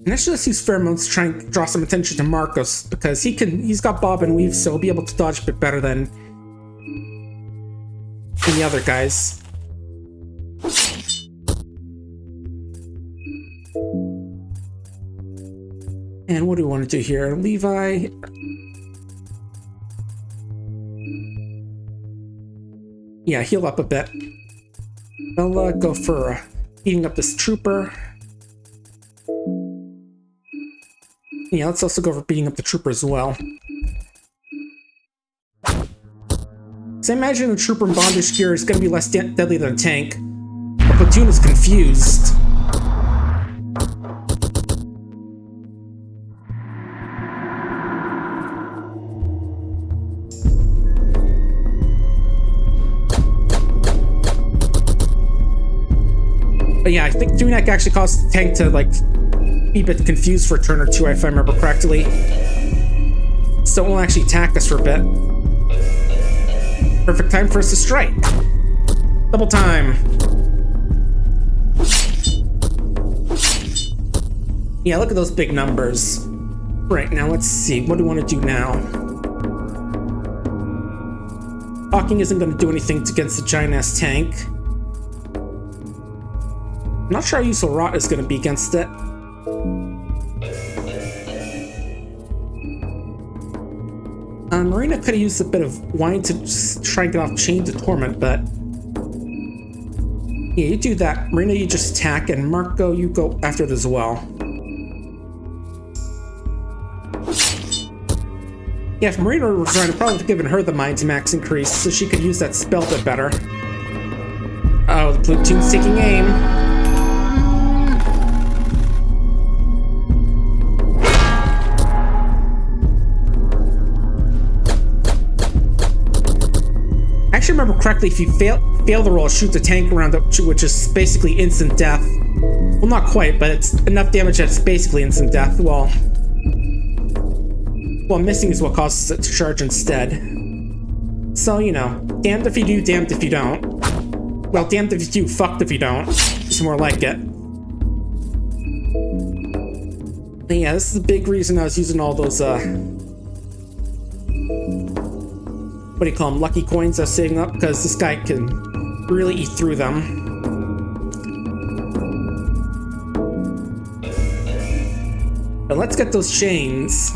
And let's just use pheromones to try and draw some attention to Marcos, because he's got bob and weave, so he'll be able to dodge a bit better than the other guys. And what do we want to do here? Levi. Yeah, heal up a bit. I'll go for beating up this trooper. Yeah, let's also go for beating up the trooper as well. So I imagine the trooper in bondage gear is going to be less deadly than a tank. Our platoon is confused. But yeah, I think doing that actually caused the tank to, like, be a bit confused for a turn or two, if I remember correctly. So it won't actually attack us for a bit. Perfect time for us to strike. Double time. Yeah, look at those big numbers. Right, now let's see. What do we want to do now? Hawking isn't going to do anything against the giant-ass tank. I'm not sure how useful Rot is going to be against it. Marina could have used a bit of wine to just try and get off Chain to Torment, but yeah, you do that. Marina, you just attack, and Marco, you go after it as well. Yeah, if Marina was running, I'd probably have given her the Mind's Max increase so she could use that spell a bit better. Oh, the platoon's taking aim. I actually remember correctly, if you fail the roll, shoot the tank around, which is basically instant death. Well, not quite, but it's enough damage that it's basically instant death. Well, missing is what causes it to charge instead. So, you know, damned if you do, damned if you don't. Well, damned if you do, fucked if you don't. It's more like it. But yeah, this is the big reason I was using all those, what do you call them, lucky coins I was saving up, because this guy can really eat through them. But let's get those chains.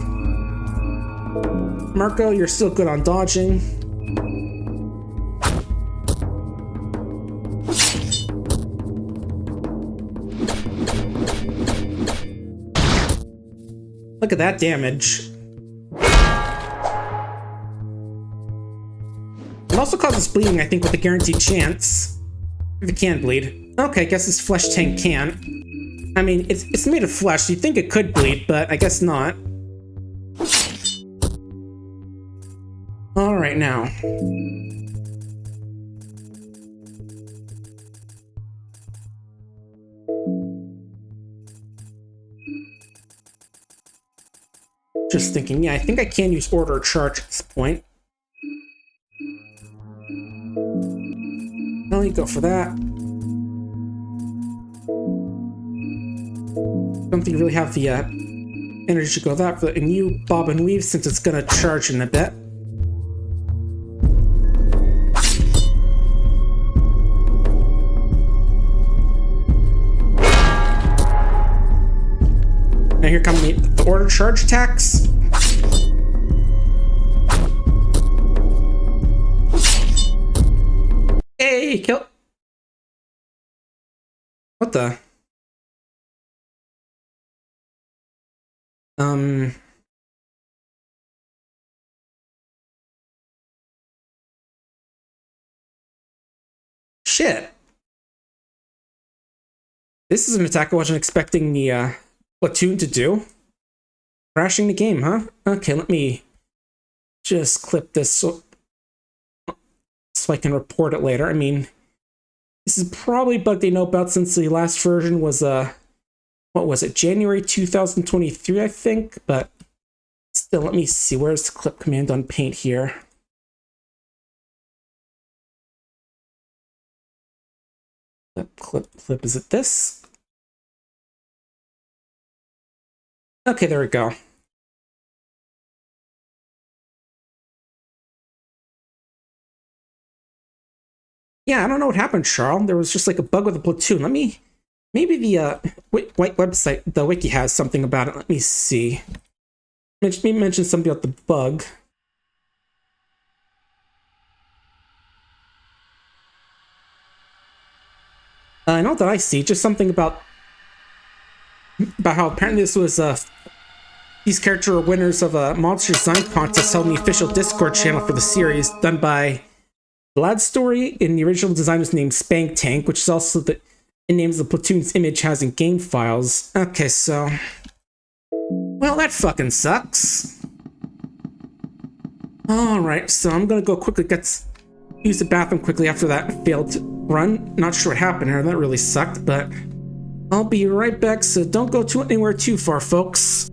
Marco, you're still good on dodging. Look at that damage. It also causes bleeding, I think, with a guaranteed chance. If it can bleed. Okay, I guess this flesh tank can't. I mean, it's made of flesh, so you'd think it could bleed, but I guess not. Alright, now. Just thinking, yeah, I think I can use Order Charge at this point. I'll let you go for that. Don't think you really have the energy to go that for, and you bob and weave since it's gonna charge in a bit. Now here come the order charge attacks. Hey, kill. What the? Shit. This is an attack I wasn't expecting the platoon to do. Crashing the game, huh? Okay, let me just clip this so I can report it later. I mean, This is probably a bug they know about since the last version was, what was it, January 2023, I think? But still, let me see. Where's the clip command on Paint here? Clip, is it this? Okay, there we go. Yeah, I don't know what happened, Charles. There was just like a bug with the platoon. Let me, maybe the white website, the wiki has something about it. Let me see. Maybe mention something about the bug. I know that I see just something about how apparently this was these characters are winners of a monster design contest held in the official Discord channel for the series, done by Glad Story. And the original design was named Spank Tank, which is also the names the platoon's image has in game files. Okay, so, well, that fucking sucks. All right, so I'm gonna go quickly use the bathroom quickly after that failed run. Not sure what happened here. That really sucked, but I'll be right back, so don't go anywhere too far, folks.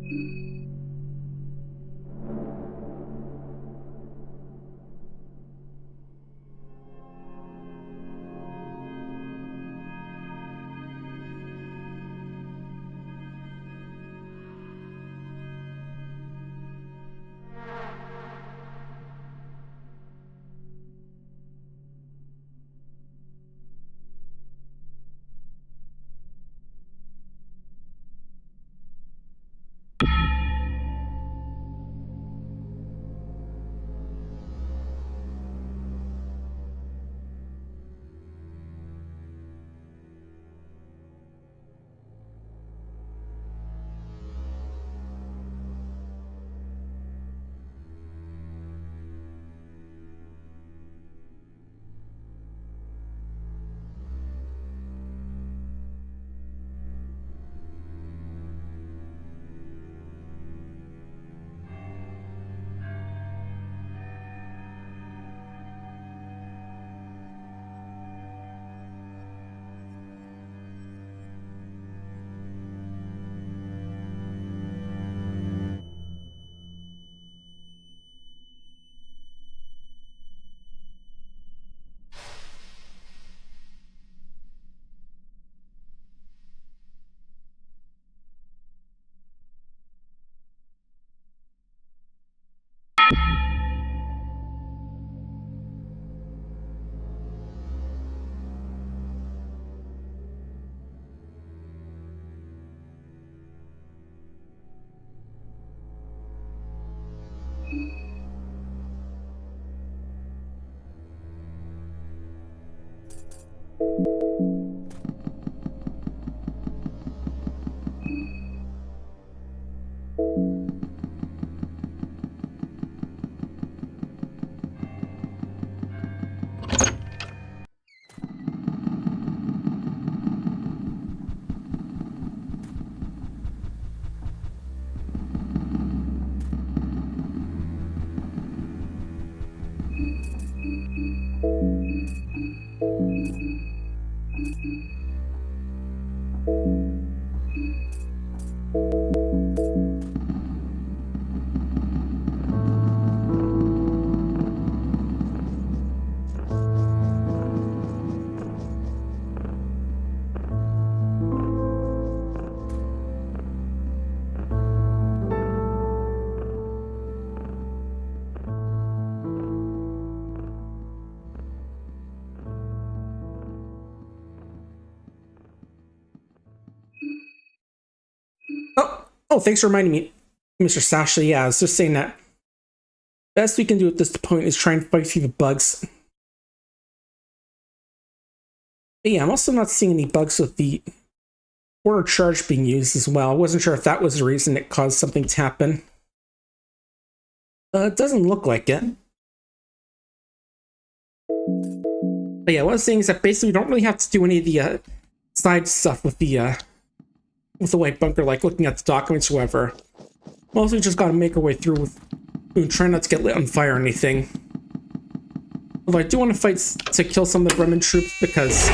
Oh, thanks for reminding me, Mr. Sasha. Yeah, I was just saying that best we can do at this point is try and fight through the bugs. But yeah, I'm also not seeing any bugs with the order charge being used as well. I wasn't sure if that was the reason it caused something to happen. It doesn't look like it. But yeah, what I was saying is that basically we don't really have to do any of the side stuff with the white bunker, like looking at the documents or whatever. Mostly just gotta make our way through with trying not to get lit on fire or anything. Although I do want to fight to kill some of the Bremen troops because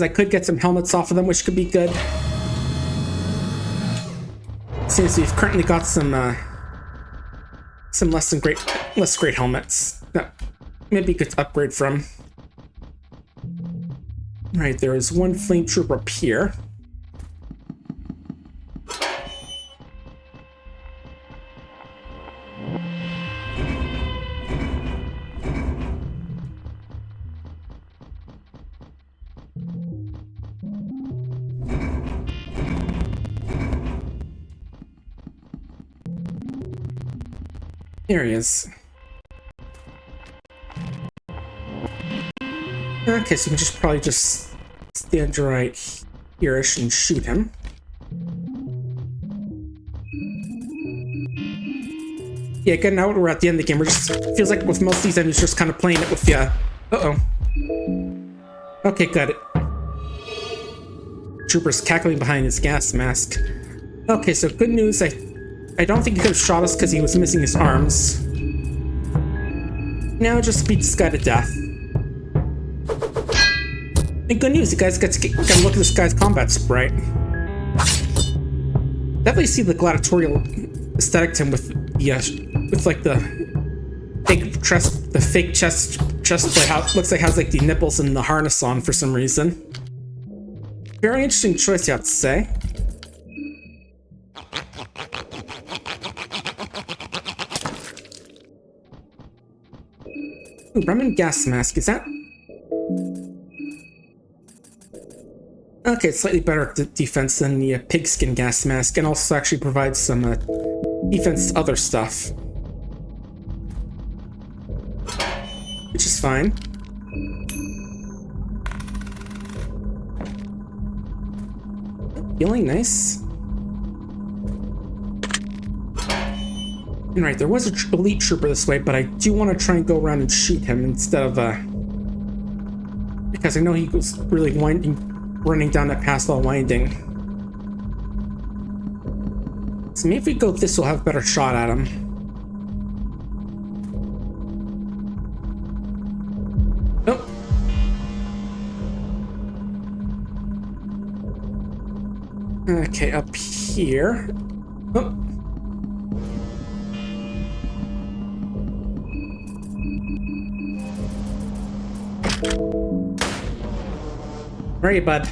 I could get some helmets off of them, which could be good. Since we've currently got some less great helmets that maybe you could upgrade from. Right, there is one flame trooper up here. There he is. Okay, so we can probably just stand right here-ish and shoot him. Yeah, again, now we're at the end of the game. We're just feels like with most of these enemies, just kind of playing it with the. Okay, got it. Trooper's cackling behind his gas mask. Okay, so good news. I don't think he could have shot us because he was missing his arms. Now just beat this guy to death. And good news, you guys get to look at this guy's combat sprite. Definitely see the gladiatorial aesthetic to him with like the fake chest plate. How it looks like it has like the nipples and the harness on for some reason. Very interesting choice, you have to say. Ooh, Bremen gas mask, is that? Okay, it's slightly better defense than the pigskin gas mask, and also actually provides some defense to other stuff. Which is fine. Feeling nice. And right, there was an elite trooper this way, but I do want to try and go around and shoot him instead of, because I know he was really running down that path while winding. So maybe if we go this, we'll have a better shot at him. Oh. Okay, up here. Oh. Where are you, bud?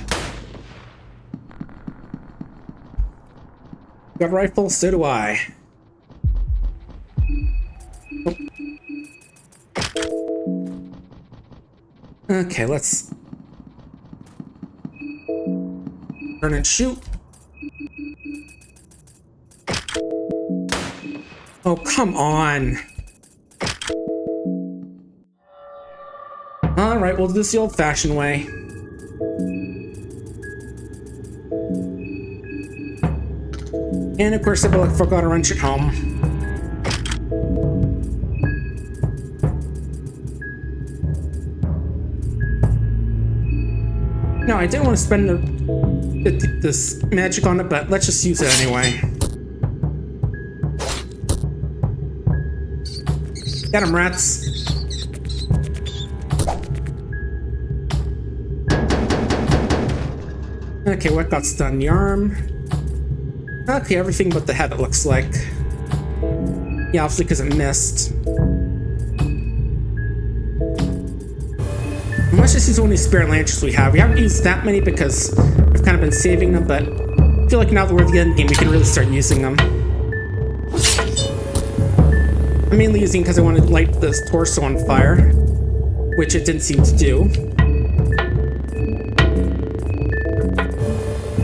Got a rifle? So do I. Oh. Okay, let's turn and shoot. Oh, come on. Alright, we'll do this the old-fashioned way. And of course, I forgot to wrench it home. No, I didn't want to spend this magic on it, but let's just use it anyway. Get him, rats. Okay, what got stunned? The arm. Okay, everything but the head, it looks like. Yeah, obviously because it missed. Let's just use only spare launchers we have. We haven't used that many because we've kind of been saving them, but I feel like now that we're at the end game, we can really start using them. I'm mainly using because I want to light this torso on fire, which it didn't seem to do.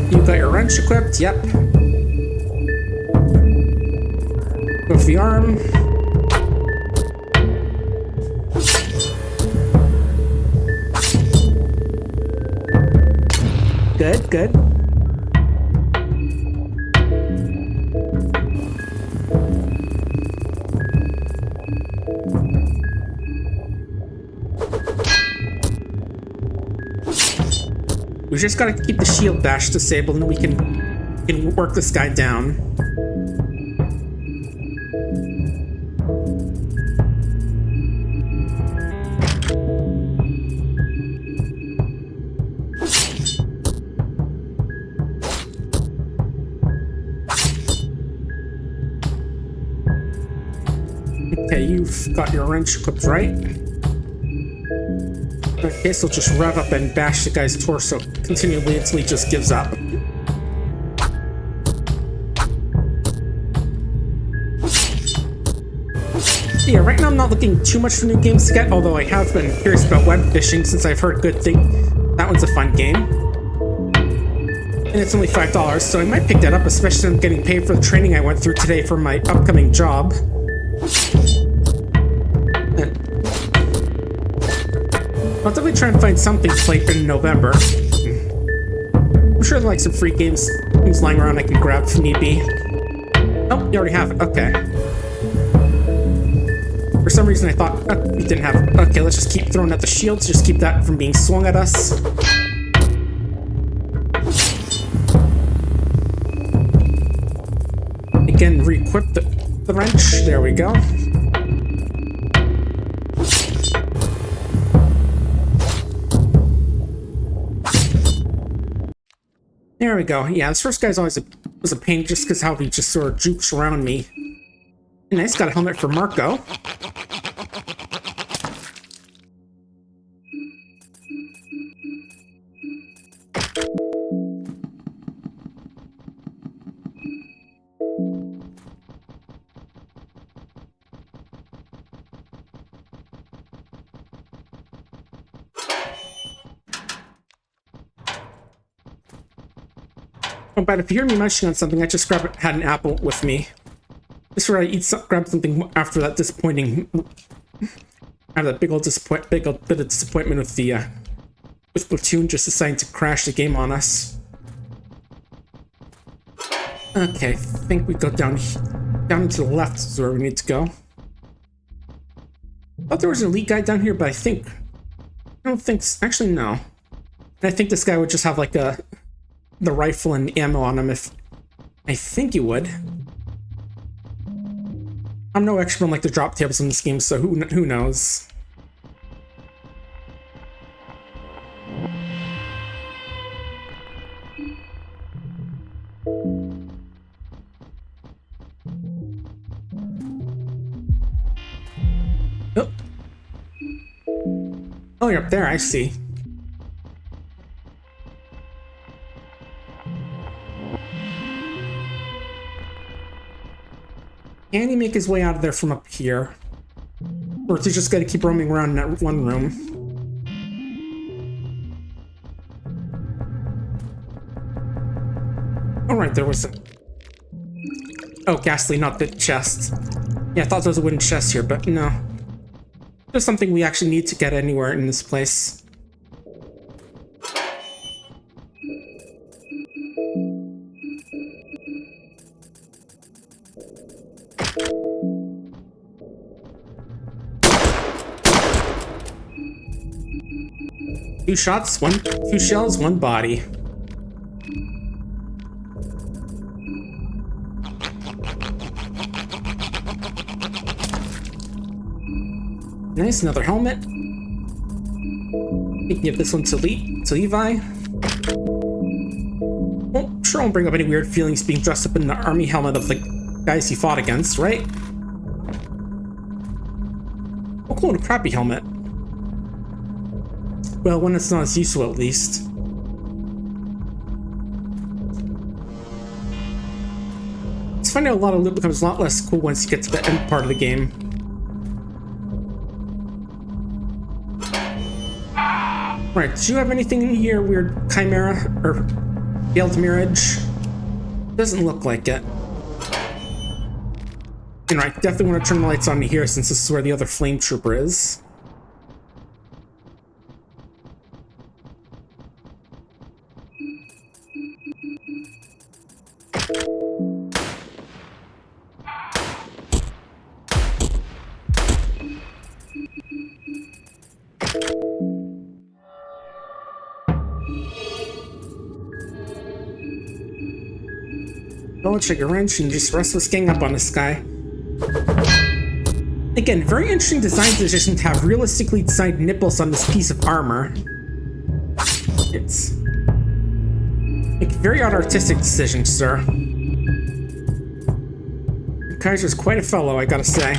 You got your wrench equipped? Yep. Go for the arm. Good, good. We just gotta keep the shield bash disabled and then we can work this guy down. Okay, you've got your wrench equipped, right? Okay, so just rev up and bash the guy's torso continually until he just gives up. Yeah, right now I'm not looking too much for new games to get, although I have been curious about web fishing since I've heard good things. That one's a fun game. And it's only $5, so I might pick that up, especially since I'm getting paid for the training I went through today for my upcoming job. I'll definitely try and find something to play in November. I'm sure there are like some free games lying around I can grab if need be. Oh, you already have it. Okay. For some reason I thought we didn't have it. Okay, let's just keep throwing at the shields. Just keep that from being swung at us. Again, re-equip the wrench. There we go. There we go. Yeah, this first guy's always was a pain just because how he just sort of jukes around me. Nice, got a helmet for Marco. Oh, but if you hear me munching on something, I just had an apple with me. Just where I grab something after that disappointing, after that big old bit of disappointment with the with Platoon just deciding to crash the game on us. Okay, I think we go down and to the left is where we need to go. I thought there was an elite guy down here, but I don't think, actually no. And I think this guy would just have like the rifle and ammo on him if, I think he would. I'm no expert on like the drop tables in this game, so who knows? Oh. Oh, you're up there, I see. Can he make his way out of there from up here? Or is he just gonna keep roaming around in that one room? Alright, there was a... Oh, ghastly, not the chest. Yeah, I thought there was a wooden chest here, but no. There's something we actually need to get anywhere in this place. Two shots, two shells, one body. Nice, another helmet. We can give this one to Levi. Well, sure won't bring up any weird feelings being dressed up in the army helmet of the guys he fought against, right? Oh, cool, and a crappy helmet. Well, when it's not as useful, at least. It's funny how a lot of loot becomes a lot less cool once you get to the end part of the game. Right, do you have anything in here, weird chimera or failed mirage? Doesn't look like it. And I definitely want to turn the lights on here since this is where the other flame trooper is. Well, let's check a wrench and just rest this gang up on this guy. Again, very interesting design decision to have realistically designed nipples on this piece of armor. It's a very odd artistic decision, sir. Kaiser's quite a fellow, I gotta say.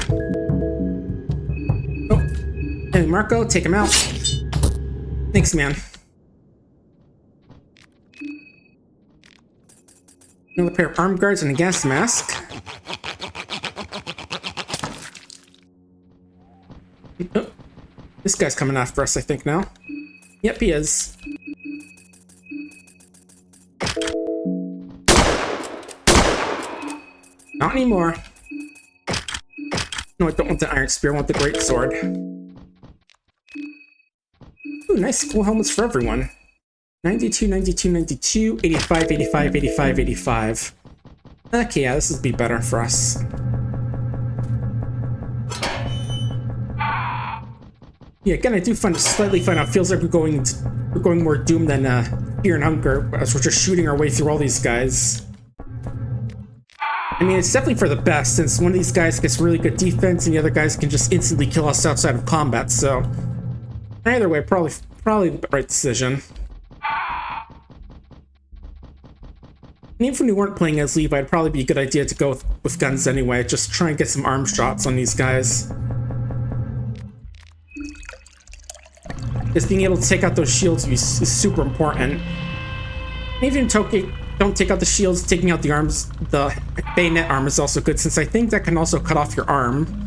Hey, Marco, take him out. Thanks, man. Another pair of arm guards and a gas mask. Oh, this guy's coming after us, I think, now. Yep, he is. Not anymore. No, I don't want the iron spear, I want the great sword. Ooh, nice cool helmets for everyone. 92, 92, 92, 85, 85, 85, 85. Okay, yeah, this would be better for us. Yeah, again, I do slightly find out feels like we're going more Doom than Fear and Hunger, as we're just shooting our way through all these guys. I mean, it's definitely for the best, since one of these guys gets really good defense and the other guys can just instantly kill us outside of combat, so... Either way, probably the right decision. And even if we weren't playing as Levi, it'd probably be a good idea to go with guns anyway, just try and get some arm shots on these guys. Because being able to take out those shields is super important. And even don't take out the shields, taking out the arms, the bayonet arm is also good, since I think that can also cut off your arm.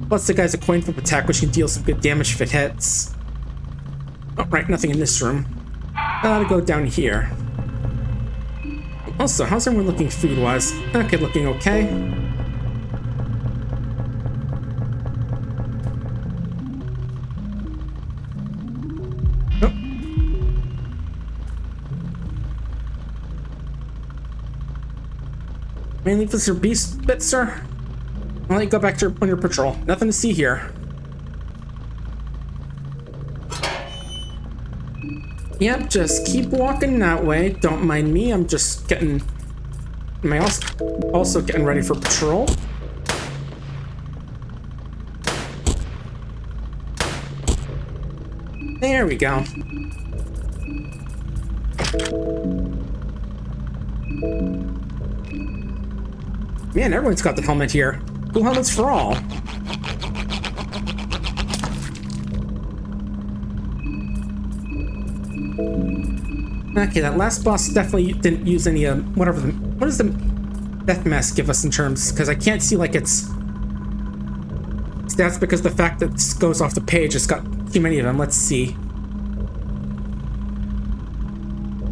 Plus the guy's a coin flip attack, which can deal some good damage if it hits. Oh, right, nothing in this room. Gotta go down here. Also, how's everyone looking food-wise? Okay, looking okay. Oh. Mainly for your beast bit, sir? I'll let you go back on your patrol. Nothing to see here. Yep, just keep walking that way. Don't mind me, I'm just getting... Am I also getting ready for patrol? There we go. Man, everyone's got the helmet here. Cool helmets for all. Okay, that last boss definitely didn't use any, what does the death mask give us in terms? Because I can't see, like, its stats because the fact that this goes off the page, it's got too many of them. Let's see.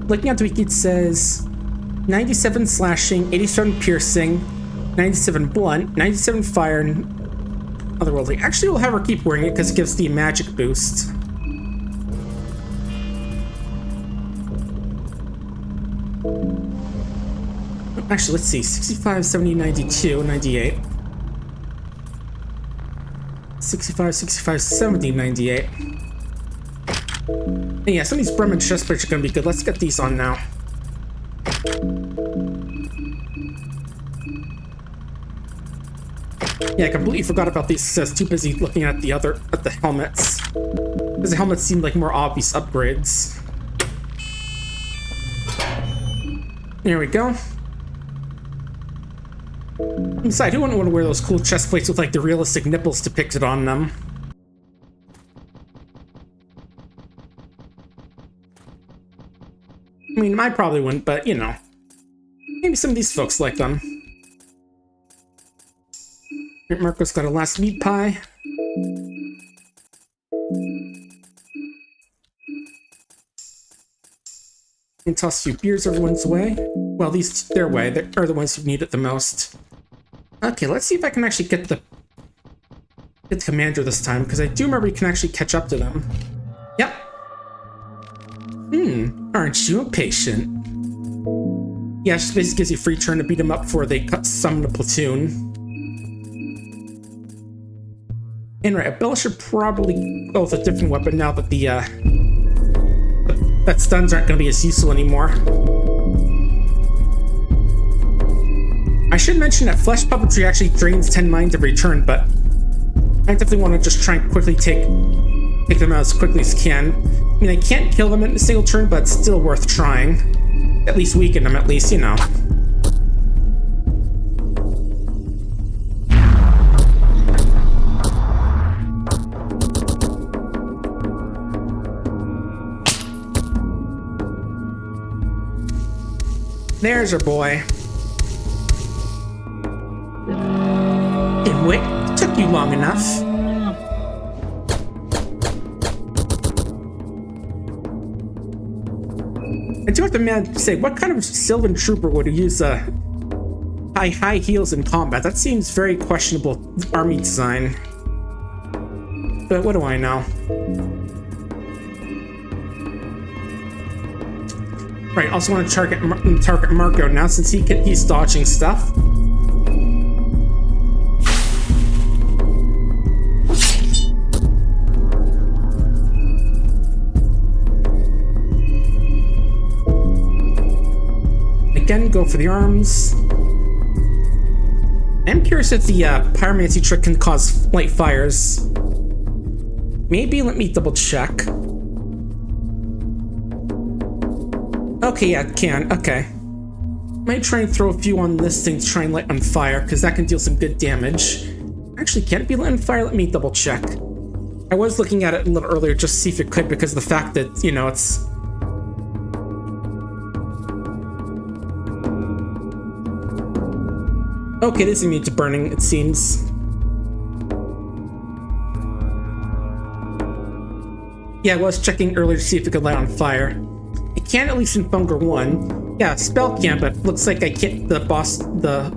Looking at the wiki, it says 97 slashing, 87 piercing, 97 blunt, 97 fire, and otherworldly. Actually, we'll have her keep wearing it because it gives the magic boost. Actually, let's see. 65, 70, 92, 98. 65, 65, 70, 98. And yeah, some of these Bremen chest plates are going to be good. Let's get these on now. Yeah, I completely forgot about these. I was too busy looking at the helmets. Because the helmets seemed like more obvious upgrades. There we go. Besides, who wouldn't want to wear those cool chest plates with like the realistic nipples depicted on them? I mean, I probably wouldn't, but you know. Maybe some of these folks like them. Marco's got a last meat pie. And toss a few beers everyone's way. Well, these their way. They are the ones who need it the most. Okay, let's see if I can actually get the commander this time, because I do remember you can actually catch up to them. Yep. Aren't you impatient? Yeah, it just basically gives you a free turn to beat them up before they summon a platoon. And right, Abella should probably go with a different weapon now that that stuns aren't going to be as useful anymore. I should mention that flesh puppetry actually drains 10 mines every turn, but I definitely want to just try and quickly take them out as quickly as can. I mean, I can't kill them in a single turn, but it's still worth trying. At least weaken them, at least, you know. There's our boy. And wait, it took you long enough. I do have to say, what kind of Sylvan trooper would use high heels in combat? That seems very questionable army design. But what do I know? Right, also want to target Marco now since he's dodging stuff. Again, go for the arms. I'm curious if the pyromancy trick can cause light fires. Maybe, let me double check. Okay, yeah, it can. Okay. Might try and throw a few on this thing to try and light on fire, because that can deal some good damage. Actually, can it be lit on fire? Let me double check. I was looking at it a little earlier just to see if it could, because of the fact that, you know, it's... Okay, this is immune to burning, it seems. Yeah, I was checking earlier to see if it could light on fire. It can, at least in Fungar 1. Yeah, spell can, but looks like I can't. The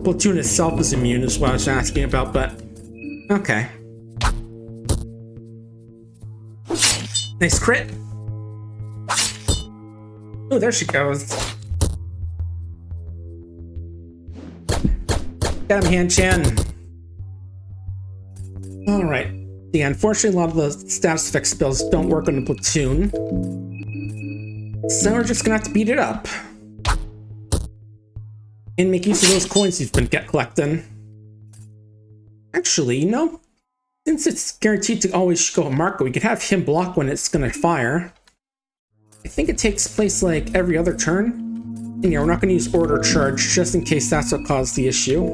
platoon itself is immune, is what I was asking about, but. Okay. Nice crit. Oh, there she goes. Got him, Han-chan. Alright. Yeah, unfortunately, a lot of the status effect spells don't work on the platoon. So we're just gonna have to beat it up. And make use of those coins you've been collecting. Actually, you know, since it's guaranteed to always go at Marco, we could have him block when it's gonna fire. I think it takes place like every other turn. And yeah, we're not gonna use order charge just in case that's what caused the issue.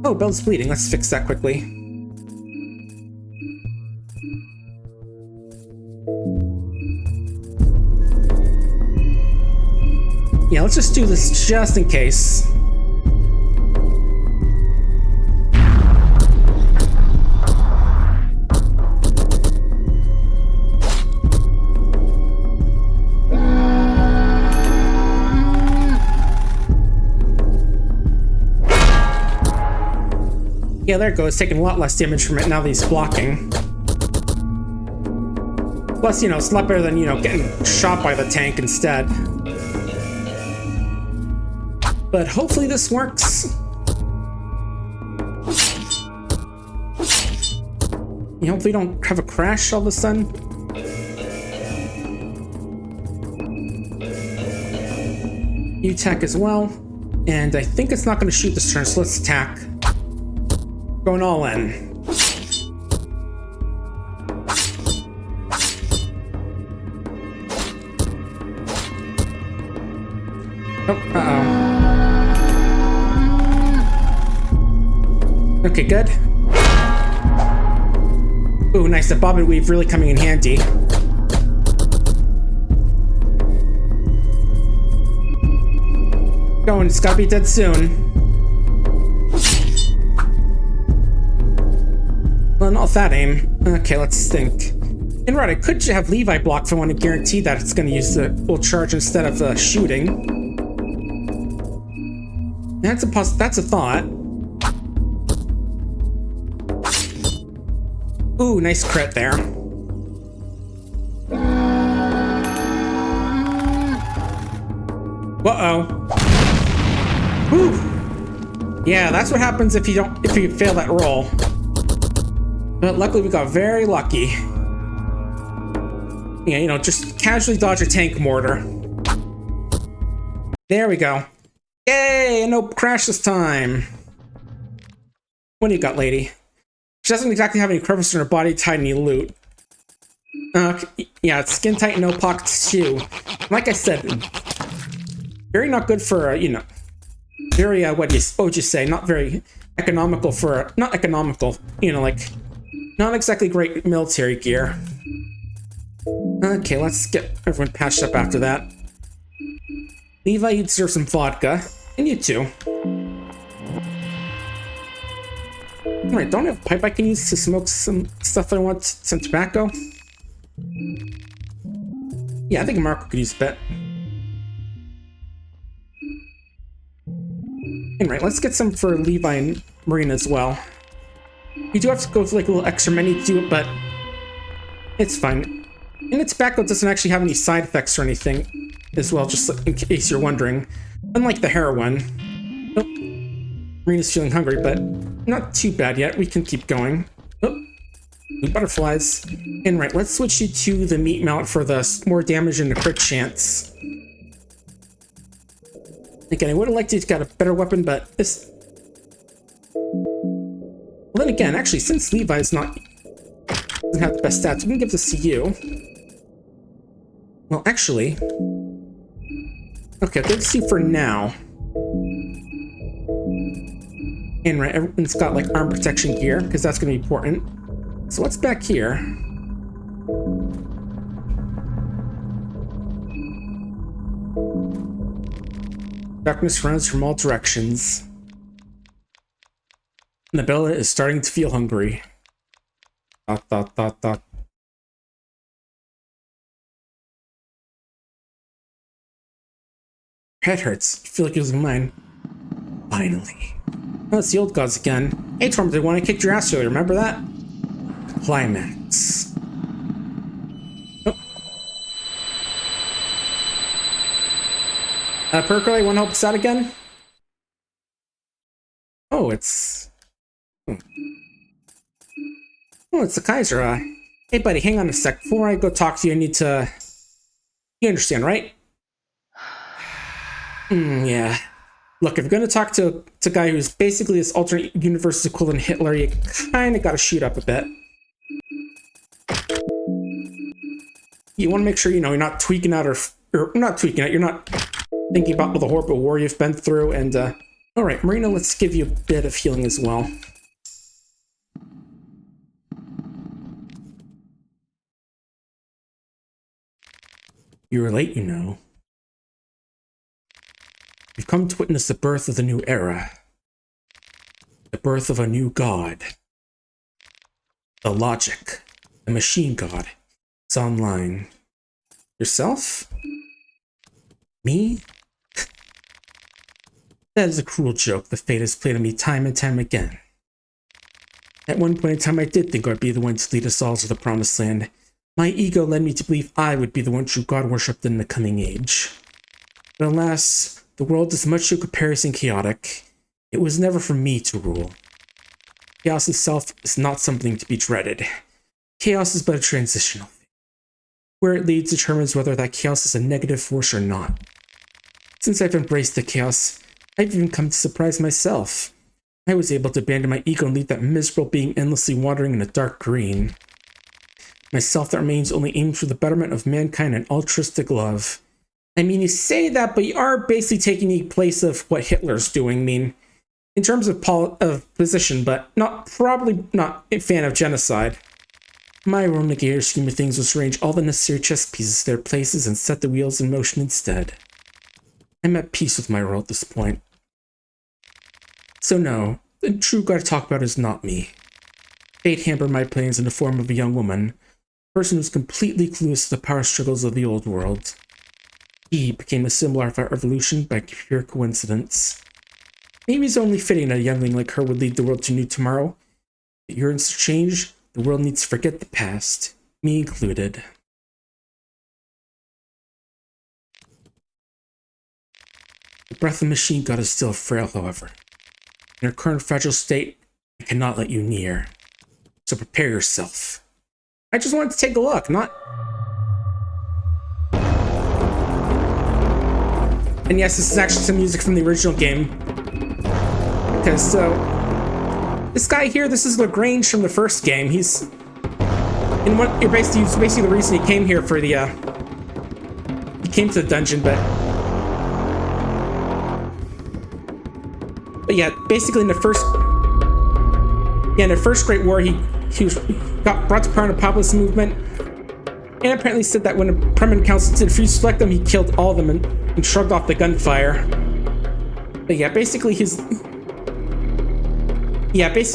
Oh, Belle's bleeding. Let's fix that quickly. Yeah, let's just do this just in case. Yeah, there it goes. Taking a lot less damage from it now that he's blocking. Plus, you know, it's a lot better than, you know, getting shot by the tank instead. But hopefully this works. You hopefully don't have a crash all of a sudden. You attack as well. And I think it's not going to shoot this turn, so let's attack. Going all in. Oh, uh-oh. Okay, good. Ooh, nice. The bob and weave really coming in handy. Going, it's gotta be dead soon. Well, not with that aim. Okay, let's think. And right, I could have Levi block if I want to guarantee that it's going to use the full charge instead of shooting. That's a thought. Ooh, nice crit there. Uh-oh. Whew. Yeah, that's what happens if you fail that roll. But luckily we got very lucky. Yeah, you know, just casually dodge a tank mortar. There we go. Yay! No crash this time. What do you got, lady? She doesn't exactly have any crevices in her body to hide any loot. Yeah, it's skin tight, no pockets too. Like I said, very not good for, you know, very, what would you say? Not very economical for, not economical, you know, like, not exactly great military gear. Okay, let's get everyone patched up after that. Levi, you deserve some vodka. And you too. Alright, don't I have a pipe I can use to smoke some stuff I want? Some tobacco? Yeah, I think Marco could use a bit. Alright, let's get some for Levi and Marina as well. You do have to go for like a little extra menu to do it, but it's fine. And the tobacco doesn't actually have any side effects or anything as well, just in case you're wondering. Unlike the heroin. Oh, Marina's feeling hungry, but not too bad yet. We can keep going. Oh, new butterflies. And right, let's switch you to the meat mount for the more damage and the crit chance. Again, I would have liked to have got a better weapon, but this... Well, then again, actually, since Levi's doesn't have the best stats, we can give this to you. Well, actually... Okay, I'll give this to you for now. And right, everyone's got like arm protection gear, because that's going to be important. So what's back here? Darkness runs from all directions. Nabella is starting to feel hungry. Dot, dot, dot, dot. Head hurts. You feel like losing mine. Finally. Oh, it's the old gods again. Hey, Torm, the one I kicked your ass earlier, remember that? Climax. Oh. Percolate, want to help us out again? Oh, it's... Oh, it's the Kaiser. Hey, buddy, hang on a sec. Before I go talk to you, I need to... You understand, right? Yeah. Look, if you're going to talk to a guy who's basically this alternate universe equivalent Hitler, you kind of got to shoot up a bit. You want to make sure, you know, you're not tweaking out or not tweaking out, you're not thinking about all the horrible war you've been through, and, alright, Marina, let's give you a bit of healing as well. You were late, you know. We've come to witness the birth of the new era. The birth of a new god. The logic. The machine god. It's online. Yourself? Me? That is a cruel joke the fate has played on me time and time again. At one point in time I did think I'd be the one to lead us all to the promised land. My ego led me to believe I would be the one true god worshipped in the coming age. But alas, the world is much in comparison chaotic. It was never for me to rule. Chaos itself is not something to be dreaded. Chaos is but a transitional thing. Where it leads determines whether that chaos is a negative force or not. Since I've embraced the chaos, I've even come to surprise myself. I was able to abandon my ego and leave that miserable being endlessly wandering in a dark green. Myself that remains only aims for the betterment of mankind and altruistic love. I mean, you say that, but you are basically taking the place of what Hitler's doing. I mean, in terms of position, but probably not a fan of genocide. My role in the greater scheme of things was to arrange all the necessary chess pieces to their places and set the wheels in motion instead. I'm at peace with my role at this point. So no, the true god to talk about is not me. Fate hampered my plans in the form of a young woman, a person who's completely clueless to the power struggles of the old world. He became a symbol of our evolution by pure coincidence. Maybe it's only fitting that a youngling like her would lead the world to a new tomorrow. But yearns to change, the world needs to forget the past, me included. The breath of the machine god is still frail, however. In her current fragile state, I cannot let you near. So prepare yourself. I just wanted to take a look, not... And yes, this is actually some music from the original game. Because, so... This guy here, this is Lagrange from the first game. He's... In what... You're basically the reason he came here for the, He came to the dungeon, but... But yeah, basically in the first... Yeah, in the first Great War, he got brought to part of the populist movement. And apparently said that when the Permanent Council did select them, he killed all of them and shrugged off the gunfire. But yeah, basically basically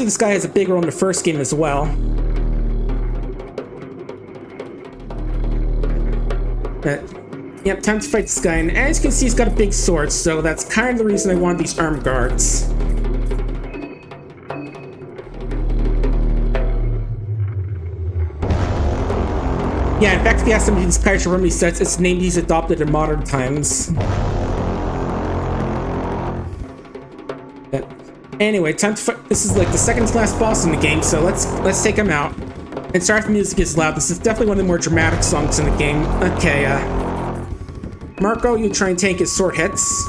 this guy has a big role in the first game as well. But, yep, time to fight this guy. And as you can see, he's got a big sword, so that's kind of the reason I wanted these armed guards. Yeah, in fact, if you ask some of these Kaiser Remedy sets, it's the name he's adopted in modern times. But anyway, time to fight. This is like the second to last boss in the game, so let's take him out. And sorry if the music is loud. This is definitely one of the more dramatic songs in the game. Okay, Marco, you try and tank his sword hits.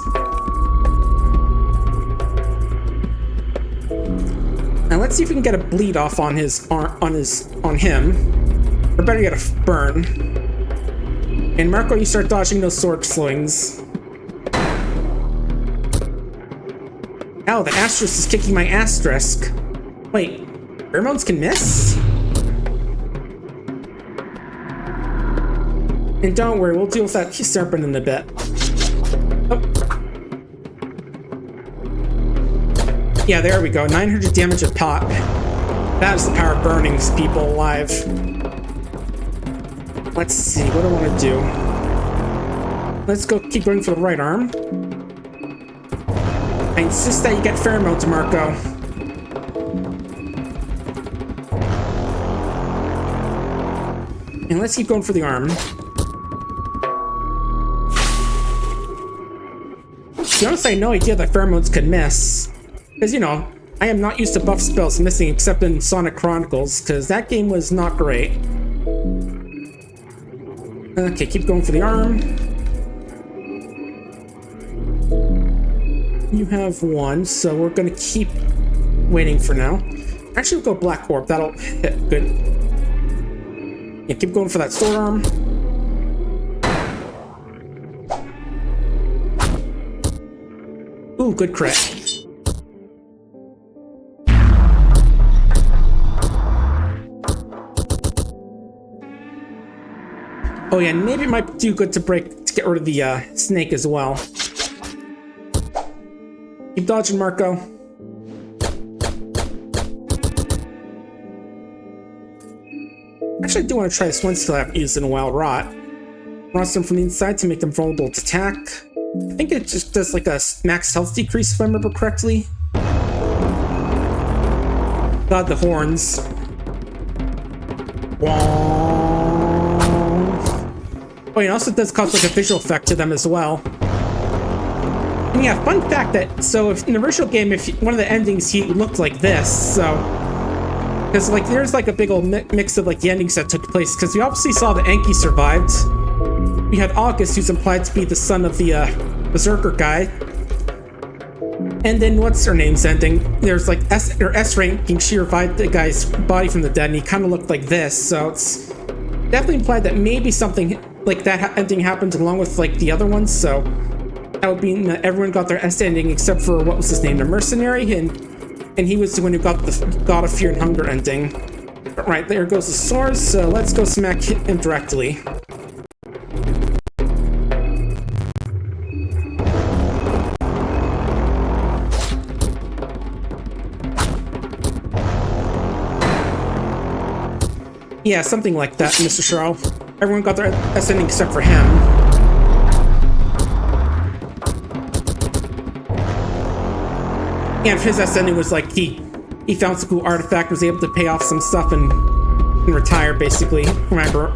Now let's see if we can get a bleed off on his on him. Or better yet, a burn. And Marco, you start dodging those sword swings. Ow, the asterisk is kicking my asterisk. Wait, pheromones can miss? And don't worry, we'll deal with that serpent in a bit. Oh. Yeah, there we go. 900 damage a pop. That's the power of burning people alive. Let's see, what do I want to do? Let's go keep going for the right arm. I insist that you get pheromones, Marco. And let's keep going for the arm. To be honest, I had no idea that pheromones could miss. Because, you know, I am not used to buff spells missing except in Sonic Chronicles, because that game was not great. Okay, keep going for the arm. You have one, so we're gonna keep waiting for now. Actually, we'll go Black Orb. That'll hit good. Yeah, keep going for that sword arm. Ooh, good crit. Oh yeah, maybe it might do good to get rid of the snake as well. Keep dodging, Marco. Actually, I do want to try this one skill I haven't used in a while, Rot. Rots them from the inside to make them vulnerable to attack. I think it just does like a max health decrease if I remember correctly. God, the horns. Oh, it also does cause like a visual effect to them as well. And yeah, fun fact that, so if in the original game, if one of the endings, he looked like this, so. Because like there's like a big old mix of like the endings that took place, because we obviously saw that Enki survived. We had August, who's implied to be the son of the Berserker guy. And then what's her name's ending? There's like S ranking, she revived the guy's body from the dead, and he kind of looked like this, so it's definitely implied that maybe something like that ending happened along with like the other ones, so that would mean that everyone got their S ending except for, what was his name, the mercenary, and he was the one who got the God of Fear and Hunger ending. But right, there goes the sword, so let's go smack him directly. Yeah, something like that, Mr. Sherrill. Everyone got their S ending except for him. And his S ending was like he found some cool artifact, was able to pay off some stuff and retire, basically. Remember?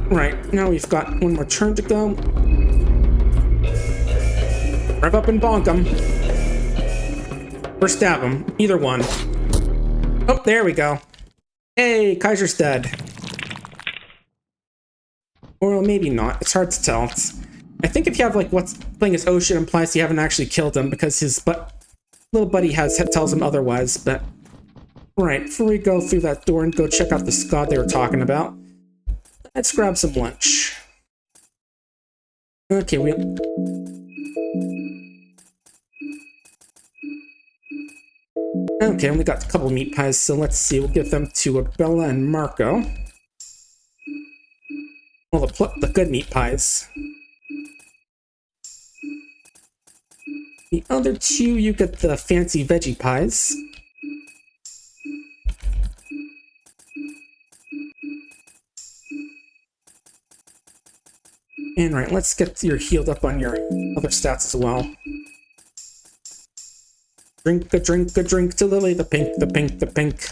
Right, now we've got one more turn to go. Rev up and bonk him. Or stab him. Either one. Oh, there we go. Hey, Kaiser's dead. Or maybe not. It's hard to tell. I think if you have like what's playing as Ocean implies you haven't actually killed him because his little buddy tells him otherwise. But right, before we go through that door and go check out the god they were talking about, let's grab some lunch. Okay, Okay, only got a couple meat pies, so let's see. We'll give them to Bella and Marco. Well, the good meat pies. The other two, you get the fancy veggie pies. And right, let's get your healed up on your other stats as well. Drink a drink to Lily, the pink, the pink, the pink.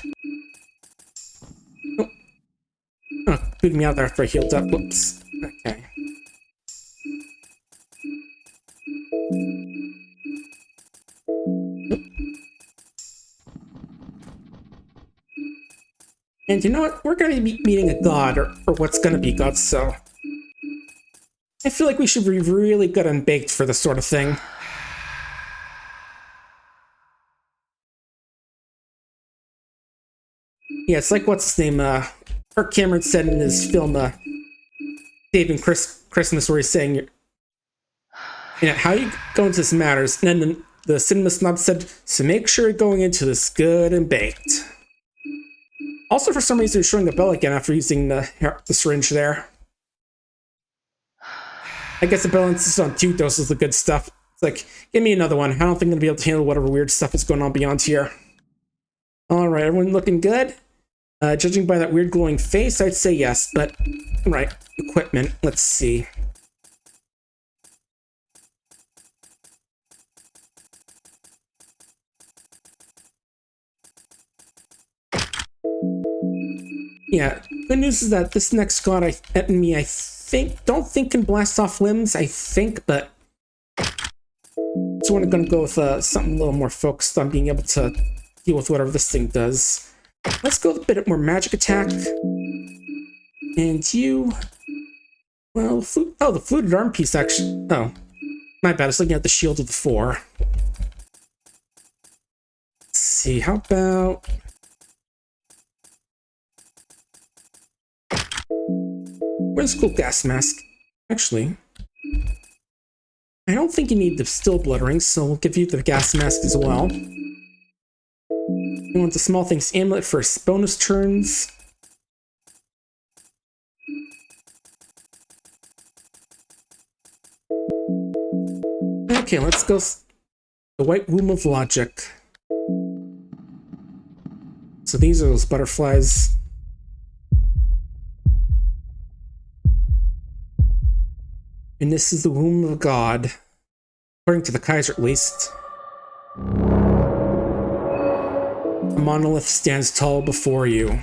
Oh, booted me out there after I healed up. Whoops. Okay. And you know what? We're going to be meeting a god, or what's going to be god, so I feel like we should be really good and baked for this sort of thing. Yeah, it's like what's his name? Kirk Cameron said in his film, Saving Christmas, where he's saying, you know, how you go into this matters. And then the cinema snob said, so make sure you're going into this good and baked. Also, for some reason, he's showing the bell again after using the syringe there. I guess the bell insists on 2 doses of the good stuff. It's like, give me another one. I don't think I'm going to be able to handle whatever weird stuff is going on beyond here. Alright, everyone looking good? Judging by that weird glowing face, I'd say yes, but... Right, equipment, let's see. Yeah, good news is that this next god enemy, I don't think can blast off limbs, I think, but... So we're gonna go with something a little more focused on being able to deal with whatever this thing does. Let's go with a bit more magic attack. And you... Well, the fluted arm piece actually... Oh, my bad, I was looking at the shield of the 4. Let's see, how about... Where's the cool gas mask? Actually, I don't think you need the still blood ring, so we'll give you the gas mask as well. You want the small things amulet for bonus turns. Okay, let's go. The white womb of logic. So these are those butterflies. And this is the womb of God, according to the Kaiser at least. A monolith stands tall before you.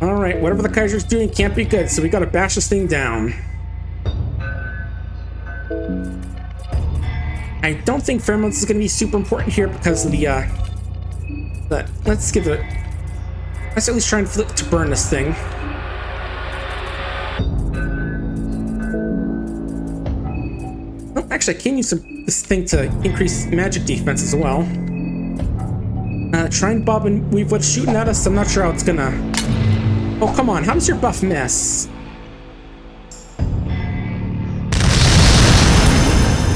Alright, whatever the Kaiser's doing can't be good, so we gotta bash this thing down. I don't think pheromones is gonna be super important here because of the, but let's give it... Let's at least try and flip to burn this thing. Oh, actually, I can use this thing to increase magic defense as well. Try and bob and weave what's shooting at us. I'm not sure how it's gonna... Oh, come on. How does your buff miss?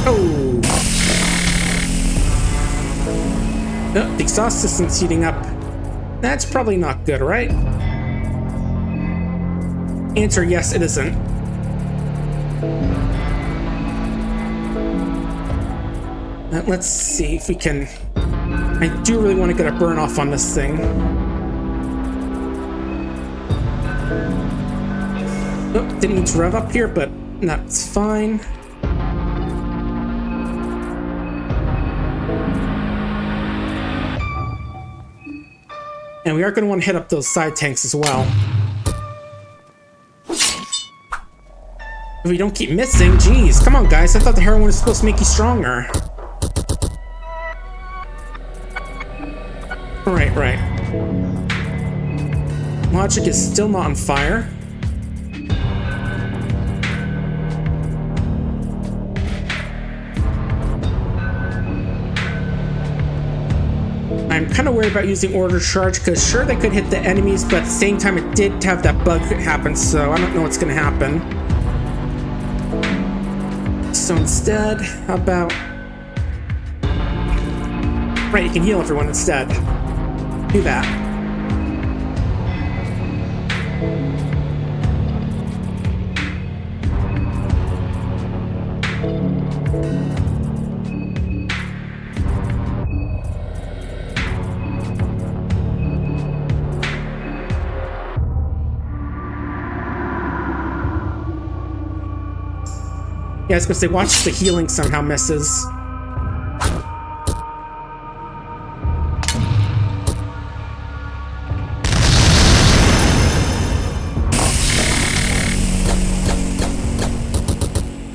Oh. Oh, the exhaust system's heating up. That's probably not good, right? Answer, yes, it isn't. Let's see if we can... I do really want to get a burn off on this thing. Oh, didn't need to rev up here, but that's fine. And we are going to want to hit up those side tanks as well. If we don't keep missing, geez, come on guys, I thought the heroin was supposed to make you stronger. Right. Logic is still not on fire. I'm kind of worried about using order charge because sure they could hit the enemies, but at the same time it did have that bug happen, so I don't know what's going to happen. So instead, how about... Right, you can heal everyone instead. Do that. Yeah, I was gonna say, watch the healing somehow misses.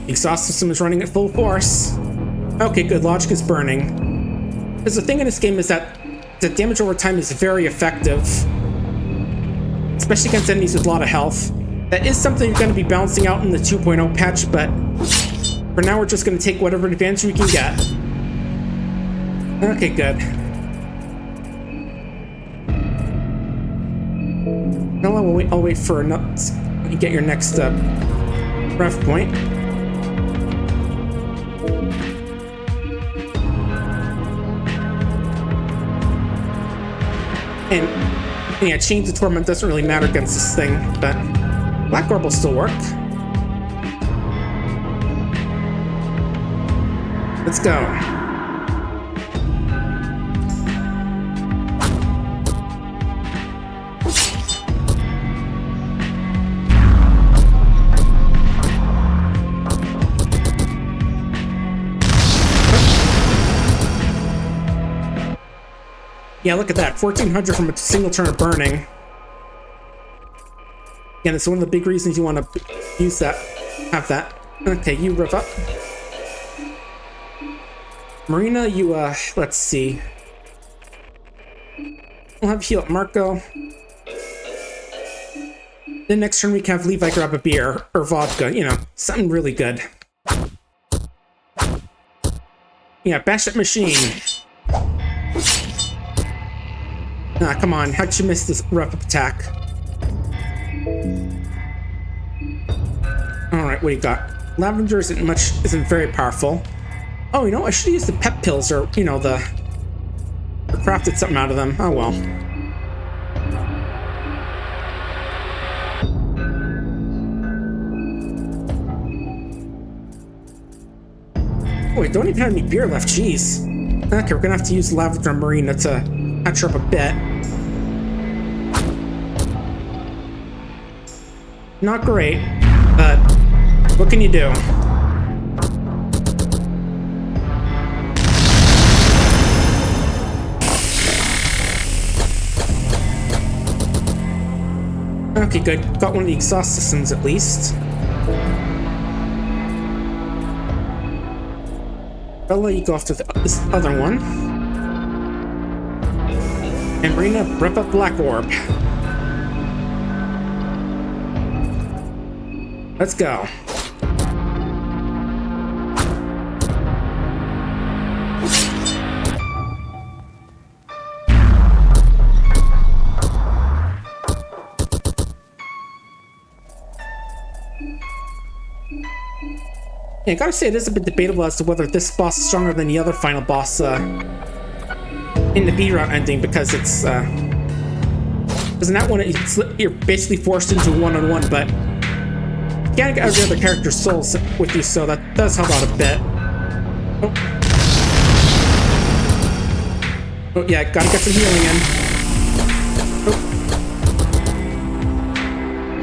The exhaust system is running at full force. Okay, good. Logic is burning. Because the thing in this game is that the damage over time is very effective, especially against enemies with a lot of health. That is something you're going to be balancing out in the 2.0 patch, but for now we're just going to take whatever advantage we can get. Okay, good. Now I'll wait for you get your next ref point. And yeah, Chain to Torment doesn't really matter against this thing, but Black Orb will still work. Let's go. Yeah, look at that. 1400 from a single turn of burning. Again, it's one of the big reasons you want to use that. Have that. Okay, you rev up. Marina, you, let's see. We'll have heal up Marco. Then next turn we can have Levi grab a beer or vodka, you know, something really good. Yeah, bash that machine. Ah, come on, how'd you miss this rough up attack? Alright, what do you got? Lavender isn't very powerful. Oh, you know, I should use the pep pills or, you know, or crafted something out of them. Oh well. Oh, we don't even have any beer left, jeez. Okay, we're gonna have to use Lavender Marina to catch her up a bit. Not great, but what can you do? Okay, good. Got one of the exhaust systems at least. Bella, you go after this other one. And Marina, rep up Black Orb. Let's go. Yeah, I gotta say, it is a bit debatable as to whether this boss is stronger than the other final boss in the B route ending, because it's because in that one you're basically forced into one-on-one, but you can't get every other character's souls with you, so that does help out a bit. Oh yeah, gotta get some healing in.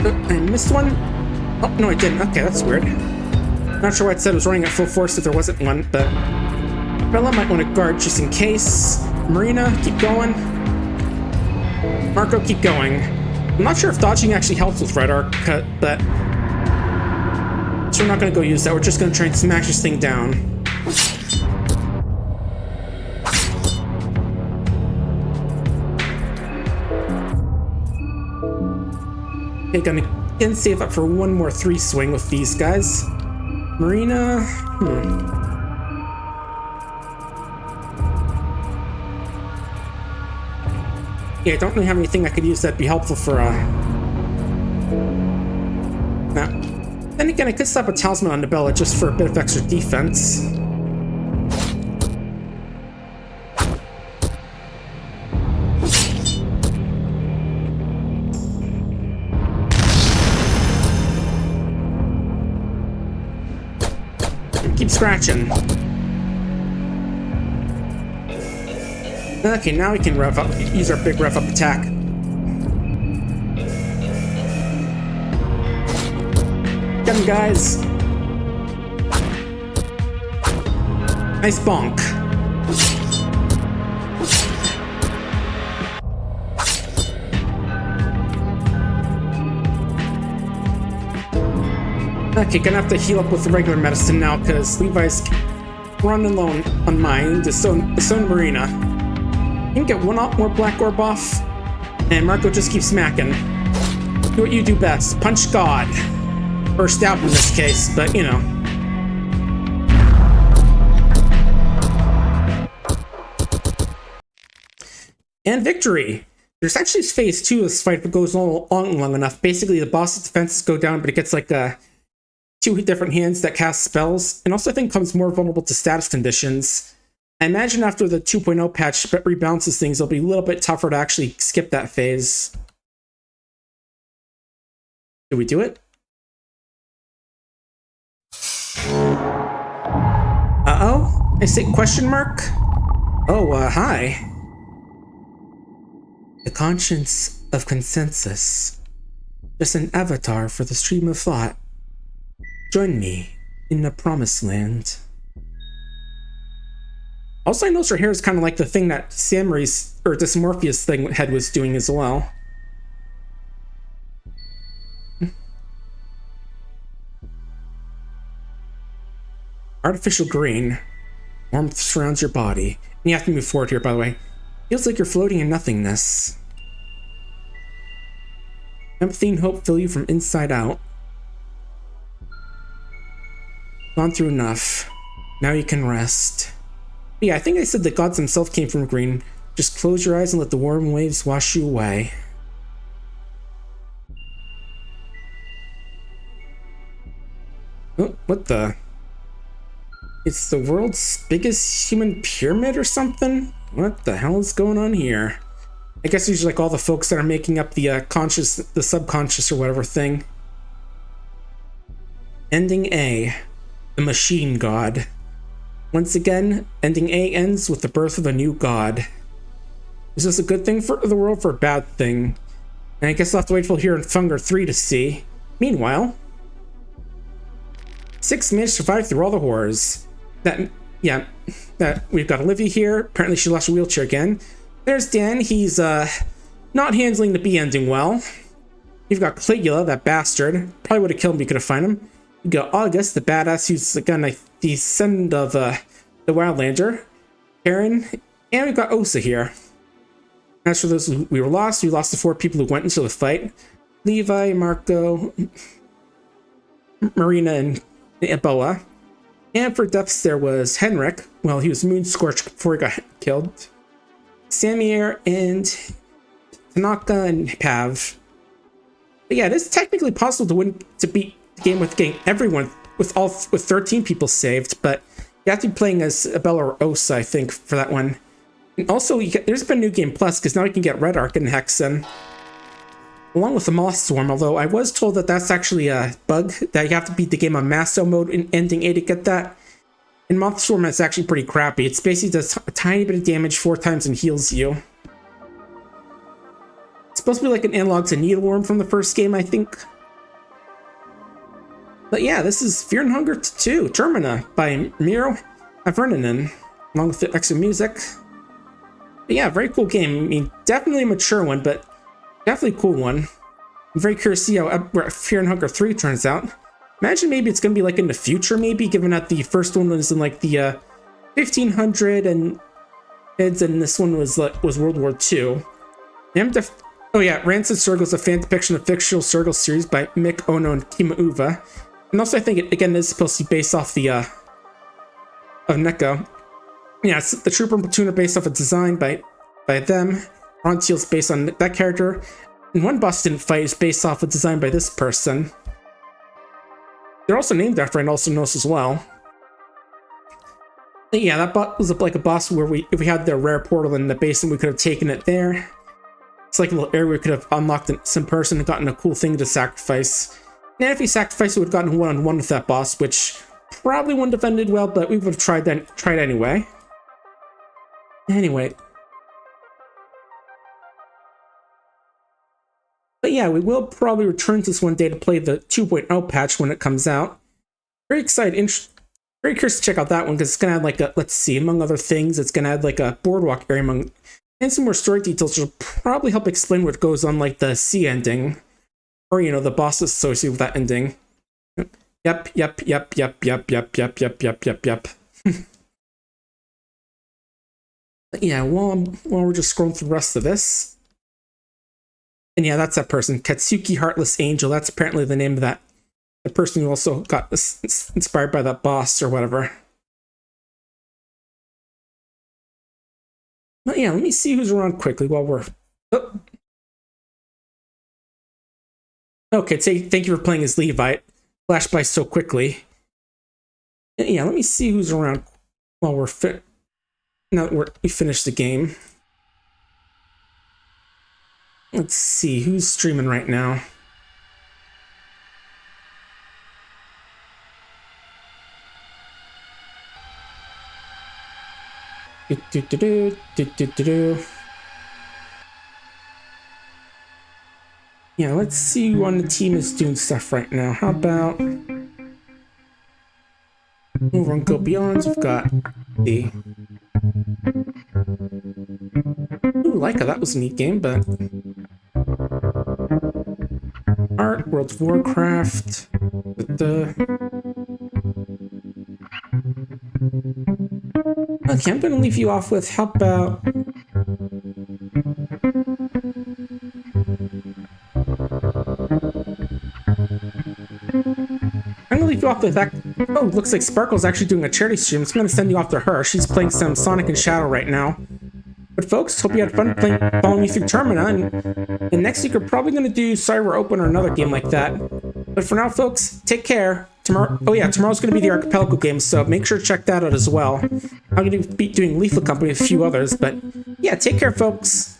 Oh, I missed one. Oh no, I didn't. Okay, that's weird. Not sure why it said it was running at full force if there wasn't one, but Bella might want to guard just in case. Marina, keep going. Marco, keep going. I'm not sure if dodging actually helps with Red Arc, but so we're not going to go use that. We're just going to try and smash this thing down. Okay, gonna again save up for one more 3 swing with these guys. Marina, Yeah, I don't really have anything I could use that'd be helpful for, Nah. Then again, I could slap a Talisman on Bella just for a bit of extra defense. scratching. Okay, now we can rev up, use our big rev up attack. Get him, guys. Nice bonk. Okay, gonna have to heal up with the regular medicine now because Levi's running low on mine. The Stone Marina. You can get one more black orb off, and Marco just keeps smacking. Do what you do best. Punch God. Or stab in this case, but you know. And victory! There's actually phase 2 of this fight if it goes on long enough. Basically, the boss's defenses go down, but it gets like 2 different hands that cast spells, and also I think becomes more vulnerable to status conditions. I imagine after the 2.0 patch rebalances things, it'll be a little bit tougher to actually skip that phase. Did we do it? Uh-oh? I say question mark? Oh, hi. The conscience of consensus. Just an avatar for the stream of thought. Join me in the promised land. Also, I noticed her hair is kind of like the thing that Samuri's, or this Morpheus thing head was doing as well. Artificial green. Warmth surrounds your body. And you have to move forward here, by the way. Feels like you're floating in nothingness. Empathy and hope fill you from inside out. Gone through enough. Now you can rest. But yeah, I think I said the gods themselves came from green. Just close your eyes and let the warm waves wash you away. Oh, what the? It's the world's biggest human pyramid or something? What the hell is going on here? I guess these are like all the folks that are making up the conscious, the subconscious or whatever thing. Ending A. The machine god. Once again, ending A ends with the birth of a new god. Is this a good thing for the world or a bad thing? And I guess I'll have to wait till here in Funger 3 to see. Meanwhile, 6 managed to survive through all the horrors. That we've got Olivia here. Apparently she lost her wheelchair again. There's Dan. He's not handling the B ending well. You've got Caligula, that bastard. Probably would have killed him if you could have found him. You got August, the badass who's gonna the descendant of the Wildlander. Karen, and we've got Osa here. As for those we lost the 4 people who went into the fight. Levi, Marco, Marina, and Ebola. And for deaths, there was Henrik. Well, he was moon scorched before he got killed. Samir and Tanaka and Pav. But yeah, it is technically possible to beat the game with getting everyone with 13 people saved, but you have to be playing as Bella or Osa, I think, for that one. And also, there's been New Game Plus because now you can get Red Arc and Hexen, along with the Moth Swarm. Although I was told that that's actually a bug that you have to beat the game on Masso mode in Ending A to get that. And Moth Swarm is actually pretty crappy. It's basically does a tiny bit of damage 4 times and heals you. It's supposed to be like an analog to Needleworm from the first game, I think. But yeah, this is Fear and Hunger 2, Termina, by Miro Avernanen, along with the extra music. But yeah, very cool game. I mean, definitely a mature one, but definitely a cool one. I'm very curious to see how Fear and Hunger 3 turns out. Imagine maybe it's going to be like in the future, maybe, given that the first one was in like the 1500 and this one was World War II. Oh yeah, Rancid Circle is a fan depiction of fictional Circle series by Mick Ono and Kima Uva. And also I think it, again, is supposed to be based off the of Neko. Yeah, it's the Trooper and Platoon are based off a design by them. Frontiel's based on that character. And one boss didn't fight is based off a design by this person. They're also named after I also knows as well. And yeah, that was like a boss where if we had the rare portal in the basement, we could have taken it there. It's like a little area we could have unlocked some person and gotten a cool thing to sacrifice. And if we sacrificed, we would have gotten one-on-one with that boss, which probably wouldn't have ended well, but we would have tried anyway. Anyway. But yeah, we will probably return to this one day to play the 2.0 patch when it comes out. Very excited, very curious to check out that one because it's gonna add like a, let's see, among other things, it's gonna add like a boardwalk area and some more story details, which will probably help explain what goes on, like the C ending, or you know, the bosses associated with that ending. Yep. Yeah, while we're just scrolling through the rest of this. And yeah, that's that person, Katsuki Heartless Angel. That's apparently the name of that. The person who also got inspired by that boss or whatever. But yeah, let me see who's around quickly while we're... Oh. Okay, thank you for playing as Levi. Flashed by so quickly. Yeah, let me see who's around while now that we finished the game. Let's see, who's streaming right now? Yeah, let's see who on the team is doing stuff right now. How about over on Go Beyond, we've got the Leica, that was a neat game, but Art, World of Warcraft, Okay, I'm gonna leave you off with, how about I'm gonna leave you off with that. Oh, looks like Sparkle's actually doing a charity stream. So I'm gonna send you off to her. She's playing some Sonic and Shadow right now. But folks, hope you had fun following me through Termina. And next week we're probably gonna do Cyber Open or another game like that. But for now, folks, take care. Tomorrow's gonna be the Archipelago game, so make sure to check that out as well. I'm gonna be doing Lethal Company with a few others, but yeah, take care, folks.